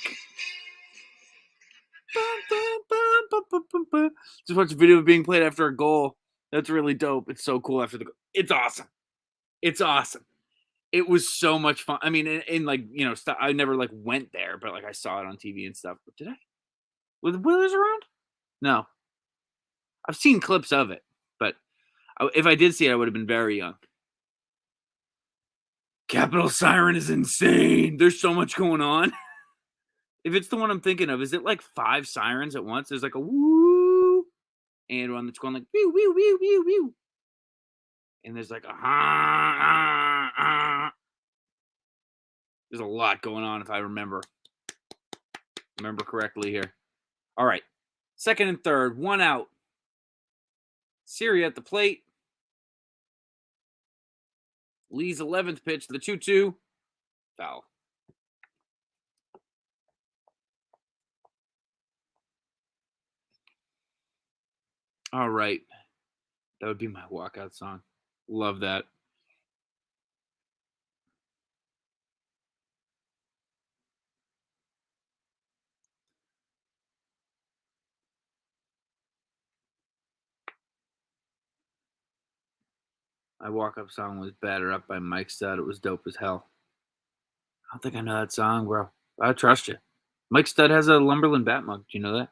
Just watch a video of being played after a goal. That's really dope. It's so cool after the goal. It's awesome. It's awesome. It was so much fun. I mean, in like, you know, I never like went there, but like I saw it on TV and stuff. Did I? Were the Whalers around? No. I've seen clips of it, but if I did see it, I would have been very young. Capital Siren is insane. There's so much going on. If it's the one I'm thinking of, is it like 5 sirens at once? There's like a woo, and one that's going like woo, woo, woo, woo, woo. And there's like a There's a lot going on if I remember correctly here. All right. Second and third, 1 out. Siri at the plate. Lee's 11th pitch, the 2-2. Foul. All right. That would be my walkout song. Love that. My walk-up song was Batter Up by Mike Stud. It was dope as hell. I don't think I know that song, bro. I trust you. Mike Stud has a Lumberland bat mug. Do you know that?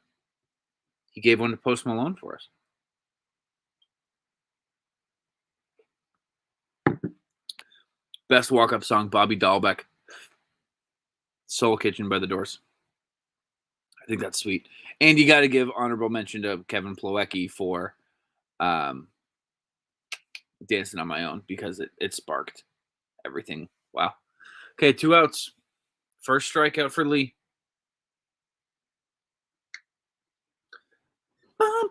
He gave one to Post Malone for us. Best walk-up song, Bobby Dahlbeck. Soul Kitchen by the Doors. I think that's sweet. And you got to give honorable mention to Kevin Plawecki for Dancing on My Own, because it sparked everything. Wow. Okay, 2 outs. First strikeout for Lee. I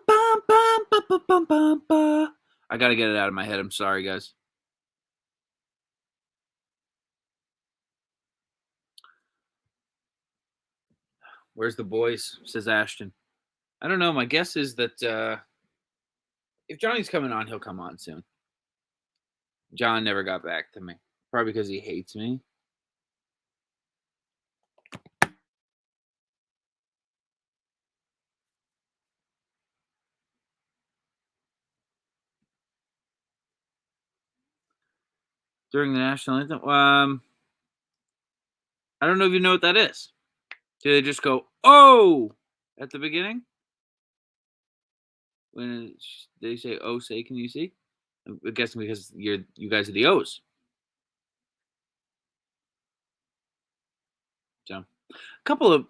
got to get it out of my head. I'm sorry, guys. Where's the boys? Says Ashton. I don't know. My guess is that if Johnny's coming on, he'll come on soon. John never got back to me. Probably because he hates me. During the national anthem? I don't know if you know what that is. Do they just go, oh, at the beginning? When they say, oh, say, can you see? I'm guessing because you guys are the O's. So, a couple of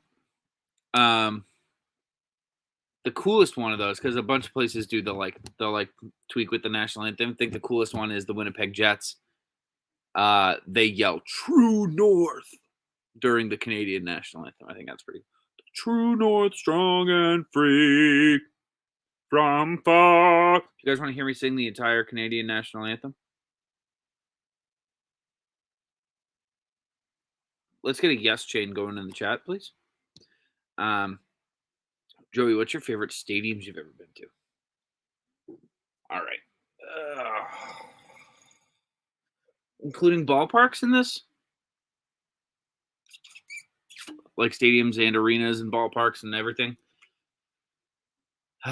the coolest one of those, because a bunch of places do they'll tweak with the national anthem. I think the coolest one is the Winnipeg Jets. They yell "True North" during the Canadian national anthem. I think that's pretty cool. True North, strong and free from far. You guys want to hear me sing the entire Canadian national anthem? Let's get a yes chain going in the chat, please. Joey, what's your favorite stadiums you've ever been to? All right. Including ballparks in this? Like stadiums and arenas and ballparks and everything? I'm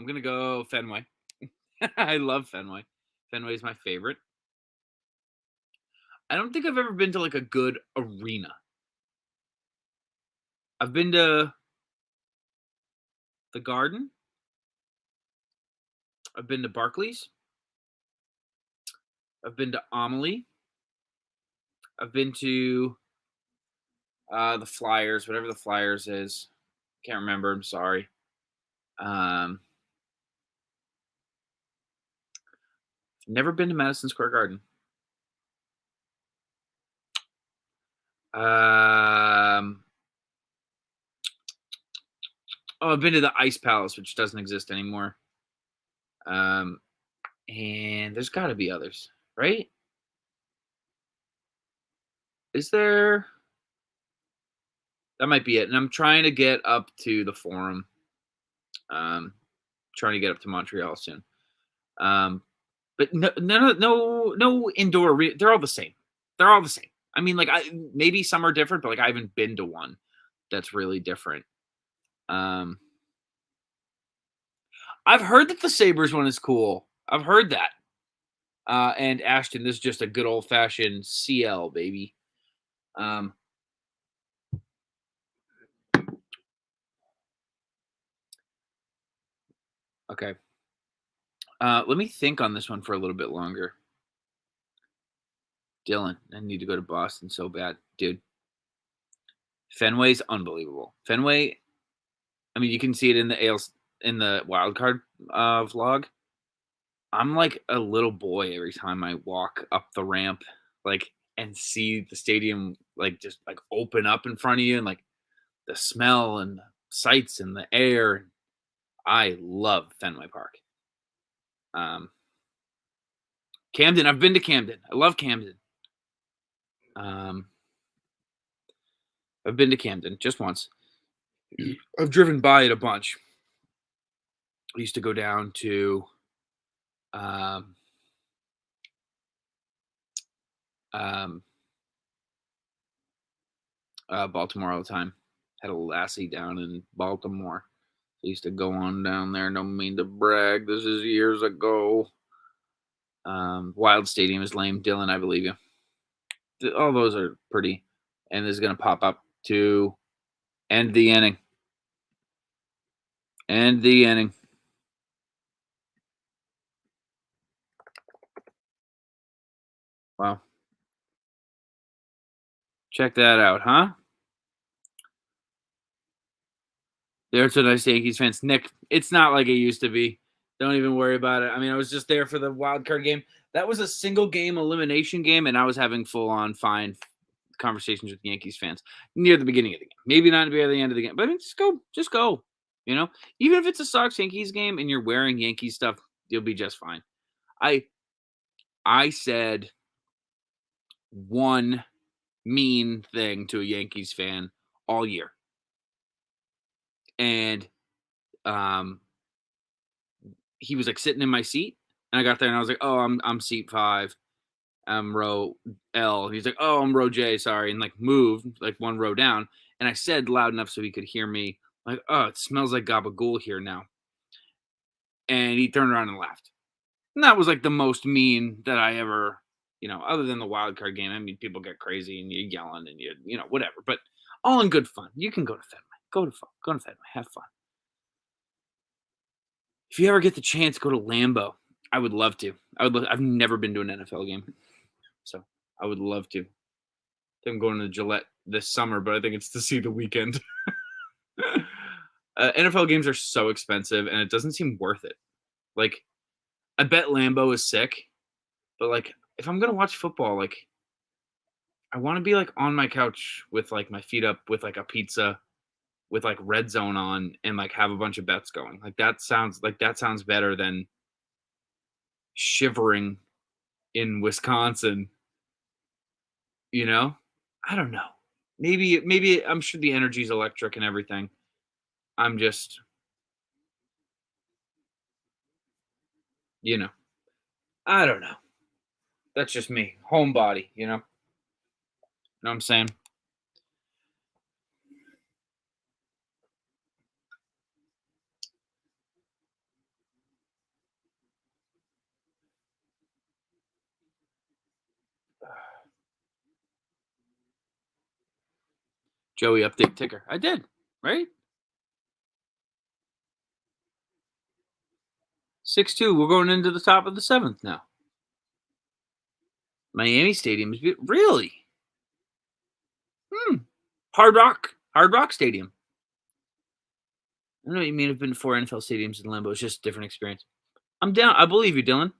going to go Fenway. I love Fenway. Fenway is my favorite. I don't think I've ever been to like a good arena. I've been to the Garden. I've been to Barclays. I've been to Amelie. I've been to the Flyers, whatever the Flyers is. Can't remember. I'm sorry. Never been to Madison Square Garden. I've been to the Ice Palace, which doesn't exist anymore. And there's got to be others, right? Is there? That might be it. And I'm trying to get up to the Forum. Um, trying to get up to Montreal soon. Um, but no indoor. They're all the same. They're all the same. I mean, like maybe some are different, but like I haven't been to one that's really different. Um, I've heard that the Sabres one is cool. I've heard that. And Ashton, this is just a good old fashioned CL baby. Um, okay. Let me think on this one for a little bit longer. Dylan, I need to go to Boston so bad, dude. Fenway's unbelievable. Fenway, I mean, you can see it in the ALs in the wild card vlog. I'm like a little boy every time I walk up the ramp, like, and see the stadium like just like open up in front of you, and like the smell and the sights and the air. I love Fenway Park. Camden, I've been to Camden. I love Camden. I've been to Camden just once. I've driven by it a bunch. I used to go down to um, um, Baltimore all the time. Had a lassie down in Baltimore. I used to go on down there. Don't mean to brag. This is years ago. Wild Stadium is lame. Dylan, I believe you. All those are pretty. And this is going to pop up to end the inning. End the inning. Wow. Check that out, huh? There's a nice Yankees fans. Nick, it's not like it used to be. Don't even worry about it. I mean, I was just there for the wild card game. That was a single game elimination game, and I was having full on fine conversations with Yankees fans near the beginning of the game. Maybe not near the end of the game, but I mean, just go. You know, even if it's a Sox Yankees game and you're wearing Yankee stuff, you'll be just fine. I said one mean thing to a Yankees fan all year, and he was like sitting in my seat, and I got there and I was like, "Oh, I'm seat 5. I'm row L." And he's like, "Oh, I'm row J, sorry," and like moved like one row down. And I said loud enough so he could hear me, like, "Oh, it smells like gabagool here now." And he turned around and laughed. And that was like the most mean that I ever, other than the wild card game. I mean, people get crazy and you're yelling and whatever. But all in good fun. You can go to Fenway. Go to Fenway. Have fun. If you ever get the chance, go to Lambeau. I would love to. I've never been to an NFL game, so I would love to. I'm going to Gillette this summer, but I think it's to see the weekend. NFL games are so expensive, and it doesn't seem worth it. Like, I bet Lambeau is sick, but like, if I'm gonna watch football, like, I want to be like on my couch with like my feet up, with like a pizza, with like Red Zone on, and like have a bunch of bets going. Like that sounds better than shivering in Wisconsin. I don't know. Maybe I'm sure the energy's electric and everything. I'm just, you know, I don't know. That's just me. Homebody, you know? Know what I'm saying? Joey, update ticker. I did, right? 6-2. We're going into the top of the 7th now. Miami Stadium is beautiful. Really? Hard Rock Stadium. I don't know what you mean. I've been to 4 NFL stadiums in Lambeau. It's just a different experience. I'm down. I believe you, Dylan.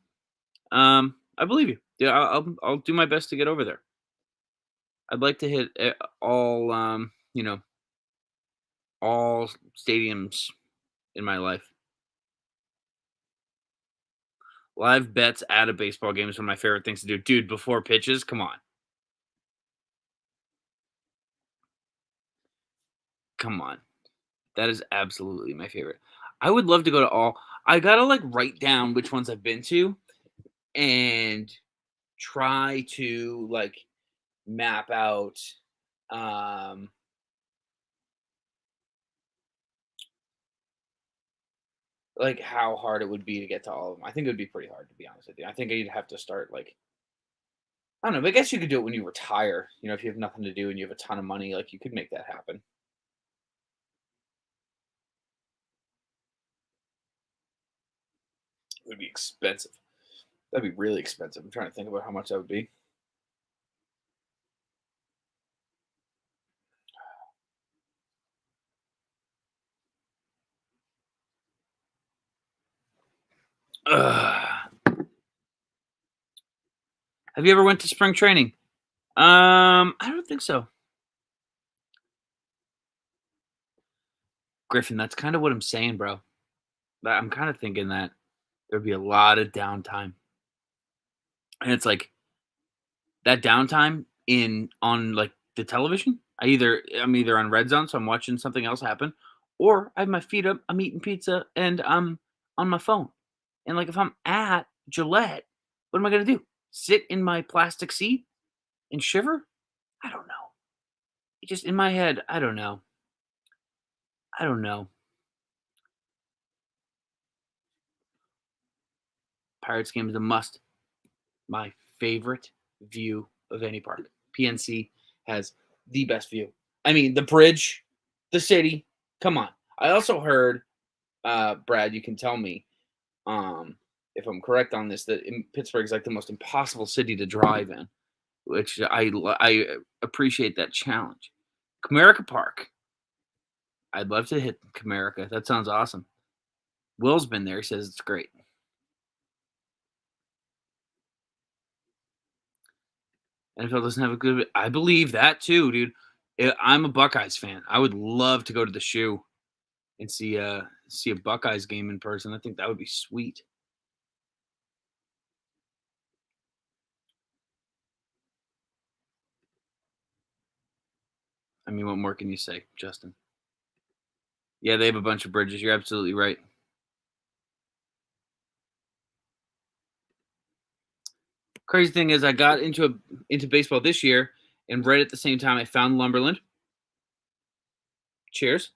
I believe you. Yeah, I'll do my best to get over there. I'd like to hit all all stadiums in my life. Live bets at a baseball game is one of my favorite things to do. Dude, before pitches, come on. Come on. That is absolutely my favorite. I would love to go to all. I gotta like write down which ones I've been to and try to like map out um like how hard it would be to get to all of them. I think it would be pretty hard to be honest with you. I think you'd have to start like I don't know, but I guess you could do it when you retire. You know, if you have nothing to do and you have a ton of money, like you could make that happen. It would be expensive. That'd be really expensive. I'm trying to think about how much that would be. Ugh. Have you ever went to spring training? I don't think so. Griffin, that's kind of what I'm saying, bro. I'm kind of thinking that there'd be a lot of downtime. And it's like that downtime in on like the television. I'm either on red zone, so I'm watching something else happen, or I have my feet up, I'm eating pizza, and I'm on my phone. And like if I'm at Gillette, what am I gonna do? Sit in my plastic seat and shiver? I don't know. It just in my head, I don't know. I don't know. Pirates game is a must. My favorite view of any park. PNC has the best view. I mean, the bridge, the city. Come on. I also heard, Brad, you can tell me if I'm correct on this, that Pittsburgh is like the most impossible city to drive in, which I appreciate that challenge. Comerica Park. I'd love to hit Comerica. That sounds awesome. Will's been there. He says it's great. NFL doesn't have a good. I believe that too, dude. I'm a Buckeyes fan. I would love to go to the shoe and see a Buckeyes game in person. I think that would be sweet. I mean, what more can you say, Justin? Yeah, they have a bunch of bridges. You're absolutely right. Crazy thing is, I got into baseball this year, and right at the same time, I found Lumberland. Cheers!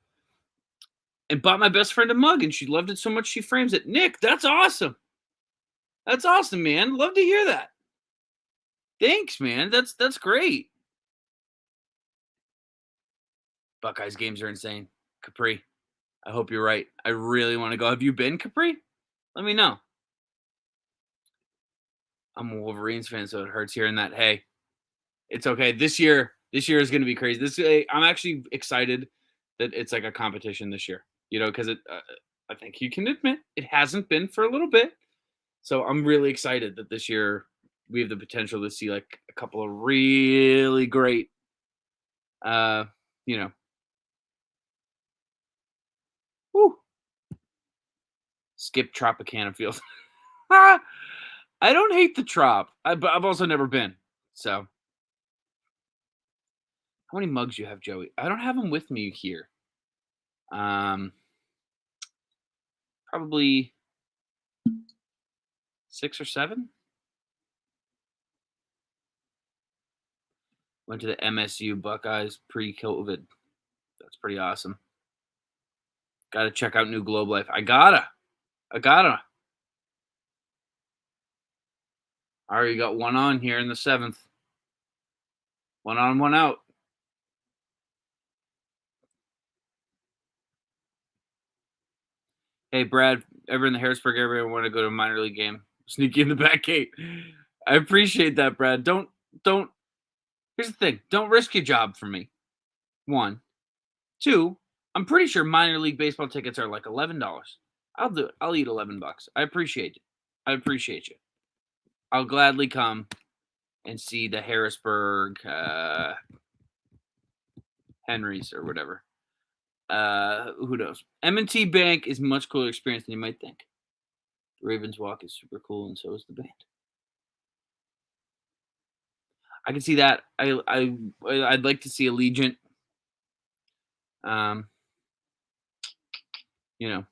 And bought my best friend a mug, and she loved it so much she frames it. Nick, that's awesome. That's awesome, man. Love to hear that. Thanks, man. That's great. Buckeyes games are insane. Capri. I hope you're right. I really want to go. Have you been Capri? Let me know. I'm a Wolverines fan, so it hurts hearing that. Hey, it's okay. This year is going to be crazy. I'm actually excited that it's like a competition this year. You know, because I think you can admit it hasn't been for a little bit. So I'm really excited that this year we have the potential to see like a couple of really great, uh, you know, woo, skip Tropicana Field. I don't hate the Trop, but I've also never been. So how many mugs you have, Joey? I don't have them with me here. Um, Probably 6 or 7. Went to the MSU Buckeyes pre-COVID. That's pretty awesome. Got to check out New Globe Life. I gotta. I already got one on here in the 7th. One on, one out. Hey, Brad, ever in the Harrisburg area want to go to a minor league game? Sneak you in the back gate. I appreciate that, Brad. Don't. Here's the thing. Don't risk your job for me. One, two. I'm pretty sure minor league baseball tickets are like $11. I'll do it. I'll eat $11. I appreciate it. I appreciate you. I'll gladly come and see the Harrisburg Henrys or whatever. Who knows? M&T Bank is a much cooler experience than you might think. The Ravens Walk is super cool, and so is the band. I can see that. I'd like to see Allegiant. You know,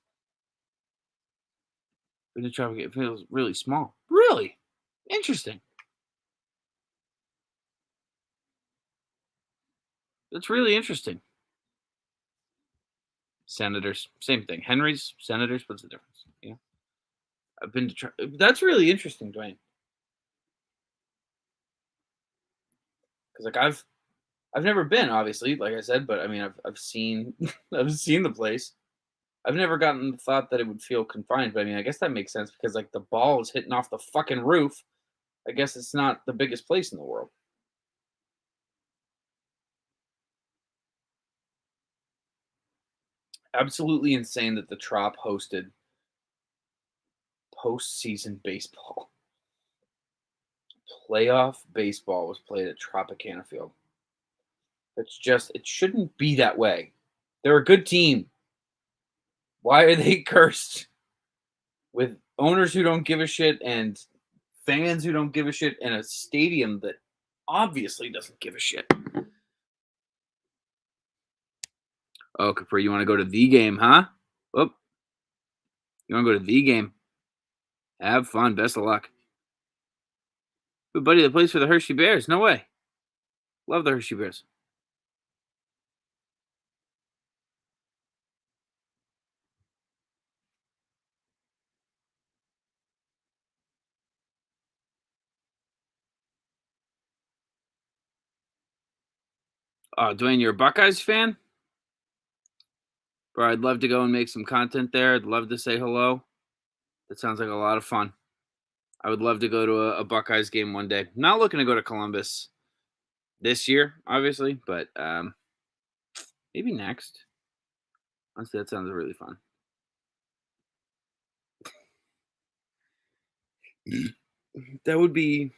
but the traffic it feels really small. Really interesting. That's really interesting. Senators, same thing. Henry's, Senators. What's the difference? Yeah, I've been to. That's really interesting, Dwayne. Because like I've never been, obviously, like I said, but I mean I've seen I've seen the place. I've never gotten the thought that it would feel confined, but I mean I guess that makes sense because like the ball is hitting off the fucking roof. I guess it's not the biggest place in the world. Absolutely insane that the Trop hosted postseason baseball. Playoff baseball was played at Tropicana Field. It's just, it shouldn't be that way. They're a good team. Why are they cursed with owners who don't give a shit and fans who don't give a shit and a stadium that obviously doesn't give a shit? Oh, Capri, you want to go to the game, huh? Oh, you want to go to the game? Have fun. Best of luck. Good buddy that plays for the Hershey Bears. No way. Love the Hershey Bears. Oh, Dwayne, you're a Buckeyes fan? Bro, I'd love to go and make some content there. I'd love to say hello. That sounds like a lot of fun. I would love to go to a Buckeyes game one day. Not looking to go to Columbus this year, obviously, but maybe next. Honestly, that sounds really fun. That would be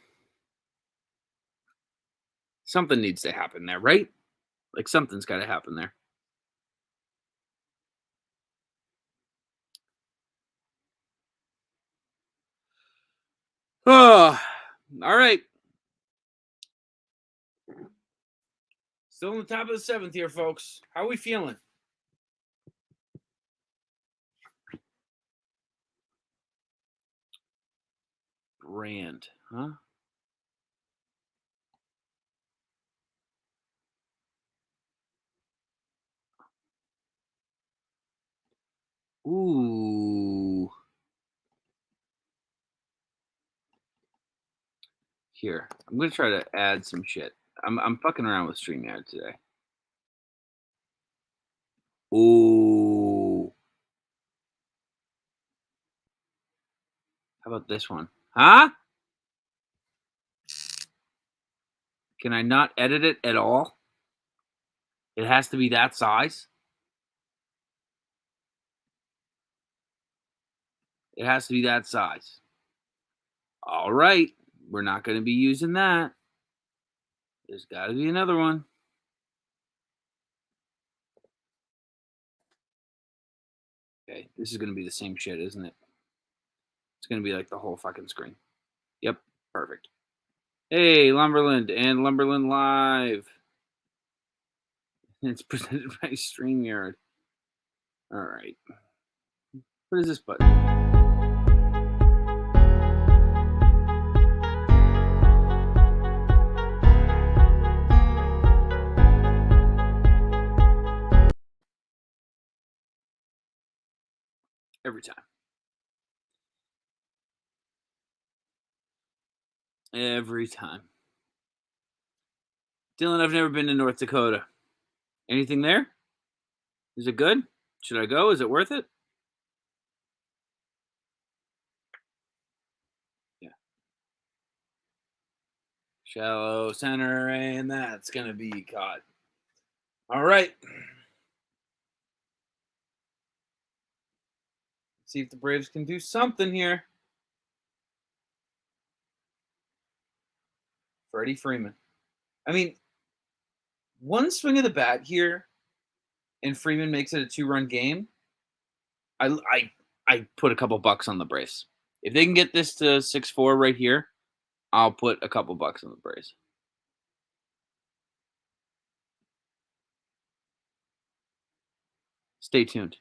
something needs to happen there, right? Like something's got to happen there. Oh, all right. Still on the top of the seventh here, folks. How are we feeling? Brand, huh? Ooh. Here, I'm gonna try to add some shit. I'm fucking around with StreamYard today. Ooh. How about this one? Huh? Can I not edit it at all? It has to be that size? It has to be that size. All right. We're not going to be using that. There's got to be another one. Okay. This is going to be the same shit, isn't it? It's going to be like the whole fucking screen. Yep. Perfect. Hey, Lumberland and Lumberland Live. It's presented by StreamYard. All right. What is this button? Every time. Every time. Dylan, I've never been to North Dakota. Anything there? Is it good? Should I go? Is it worth it? Yeah. Shallow center, and that's going to be caught. All right. See if the Braves can do something here. Freddie Freeman. I mean, one swing of the bat here, and Freeman makes it a 2-run game. I put a couple bucks on the Braves. If they can get this to 6-4 right here, I'll put a couple bucks on the Braves. Stay tuned.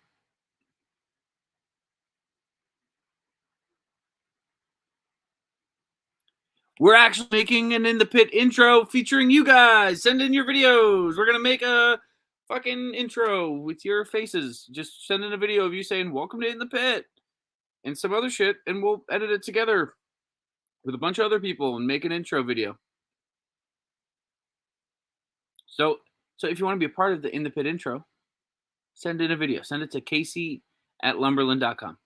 We're actually making an In the Pit intro featuring you guys. Send in your videos. We're going to make a fucking intro with your faces. Just send in a video of you saying, "Welcome to In the Pit," and some other shit, and we'll edit it together with a bunch of other people and make an intro video. So if you want to be a part of the In the Pit intro, send in a video. Send it to Casey@Lumberland.com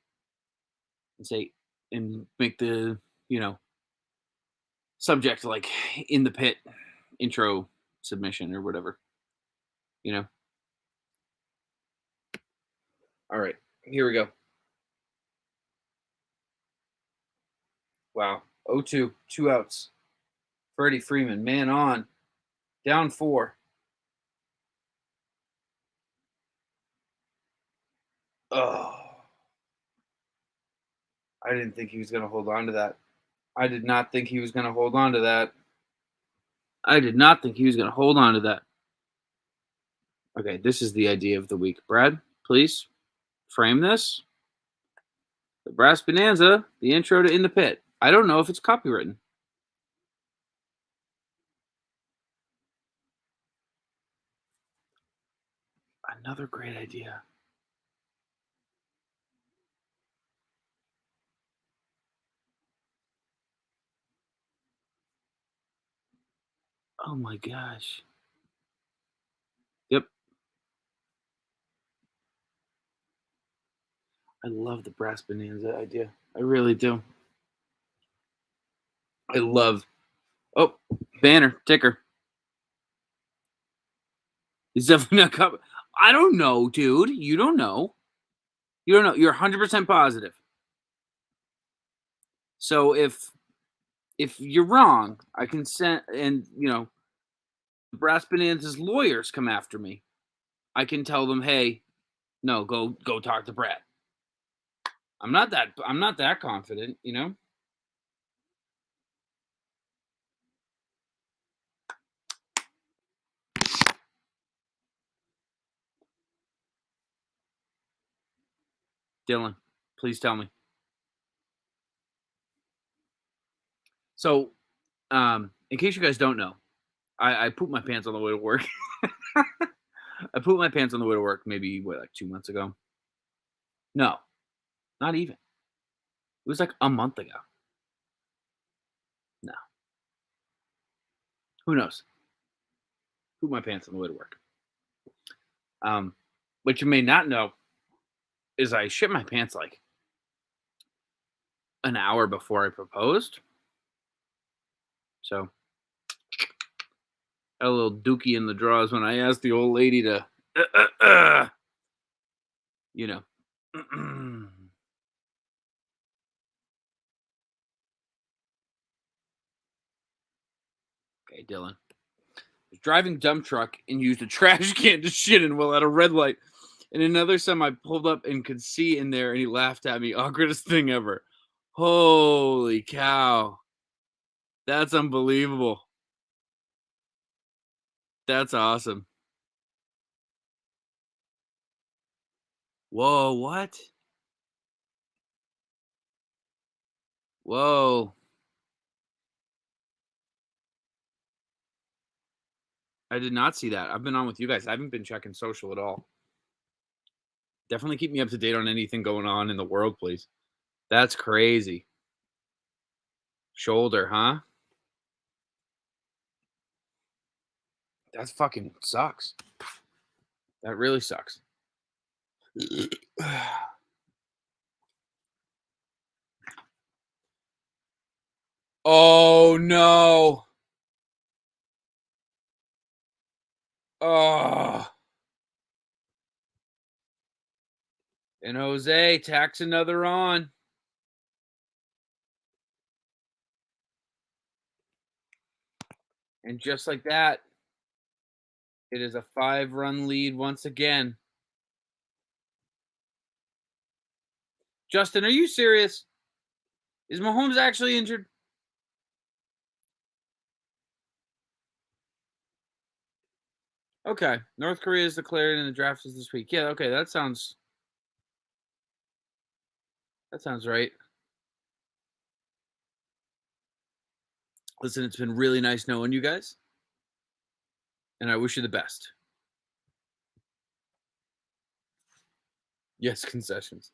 and say, and make the, subject like In the Pit intro submission or whatever. All right, here we go. Wow. 0-2, 2 outs. Freddie Freeman, man on. Down 4. Oh. I didn't think he was going to hold on to that. I did not think he was going to hold on to that. Okay, this is the idea of the week. Brad, please frame this. The Brass Bonanza, the intro to In the Pit. I don't know if it's copywritten. Another great idea. Oh my gosh. Yep. I love the Brass Bonanza idea. I really do. I love. Oh, banner, ticker. It's definitely not copy. I don't know, dude. You don't know. You're 100% positive. So if you're wrong, I can send, and Brass Bonanza's lawyers come after me. I can tell them, hey, no, go talk to Brad. I'm not that confident, Dylan, please tell me. So, in case you guys don't know, I pooped my pants on the way to work. I pooped my pants on the way to work maybe, like 2 months ago? No, not even. It was like a month ago. No. Who knows? Pooped my pants on the way to work. What you may not know is I shit my pants like an hour before I proposed. So, a little dookie in the drawers when I asked the old lady to, Okay, Dylan. Was driving dump truck and used a trash can to shit in while at a red light. And another time I pulled up and could see in there and he laughed at me. Awkwardest thing ever. Holy cow. That's unbelievable. That's awesome. Whoa, what? Whoa. I did not see that. I've been on with you guys. I haven't been checking social at all. Definitely keep me up to date on anything going on in the world, please. That's crazy. Shoulder, huh? That fucking sucks. That really sucks. Oh, no. Oh. And Jose tacks another on. And just like that, it is a 5-run lead once again. Justin, are you serious? Is Mahomes actually injured? Okay. North Korea is declared and the draft is this week. Yeah, okay, that sounds right. Listen, it's been really nice knowing you guys, and I wish you the best. Yes, concessions.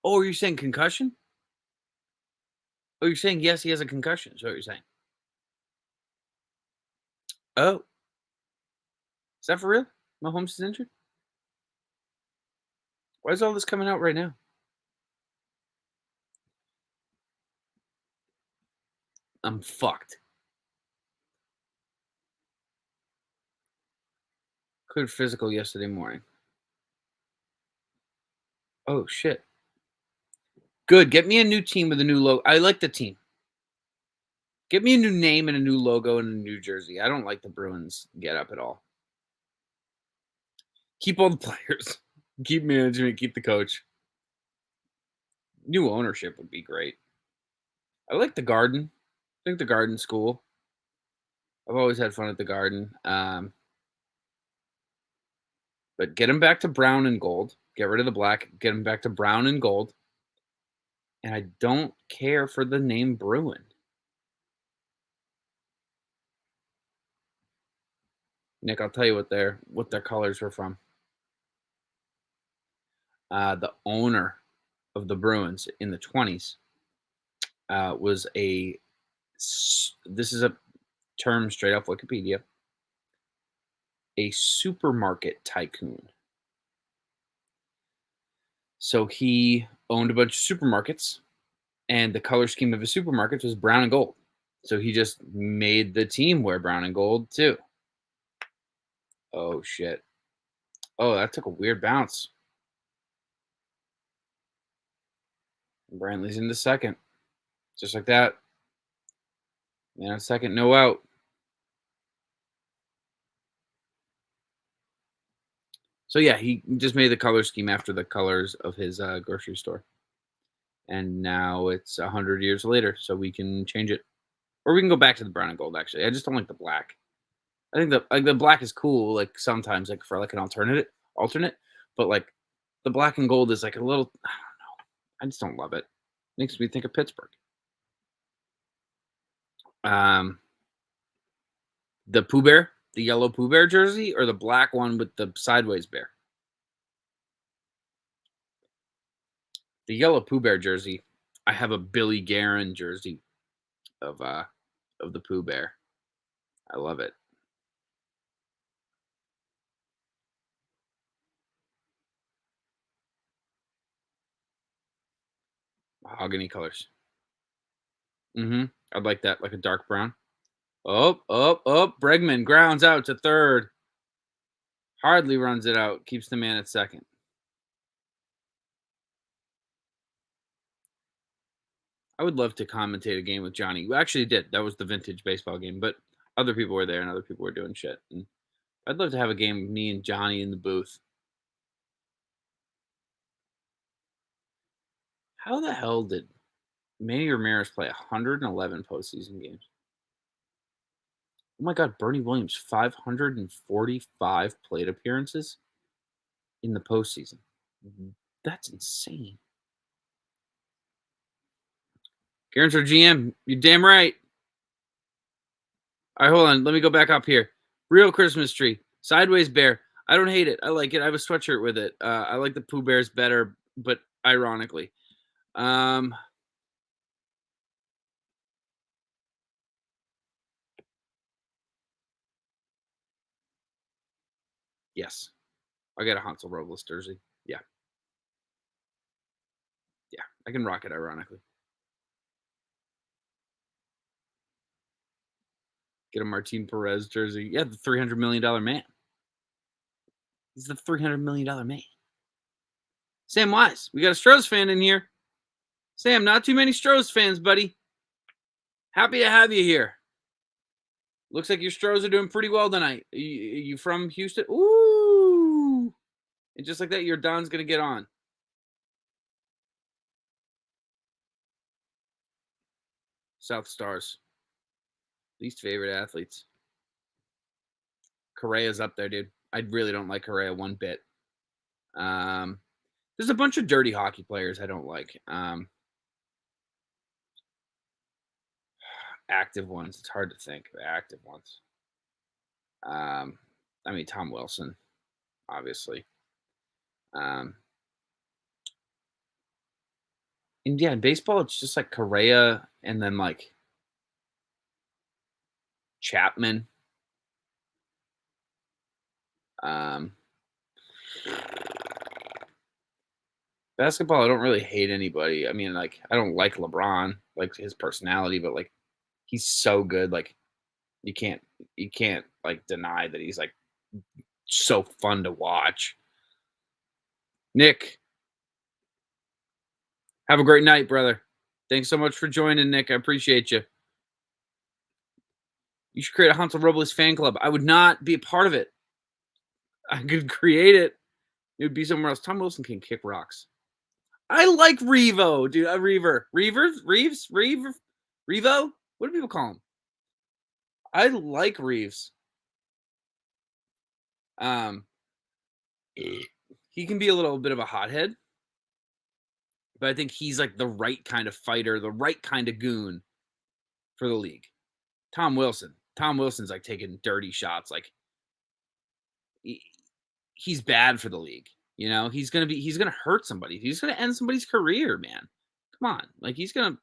Oh, are you saying concussion? Oh, you're saying yes, he has a concussion. Is what you're saying. Oh, is that for real? Mahomes is injured? Why is all this coming out right now? I'm fucked. Cleared physical yesterday morning. Oh shit. Good. Get me a new team with a new logo. I like the team. Get me a new name and a new logo and a new jersey. I don't like the Bruins get up at all. Keep all the players. Keep management. Keep the coach. New ownership would be great. I like the Garden. I think the Garden's cool. I've always had fun at the Garden. But get them back to brown and gold. Get rid of the black. Get them back to brown and gold. And I don't care for the name Bruin. Nick, I'll tell you what their colors were from. The owner of the Bruins in the 20s was this is a term straight off Wikipedia, a supermarket tycoon. So he owned a bunch of supermarkets, and the color scheme of his supermarkets was brown and gold. So he just made the team wear brown and gold too. Oh shit. Oh, that took a weird bounce. Brantley's into second. Just like that. Man on second, no out. So yeah, he just made the color scheme after the colors of his grocery store. And now it's 100 years later, so we can change it. Or we can go back to the brown and gold, actually. I just don't like the black. I think the black is cool, like sometimes, like for like an alternate, but like the black and gold is like a little, I don't know. I just don't love it. Makes me think of Pittsburgh. The Pooh Bear, the yellow Pooh Bear jersey, or the black one with the sideways bear? The yellow Pooh Bear jersey. I have a Billy Guerin jersey of the Pooh Bear. I love it. Mahogany colors. I'd like that, like a dark brown. Oh. Bregman grounds out to third. Hardly runs it out. Keeps the man at second. I would love to commentate a game with Johnny. We actually did. That was the vintage baseball game, but other people were there and other people were doing shit. And I'd love to have a game with me and Johnny in the booth. How the hell did Manny Ramirez play 111 postseason games? Oh my God, Bernie Williams, 545 plate appearances in the postseason. That's insane. Garen's our GM. You're damn right. All right, hold on. Let me go back up here. Real Christmas tree. Sideways bear. I don't hate it. I like it. I have a sweatshirt with it. I like the Pooh Bears better, but ironically. Yes. I got a Hansel Robles jersey. Yeah. Yeah. I can rock it ironically. Get a Martin Perez jersey. Yeah, the $300 million man. He's the $300 million man. Sam Wise, we got a Stros fan in here. Sam, not too many Stros fans, buddy. Happy to have you here. Looks like your Stros are doing pretty well tonight. You from Houston? Ooh. And just like that, your Don's going to get on. South Stars. Least favorite athletes. Correa's up there, dude. I really don't like Correa one bit. There's a bunch of dirty hockey players I don't like. Active ones. It's hard to think of active ones. I mean, Tom Wilson, obviously. And yeah, in baseball, it's just like Correa and then like Chapman. Basketball, I don't really hate anybody. I mean, like, I don't like LeBron, like his personality, but like he's so good. Like you can't like deny that he's like so fun to watch. Nick, have a great night, brother. Thanks so much for joining, Nick. I appreciate you. You should create a Hansel Robles fan club. I would not be a part of it. I could create it. It would be somewhere else. Tom Wilson can kick rocks. I like Revo, dude. Reeves? Revo? What do people call him? I like Reeves. He can be a little bit of a hothead, but I think he's like the right kind of fighter, the right kind of goon for the league. Tom Wilson's like taking dirty shots. Like he's bad for the league. You know, he's gonna hurt somebody. He's gonna end somebody's career, man. Come on, like he's gonna.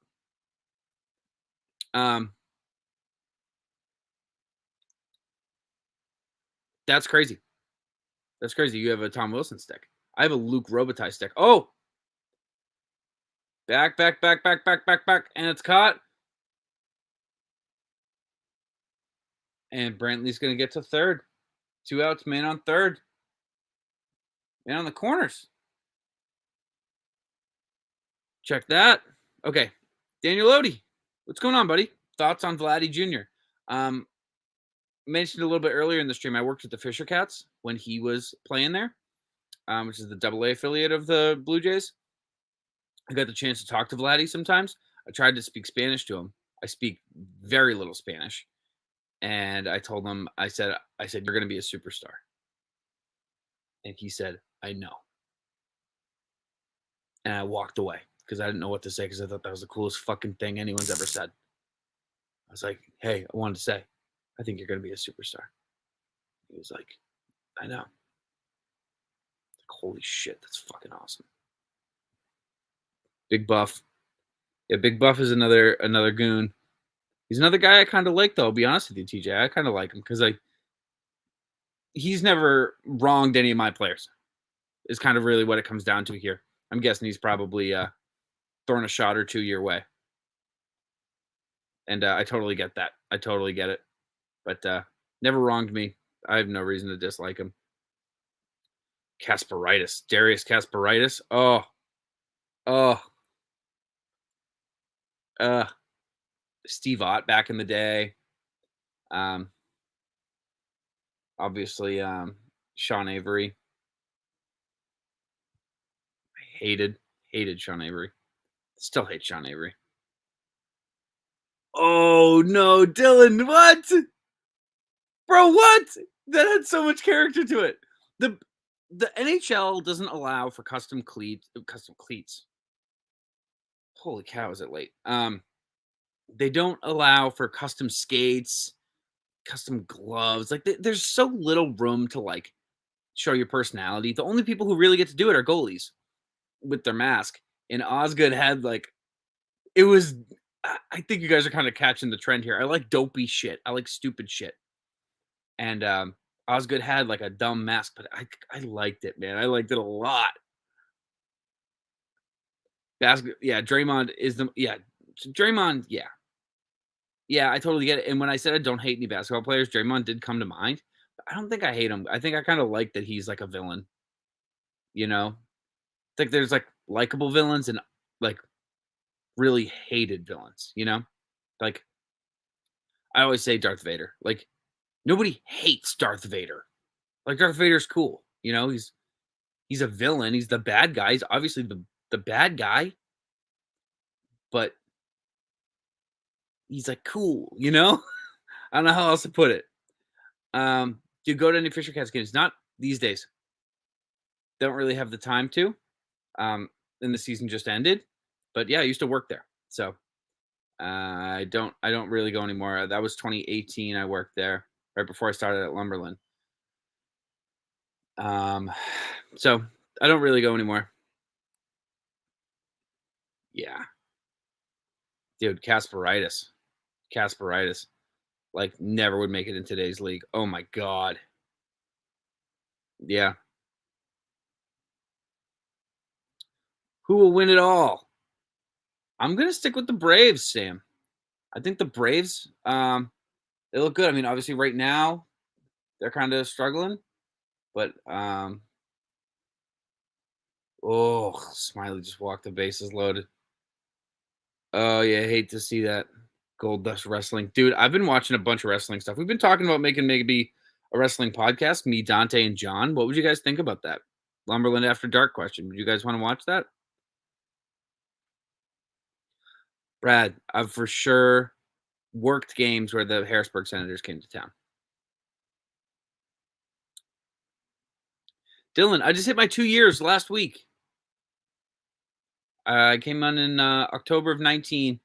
That's crazy. That's crazy. You have a Tom Wilson stick. I have a Luke Robitaille stick. Oh, back, and it's caught. And Brantley's gonna get to third. 2 outs, man on third. Man on the corners. Check that. Okay. Daniel Lodi. What's going on, buddy? Thoughts on Vladdy Jr.? Mentioned a little bit earlier in the stream, I worked with the Fisher Cats when he was playing there, which is the AA affiliate of the Blue Jays. I got the chance to talk to Vladdy sometimes. I tried to speak Spanish to him. I speak very little Spanish. And I told him, I said, you're going to be a superstar. And he said, I know. And I walked away because I didn't know what to say because I thought that was the coolest fucking thing anyone's ever said. I was like, hey, I wanted to say, I think you're going to be a superstar. He was like, I know. Like, holy shit, that's fucking awesome. Big Buff. Yeah, Big Buff is another goon. He's another guy I kind of like, though. I'll be honest with you, TJ. I kind of like him because he's never wronged any of my players. Is kind of really what it comes down to here. I'm guessing he's probably throwing a shot or two your way. And I totally get that. I totally get it. But never wronged me. I have no reason to dislike him. Kasperitis. Darius Kasperitis. Steve Ott back in the day. Obviously, Sean Avery. I hated Sean Avery. Still hate Sean Avery. Oh, no, Dylan, what? Bro, what? That had so much character to it. The NHL doesn't allow for custom cleats. Holy cow, is it late? They don't allow for custom skates, custom gloves. Like there's so little room to like show your personality. The only people who really get to do it are goalies with their mask. And Osgood had like, it was, I think you guys are kind of catching the trend here. I like dopey shit. I like stupid shit. And Osgood had like a dumb mask, but I liked it, man. I liked it a lot. Draymond is Draymond, yeah. Yeah, I totally get it. And when I said I don't hate any basketball players, Draymond did come to mind. But I don't think I hate him. I think I kind of like that he's like a villain. You know? I think there's like likable villains and like really hated villains, you know? Like I always say Darth Vader. Like nobody hates Darth Vader. Like Darth Vader's cool, you know? He's a villain. He's the bad guy. He's obviously the bad guy. But he's like cool, you know? I don't know how else to put it. Do you go to any Fisher Cats games? Not these days. Don't really have the time to. And the season just ended. But yeah, I used to work there. So I don't really go anymore. That was 2018. I worked there right before I started at Lumberland. So I don't really go anymore. Yeah, dude, Kasperitis, like never would make it in today's league. Oh my god. Yeah. Who will win it all? I'm gonna stick with the Braves, Sam. I think the Braves, they look good. I mean, obviously, right now they're kind of struggling, but oh, Smiley just walked the bases loaded. Oh yeah, I hate to see that. Gold Dust Wrestling, dude. I've been watching a bunch of wrestling stuff. We've been talking about making maybe a wrestling podcast. Me, Dante, and John. What would you guys think about that? Lumberland After Dark question. Would you guys want to watch that? Brad, I've for sure worked games where the Harrisburg Senators came to town. Dylan, I just hit my 2 years last week. I came on in October of 19,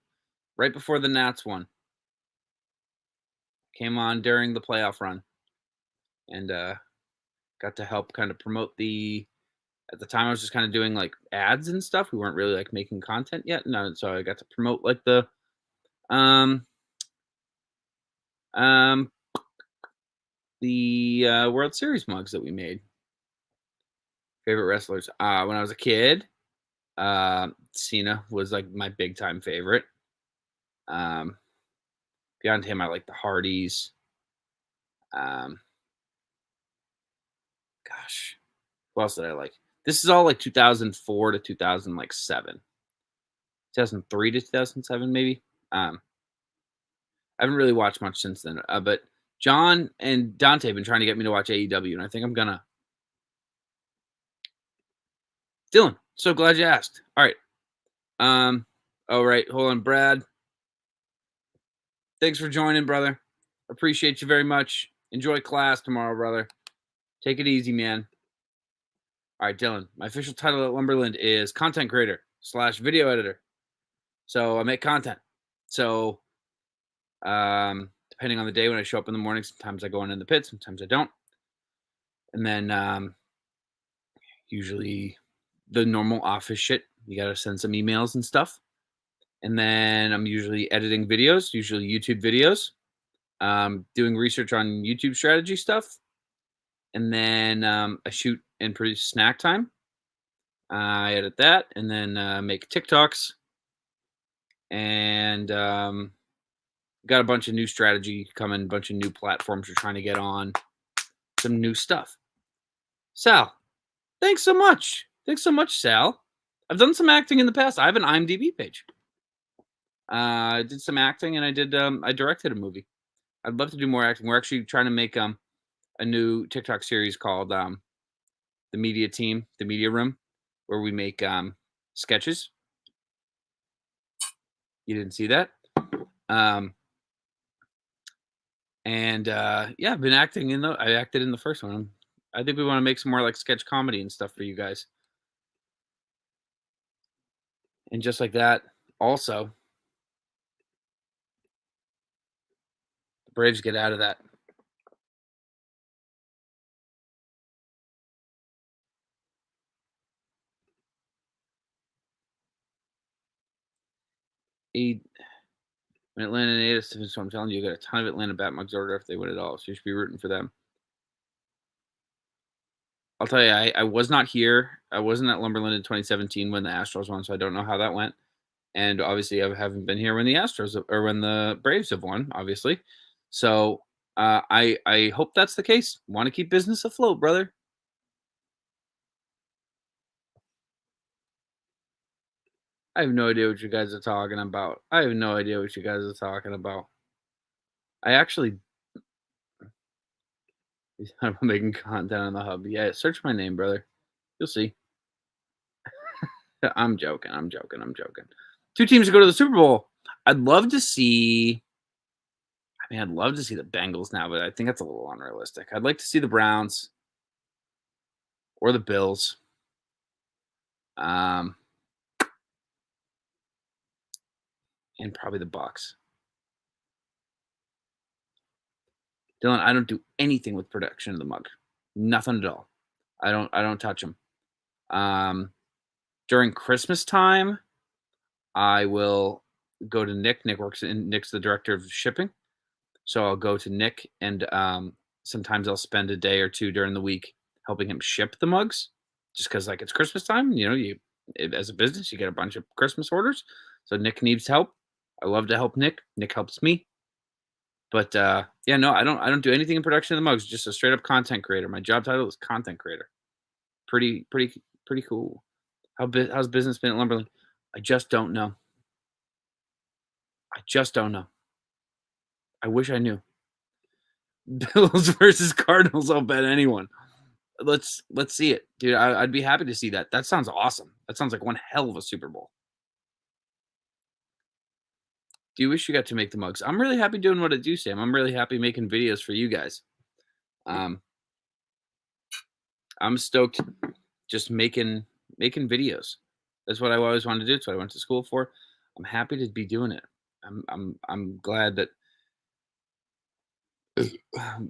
right before the Nats won. Came on during the playoff run and got to help kind of promote the. At the time, I was just kind of doing like ads and stuff. We weren't really like making content yet. No, so I got to promote like the um um World Series mugs that we made. Favorite wrestlers. When I was a kid, Cena was like my big time favorite. Um, Beyond him, I like the Hardys. Um, gosh, who else did I like? This is all like 2004 to 2007, 2003 to 2007, maybe. I haven't really watched much since then, but John and Dante have been trying to get me to watch AEW, and I think I'm gonna. Dylan, so glad you asked. All right. All right, hold on, Brad. Thanks for joining, brother. Appreciate you very much. Enjoy class tomorrow, brother. Take it easy, man. All right, Dylan. My official title at Lumberland is content creator / video editor. So I make content. So depending on the day when I show up in the morning, sometimes I go in the pit, sometimes I don't. And then usually the normal office shit. You got to send some emails and stuff. And then I'm usually editing videos, usually YouTube videos, doing research on YouTube strategy stuff. And then I shoot and produce snack time. I edit that and then make TikToks. And got a bunch of new strategy coming, a bunch of new platforms we're trying to get on, some new stuff. Sal, thanks so much. Thanks so much, Sal. I've done some acting in the past. I have an IMDb page. I did some acting and I directed a movie. I'd love to do more acting. We're actually trying to make a new TikTok series called The Media Team, The Media Room, where we make sketches. You didn't see that? Yeah, I've been acting I acted in the first one. I think we want to make some more like sketch comedy and stuff for you guys. And just like that, also, the Braves get out of that. When Atlanta natives, so I'm telling you, got a ton of Atlanta bat mugs order if they win it all. So you should be rooting for them. I'll tell you, I was not here. I wasn't at Lumberland in 2017 when the Astros won, so I don't know how that went. And obviously, I haven't been here when the Astros or when the Braves have won, obviously. So I hope that's the case. Want to keep business afloat, brother. I have no idea what you guys are talking about. I have no idea what you guys are talking about. I actually I'm making content on the hub. Yeah, search my name, brother. You'll see. I'm joking. Two teams to go to the Super Bowl. I'd love to see. I mean, I'd love to see the Bengals now, but I think that's a little unrealistic. I'd like to see the Browns or the Bills. Um, and probably the Bucks. Dylan, I don't do anything with production of the mug. Nothing at all. I don't touch them. During Christmas time, I will go to Nick. Nick's the director of shipping. So I'll go to Nick and sometimes I'll spend a day or two during the week helping him ship the mugs just because like it's Christmas time. As a business, you get a bunch of Christmas orders. So Nick needs help. I love to help Nick. Nick helps me. But yeah, no, I don't do anything in production of the mugs. Just a straight up content creator. My job title is content creator. Pretty cool. How's business been at Lumberland? I just don't know. I just don't know. I wish I knew. Bills versus Cardinals. I'll bet anyone. Let's see it, dude. I'd be happy to see that. That sounds awesome. That sounds like one hell of a Super Bowl. Do you wish you got to make the mugs? I'm really happy doing what I do, Sam. I'm really happy making videos for you guys. I'm stoked just making videos. That's what I always wanted to do. That's what I went to school for. I'm happy to be doing it. I'm glad that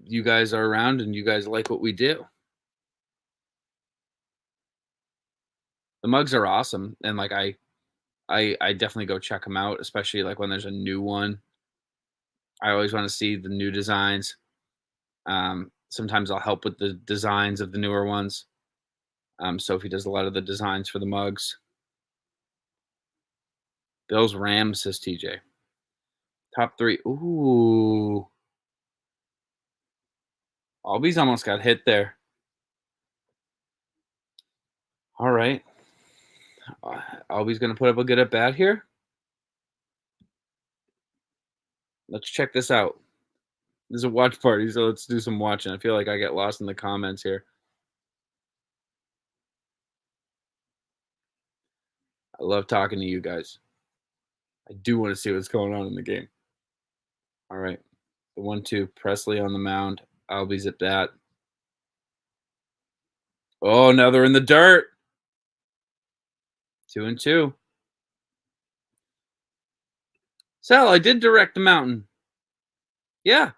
you guys are around and you guys like what we do. The mugs are awesome, and like I definitely go check them out, especially like when there's a new one. I always want to see the new designs. Sometimes I'll help with the designs of the newer ones. Sophie does a lot of the designs for the mugs. Bills Rams, says TJ. Top 3. Ooh. Albies almost got hit there. All right. Albies going to put up a good at bat here. Let's check this out. This is a watch party, so let's do some watching. I feel like I get lost in the comments here. I love talking to you guys. I do want to see what's going on in the game. All right. The 1-2. Presley on the mound. Albies at bat. Oh, now they're in the dirt. 2-2. Sal, I did direct The Mountain. Yeah.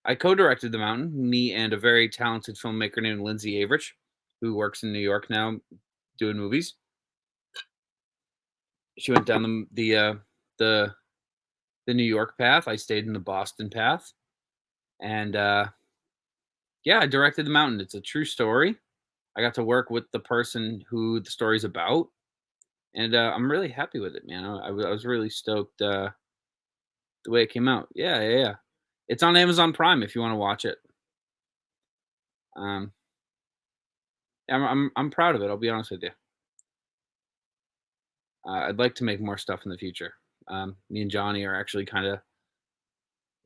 I co-directed The Mountain, me and a very talented filmmaker named Lindsay Averich, who works in New York now doing movies. She went down the New York path. I stayed in the Boston path. And yeah, I directed The Mountain. It's a true story. I got to work with the person who the story's about. And I'm really happy with it, man. I was really stoked the way it came out. Yeah. It's on Amazon Prime if you want to watch it. I'm proud of it. I'll be honest with you. I'd like to make more stuff in the future. Me and Johnny are actually kind of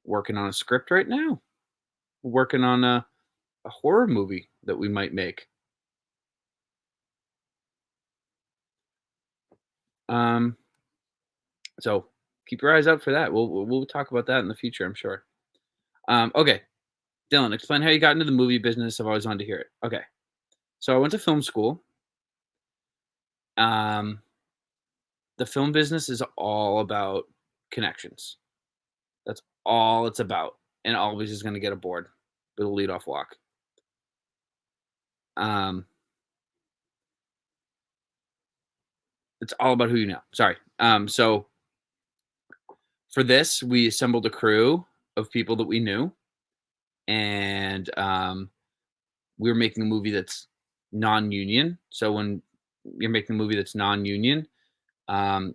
working on a script right now. Working on a horror movie that we might make. So keep your eyes out for that. We'll talk about that in the future, I'm sure. Okay, Dylan, explain how you got into the movie business. I've always wanted to hear it. Okay, so I went to film school. The film business is all about connections. That's all it's about, and always is going to get a board with a leadoff walk. It's all about who you know. Sorry. So for this, we assembled a crew of people that we knew, and we were making a movie that's non-union. So when you're making a movie that's non-union,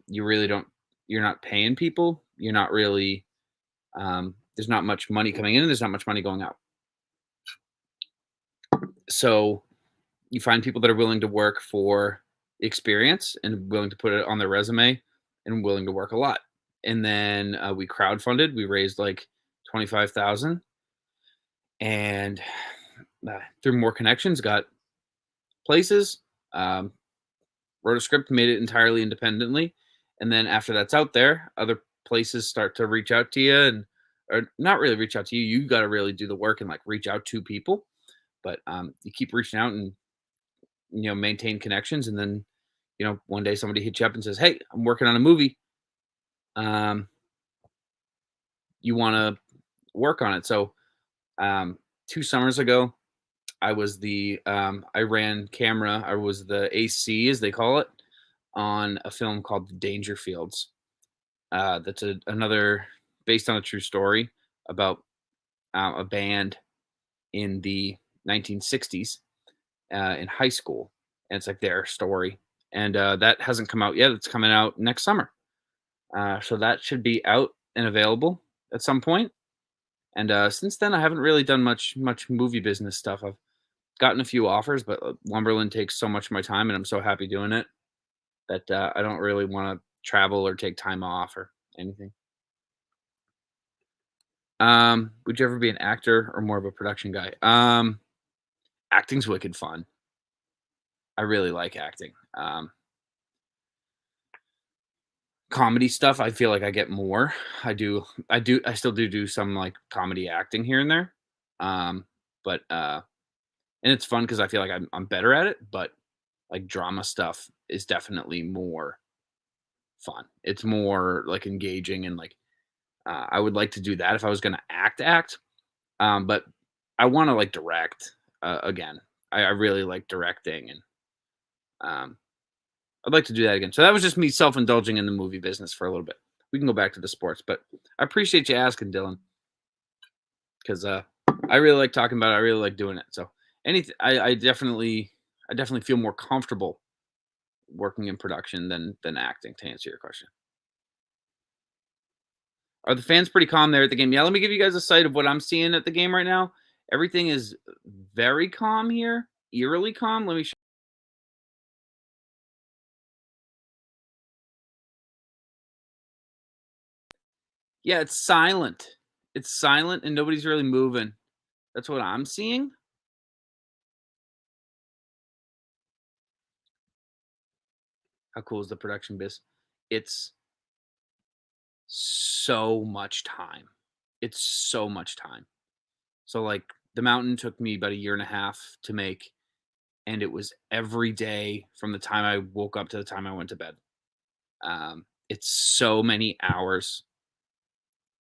you're not paying people. You're not really, there's not much money coming in and there's not much money going out. So you find people that are willing to work for experience and willing to put it on their resume and willing to work a lot. And then we crowdfunded. We raised like 25,000, and through more connections, got places. Wrote a script, made it entirely independently, And then after that's out there, other places start to reach out to you and or not really reach out to you. You got to really do the work and like reach out to people. But you keep reaching out and maintain connections, and then one day somebody hits you up and says, "Hey, I'm working on a movie. Um, you want to work on it?" So 2 summers ago, I ran camera. I was the AC, as they call it, on a film called The Dangerfields. That's another based on a true story about a band in the 1960s in high school, and it's like their story. And that hasn't come out yet. It's coming out next summer, so that should be out and available at some point. And since then, I haven't really done much movie business stuff. I've gotten a few offers, but Lumberland takes so much of my time, and I'm so happy doing it that I don't really want to travel or take time off or anything. Would you ever be an actor or more of a production guy? Acting's wicked fun. I really like acting. Comedy stuff, I feel like I get more. I still do some like comedy acting here and there. But and it's fun because I feel like I'm better at it, but like drama stuff is definitely more fun. It's more like engaging and like I would like to do that if I was gonna act. But I want to like direct again. I really like directing and um I'd like to do that again. So that was just me self-indulging in the movie business for a little bit. We can go back to the sports, but I appreciate you asking, Dylan, because I really like talking about it. I really like doing it. So anything, I definitely feel more comfortable working in production than acting. To answer your question, are the fans pretty calm there at the game? Yeah, let me give you guys a sight of what I'm seeing at the game right now. Everything is very calm here, eerily calm. Let me. Yeah, it's silent. It's silent and nobody's really moving. That's what I'm seeing. How cool is the production biz? It's so much time. It's so much time. So like The Mountain took me about a year and a half to make, and it was every day from the time I woke up to the time I went to bed. It's so many hours,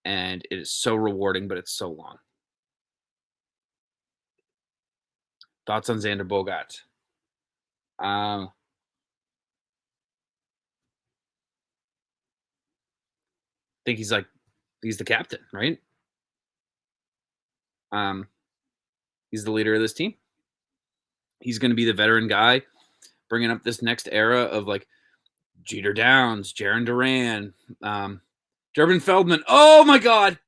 and it is so rewarding, but it's so long. Thoughts on Xander Bogart? I think he's the captain, right? Um, he's the leader of this team. He's going to be the veteran guy bringing up this next era of like Jeter Downs, Jaron Duran, Durbin Feldman. Oh my God.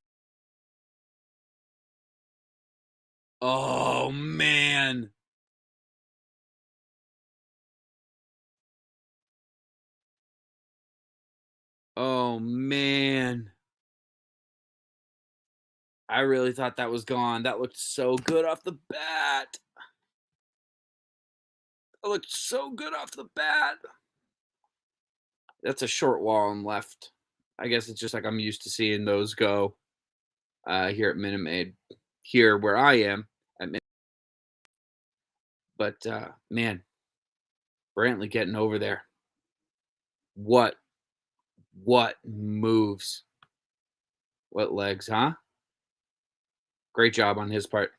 Oh man. Oh man. I really thought that was gone. That looked so good off the bat. That looked so good off the bat. That's a short wall and left. I guess it's just like I'm used to seeing those go here at Minute Maid, here where I am at Minute. But man, Brantley getting over there. What moves? What legs, huh? Great job on his part.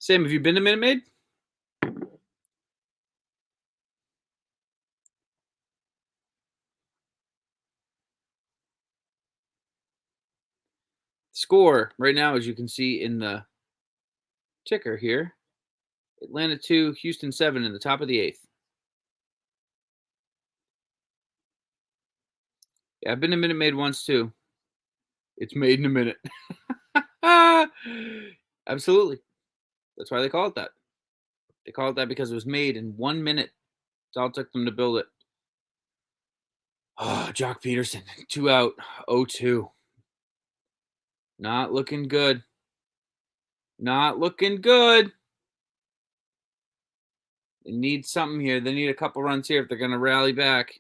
Sam, have you been to Minute Maid? Score right now, as you can see in the ticker here, Atlanta 2, Houston 7 in the top of the 8th. Yeah, I've been to Minute Maid once too. It's made in a minute. Absolutely. That's why they call it that. They call it that because it was made in 1 minute. It's all it took them to build it. Oh, Jock Peterson, 2 out, 0-2. Not looking good. Not looking good. They need something here. They need a couple runs here if they're going to rally back.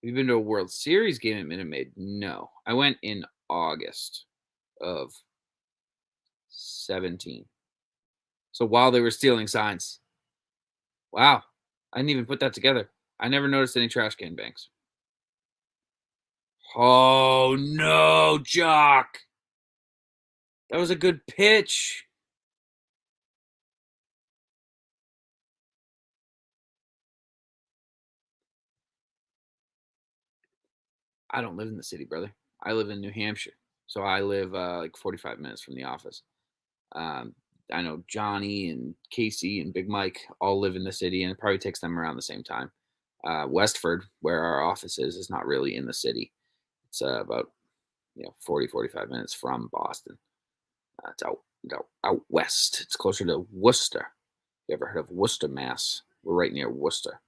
Have you been to a World Series game at Minute Maid? No. I went in August of 17. So while they were stealing signs. Wow. I didn't even put that together. I never noticed any trash can banks. Oh, no, Jock. That was a good pitch. I don't live in the city, brother. I live in New Hampshire. So I live like 45 minutes from the office. Um, I know Johnny and Casey and Big Mike all live in the city, and it probably takes them around the same time. Westford, where our office is not really in the city. It's about 40, 45 minutes from Boston. It's out west. It's closer to Worcester. You ever heard of Worcester, Mass? We're right near Worcester.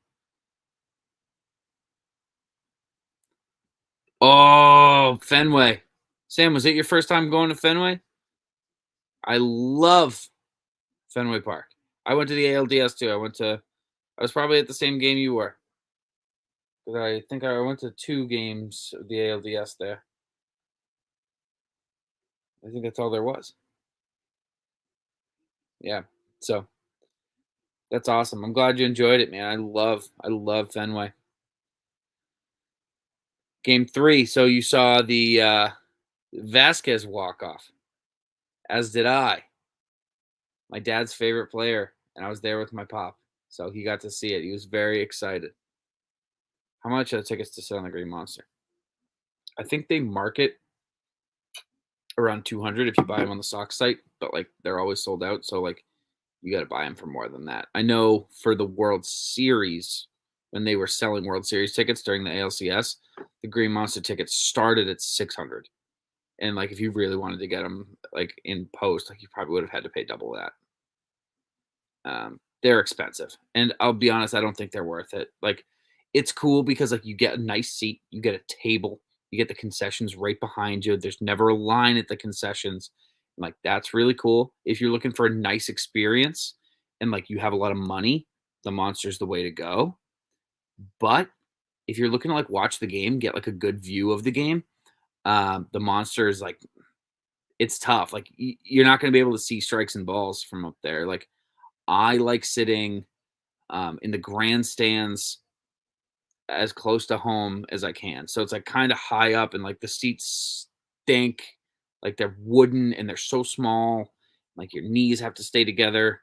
Oh, Fenway. Sam, was it your first time going to Fenway? I love Fenway Park. I went to the ALDS too. I was probably at the same game you were. Because I think I went to 2 games of the ALDS there. I think that's all there was. Yeah. So that's awesome. I'm glad you enjoyed it, man. I love Fenway. Game 3. So you saw the Vasquez walk off, as did I. My dad's favorite player, and I was there with my pop, so he got to see it. He was very excited. How much are the tickets to sit on the Green Monster? I think they market around 200 if you buy them on the Sox site, but like they're always sold out. So like you got to buy them for more than that. I know for the World Series, when they were selling World Series tickets during the ALCS, the Green Monster tickets started at 600. And like if you really wanted to get them like in post, like you probably would have had to pay double that. They're expensive, and I'll be honest, I don't think they're worth it. Like, it's cool because like you get a nice seat, you get a table, you get the concessions right behind you. There's never a line at the concessions. Like that's really cool. If you're looking for a nice experience and like you have a lot of money, the Monster's the way to go. But if you're looking to like watch the game, get like a good view of the game, the Monster is like it's tough. Like you're not going to be able to see strikes and balls from up there. Like I like sitting in the grandstands as close to home as I can. So it's like kind of high up and like the seats stink. Like they're wooden and they're so small. Like your knees have to stay together.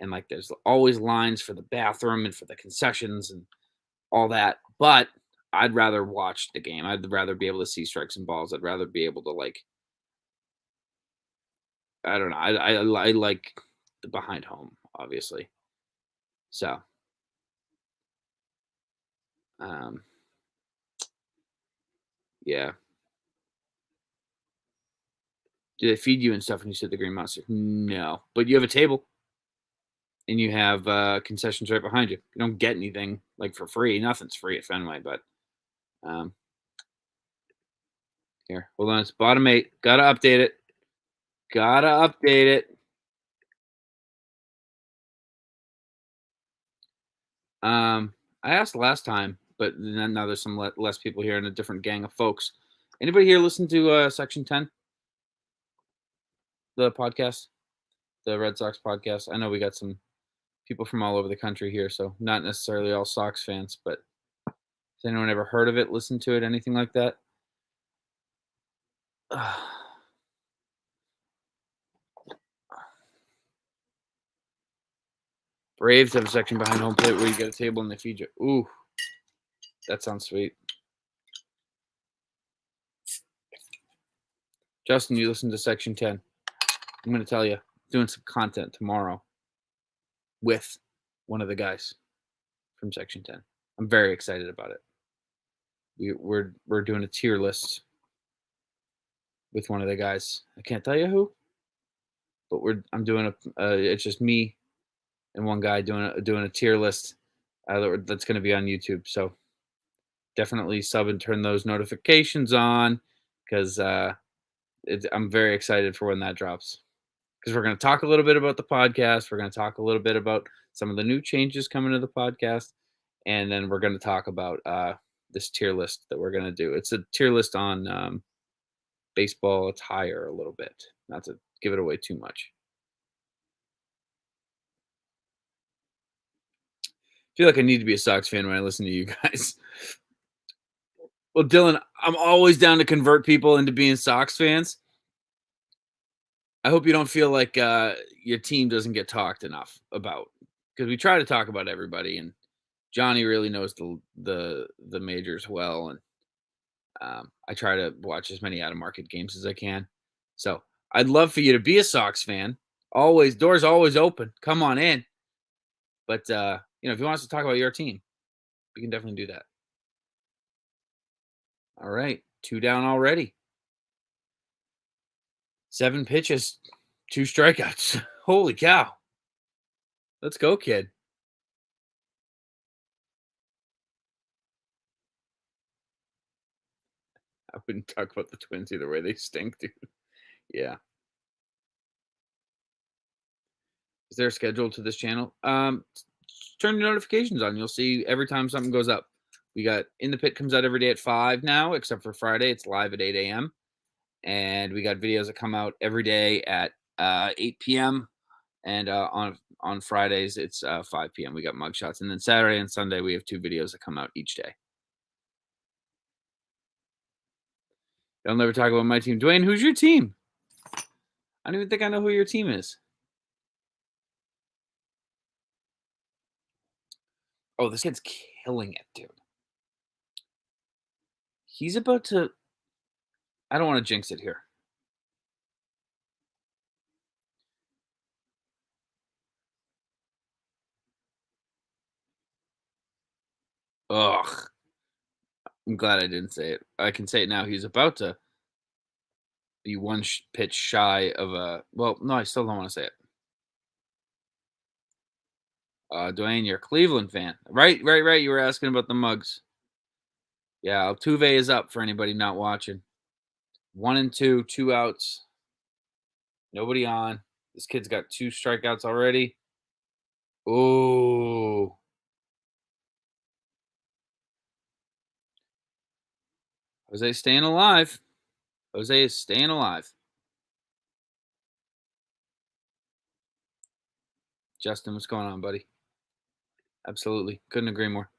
And like there's always lines for the bathroom and for the concessions and all that. But I'd rather watch the game. I'd rather be able to see strikes and balls. I'd rather be able to like, I don't know. I like the behind home, obviously. So, um, yeah. Do they feed you and stuff when you sit at the Green Monster? No, but you have a table and you have concessions right behind you. You don't get anything like for free. Nothing's free at Fenway, but um, here, hold on. It's bottom 8. Gotta update it. Gotta update it. I asked last time, but now there's some less people here and a different gang of folks. Anybody here listen to Section 10, the podcast, the Red Sox podcast? I know we got some people from all over the country here, so not necessarily all Sox fans, but has anyone ever heard of it, listened to it, anything like that? Braves have a section behind home plate where you get a table and they feed you. Ooh, that sounds sweet. Justin, you listen to Section 10. I'm going to tell you, doing some content tomorrow with one of the guys from Section 10. I'm very excited about it. We're doing a tier list with one of the guys. I can't tell you who, but I'm doing it's just me and one guy doing a tier list that's going to be on YouTube. So definitely sub and turn those notifications on because I'm very excited for when that drops. because we're going to talk a little bit about the podcast. We're going to talk a little bit about some of the new changes coming to the podcast, and then we're going to talk about this tier list that we're going to do. It's a tier list on baseball attire a little bit, not to give it away too much. I feel like I need to be a Sox fan when I listen to you guys. Well, Dylan, I'm always down to convert people into being Sox fans. I hope you don't feel like your team doesn't get talked enough about, because we try to talk about everybody, and Johnny really knows the majors well, and I try to watch as many out of market games as I can. So I'd love for you to be a Sox fan. Always, doors always open. Come on in. But if you want us to talk about your team, we can definitely do that. All right, 2 down already. 7 pitches, 2 strikeouts. Holy cow. Let's go, kid. I wouldn't talk about the Twins either way. They stink, dude. Yeah. Is there a schedule to this channel? Turn your notifications on. You'll see every time something goes up. We got In the Pit comes out every day at 5 now, except for Friday. It's live at 8 a.m. And we got videos that come out every day at 8 p.m. And on Fridays, it's 5 p.m. We got mugshots. And then Saturday and Sunday, we have 2 videos that come out each day. I'll never talk about my team. Dwayne, who's your team? I don't even think I know who your team is. Oh, this kid's killing it, dude. He's about to... I don't want to jinx it here. Ugh. I'm glad I didn't say it. I can say it now. He's about to be one pitch shy of a... Well, no, I still don't want to say it. Dwayne, you're a Cleveland fan. Right. You were asking about the mugs. Yeah, Altuve is up for anybody not watching. 1 and 2, 2 outs. Nobody on. This kid's got 2 strikeouts already. Oh. Jose staying alive. Jose is staying alive. Justin, what's going on, buddy? Absolutely. Couldn't agree more.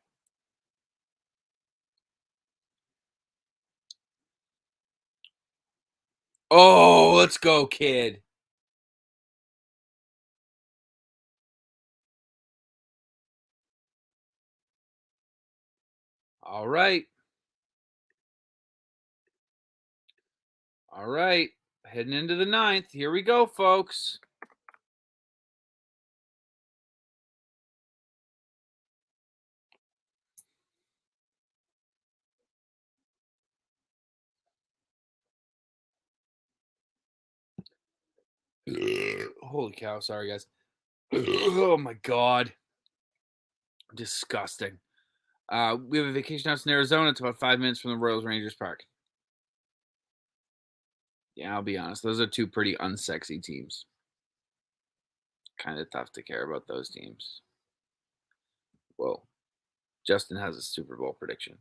Oh, let's go, kid. All right. All right. Heading into the 9th. Here we go, folks. Holy cow. Sorry, guys. Oh, my God. Disgusting. We have a vacation house in Arizona. It's about 5 minutes from the Royals Rangers Park. Yeah, I'll be honest. Those are 2 pretty unsexy teams. Kind of tough to care about those teams. Whoa. Justin has a Super Bowl prediction.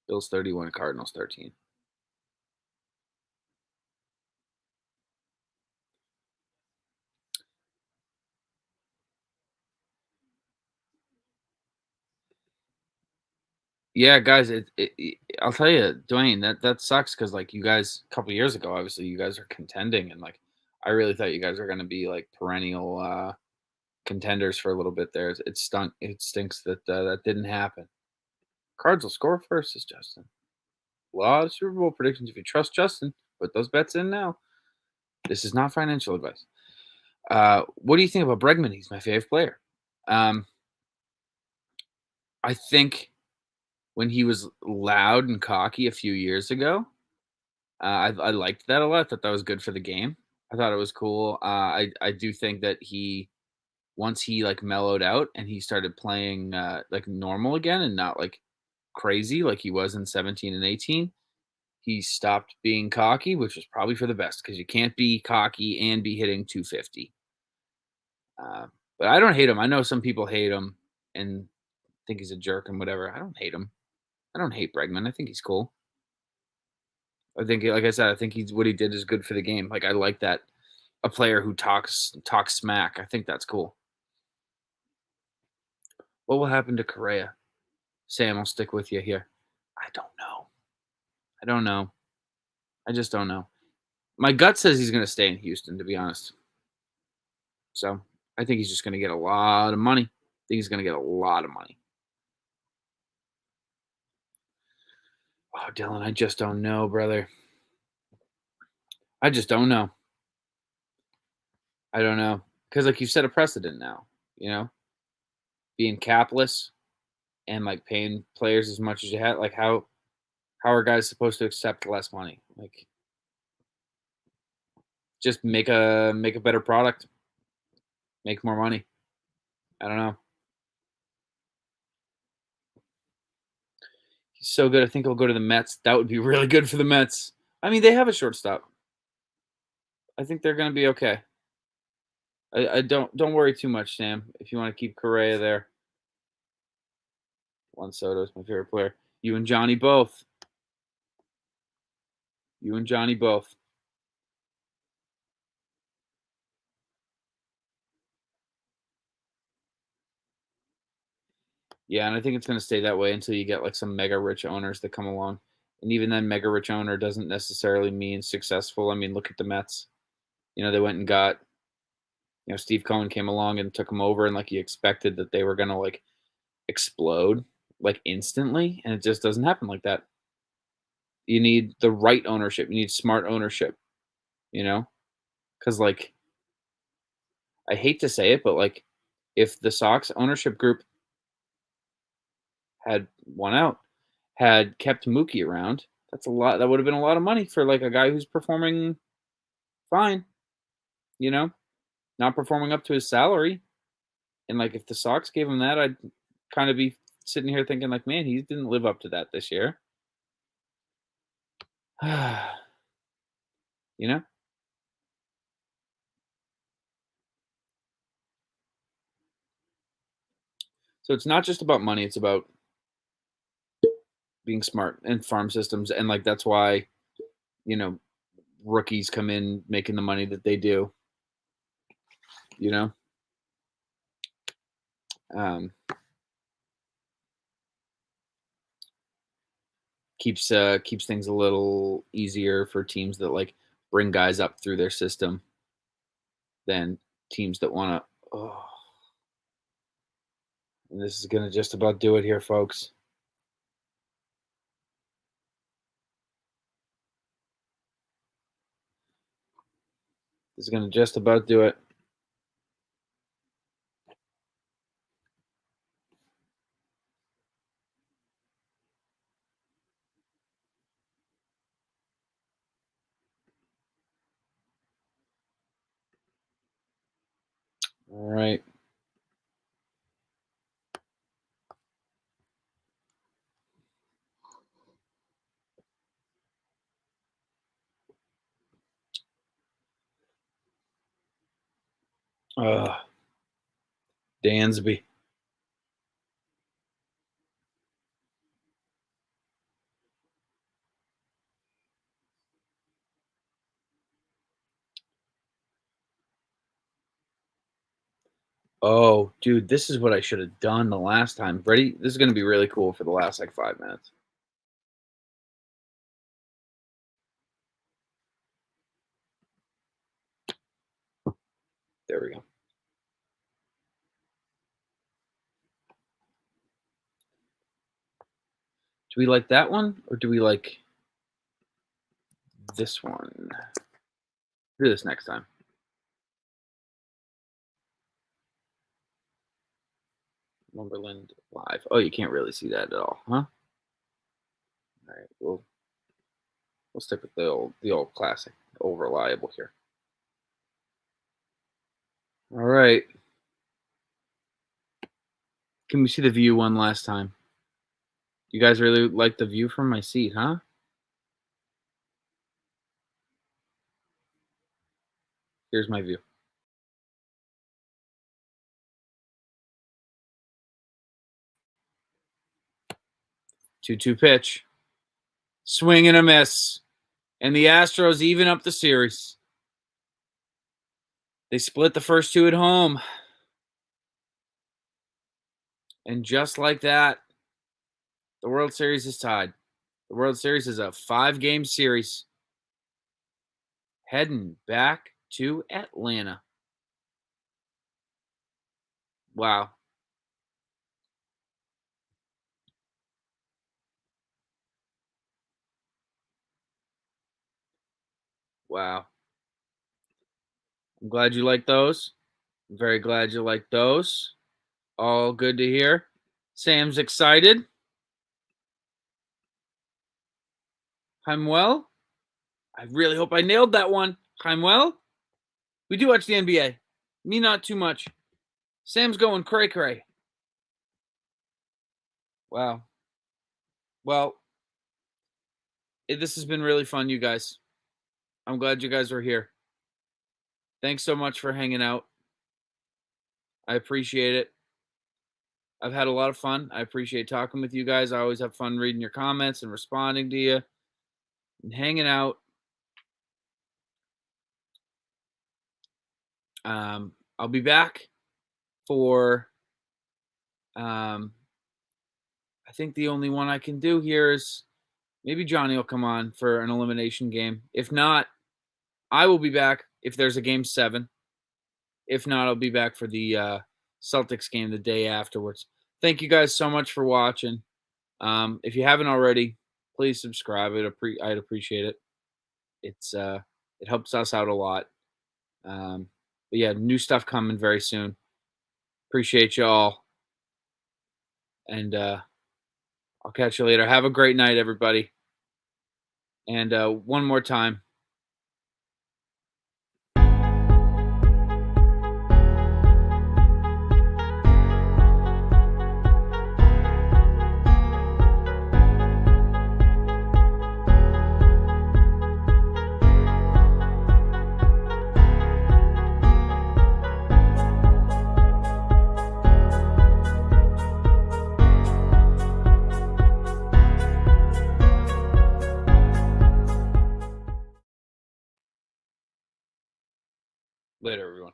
Bills 31, Cardinals 13. Yeah, guys, I'll tell you, Dwayne, that sucks because like you guys a couple years ago, obviously you guys are contending, and like I really thought you guys were going to be like perennial contenders for a little bit there. It stunk. It stinks that that didn't happen. Cards will score first, says Justin. A lot of Super Bowl predictions. If you trust Justin, put those bets in now. This is not financial advice. What do you think about Bregman? He's my favorite player. I think when he was loud and cocky a few years ago, I liked that a lot. I thought that was good for the game. I thought it was cool. I do think that once he like mellowed out and he started playing like normal again and not like crazy like he was in 17 and 18, He stopped being cocky, which was probably for the best because you can't be cocky and be hitting 250. Uh, but I don't hate him. I know some people hate him and think he's a jerk and whatever. I don't hate him. I don't hate Bregman. I think he's cool. I think, like I said, I think he's what he did is good for the game. Like I like that a player who talks smack. I think that's cool. What will happen to Correa? Sam, I'll stick with you here. I don't know. I don't know. I just don't know. My gut says he's going to stay in Houston, to be honest. So I think he's just going to get a lot of money. I think he's going to get a lot of money. Oh, Dylan, I just don't know, brother. I just don't know. I don't know. Because, like, you've set a precedent now, being capless and, like, paying players as much as you had. Like, how are guys supposed to accept less money? Like, just make a better product, make more money. I don't know. He's so good. I think he'll go to the Mets. That would be really good for the Mets. I mean, they have a shortstop. I think they're going to be okay. I don't worry too much, Sam. If you want to keep Correa there, Juan Soto is my favorite player. You and Johnny both. You and Johnny both. Yeah, and I think it's going to stay that way until you get like some mega rich owners that come along. And even then, mega rich owner doesn't necessarily mean successful. I mean, look at the Mets. They went and got, Steve Cohen came along and took them over, and like you expected that they were going to like explode like instantly, and it just doesn't happen like that. You need the right ownership. You need smart ownership, because like I hate to say it, but like if the Sox ownership group had won out, had kept Mookie around, that's a lot. That would have been a lot of money for like a guy who's performing fine, you know, not performing up to his salary. And like if the Sox gave him that, I'd kind of be sitting here thinking like, man, he didn't live up to that this year. you know? So it's not just about money, it's about being smart and farm systems. And like that's why, you know, rookies come in making the money that they do, you know? Um, keeps things a little easier for teams that like bring guys up through their system than teams that want to. Oh, and this is gonna just about do it here, folks. This is gonna just about do it. All right. Dansby. Oh, dude, this is what I should have done the last time. Ready? This is gonna be really cool for the last like 5 minutes. There we go. Do we like that one or do we like this one? Do this next time. Lumberland live. Oh, you can't really see that at all, huh? All right, we'll stick with the old classic, old reliable here. All right. Can we see the view one last time? You guys really like the view from my seat, huh? Here's my view. 2-2 pitch. Swing and a miss. And the Astros even up the series. They split the first two at home. And just like that, the World Series is tied. The World Series is a 5-game series. Heading back to Atlanta. Wow. Wow. I'm glad you like those. I'm very glad you like those. All good to hear. Sam's excited. I'm well. I really hope I nailed that one. I'm well. We do watch the NBA. Me, not too much. Sam's going cray-cray. Wow. Well, this has been really fun, you guys. I'm glad you guys are here. Thanks so much for hanging out. I appreciate it. I've had a lot of fun. I appreciate talking with you guys. I always have fun reading your comments and responding to you and hanging out. I'll be back for, I think the only one I can do here is maybe Johnny will come on for an elimination game. If not, I will be back if there's a game 7. If not, I'll be back for the Celtics game the day afterwards. Thank you guys so much for watching. If you haven't already, please subscribe. I'd appreciate it. It helps us out a lot. But yeah, new stuff coming very soon. Appreciate you all. And I'll catch you later. Have a great night, everybody. And one more time. Later, everyone.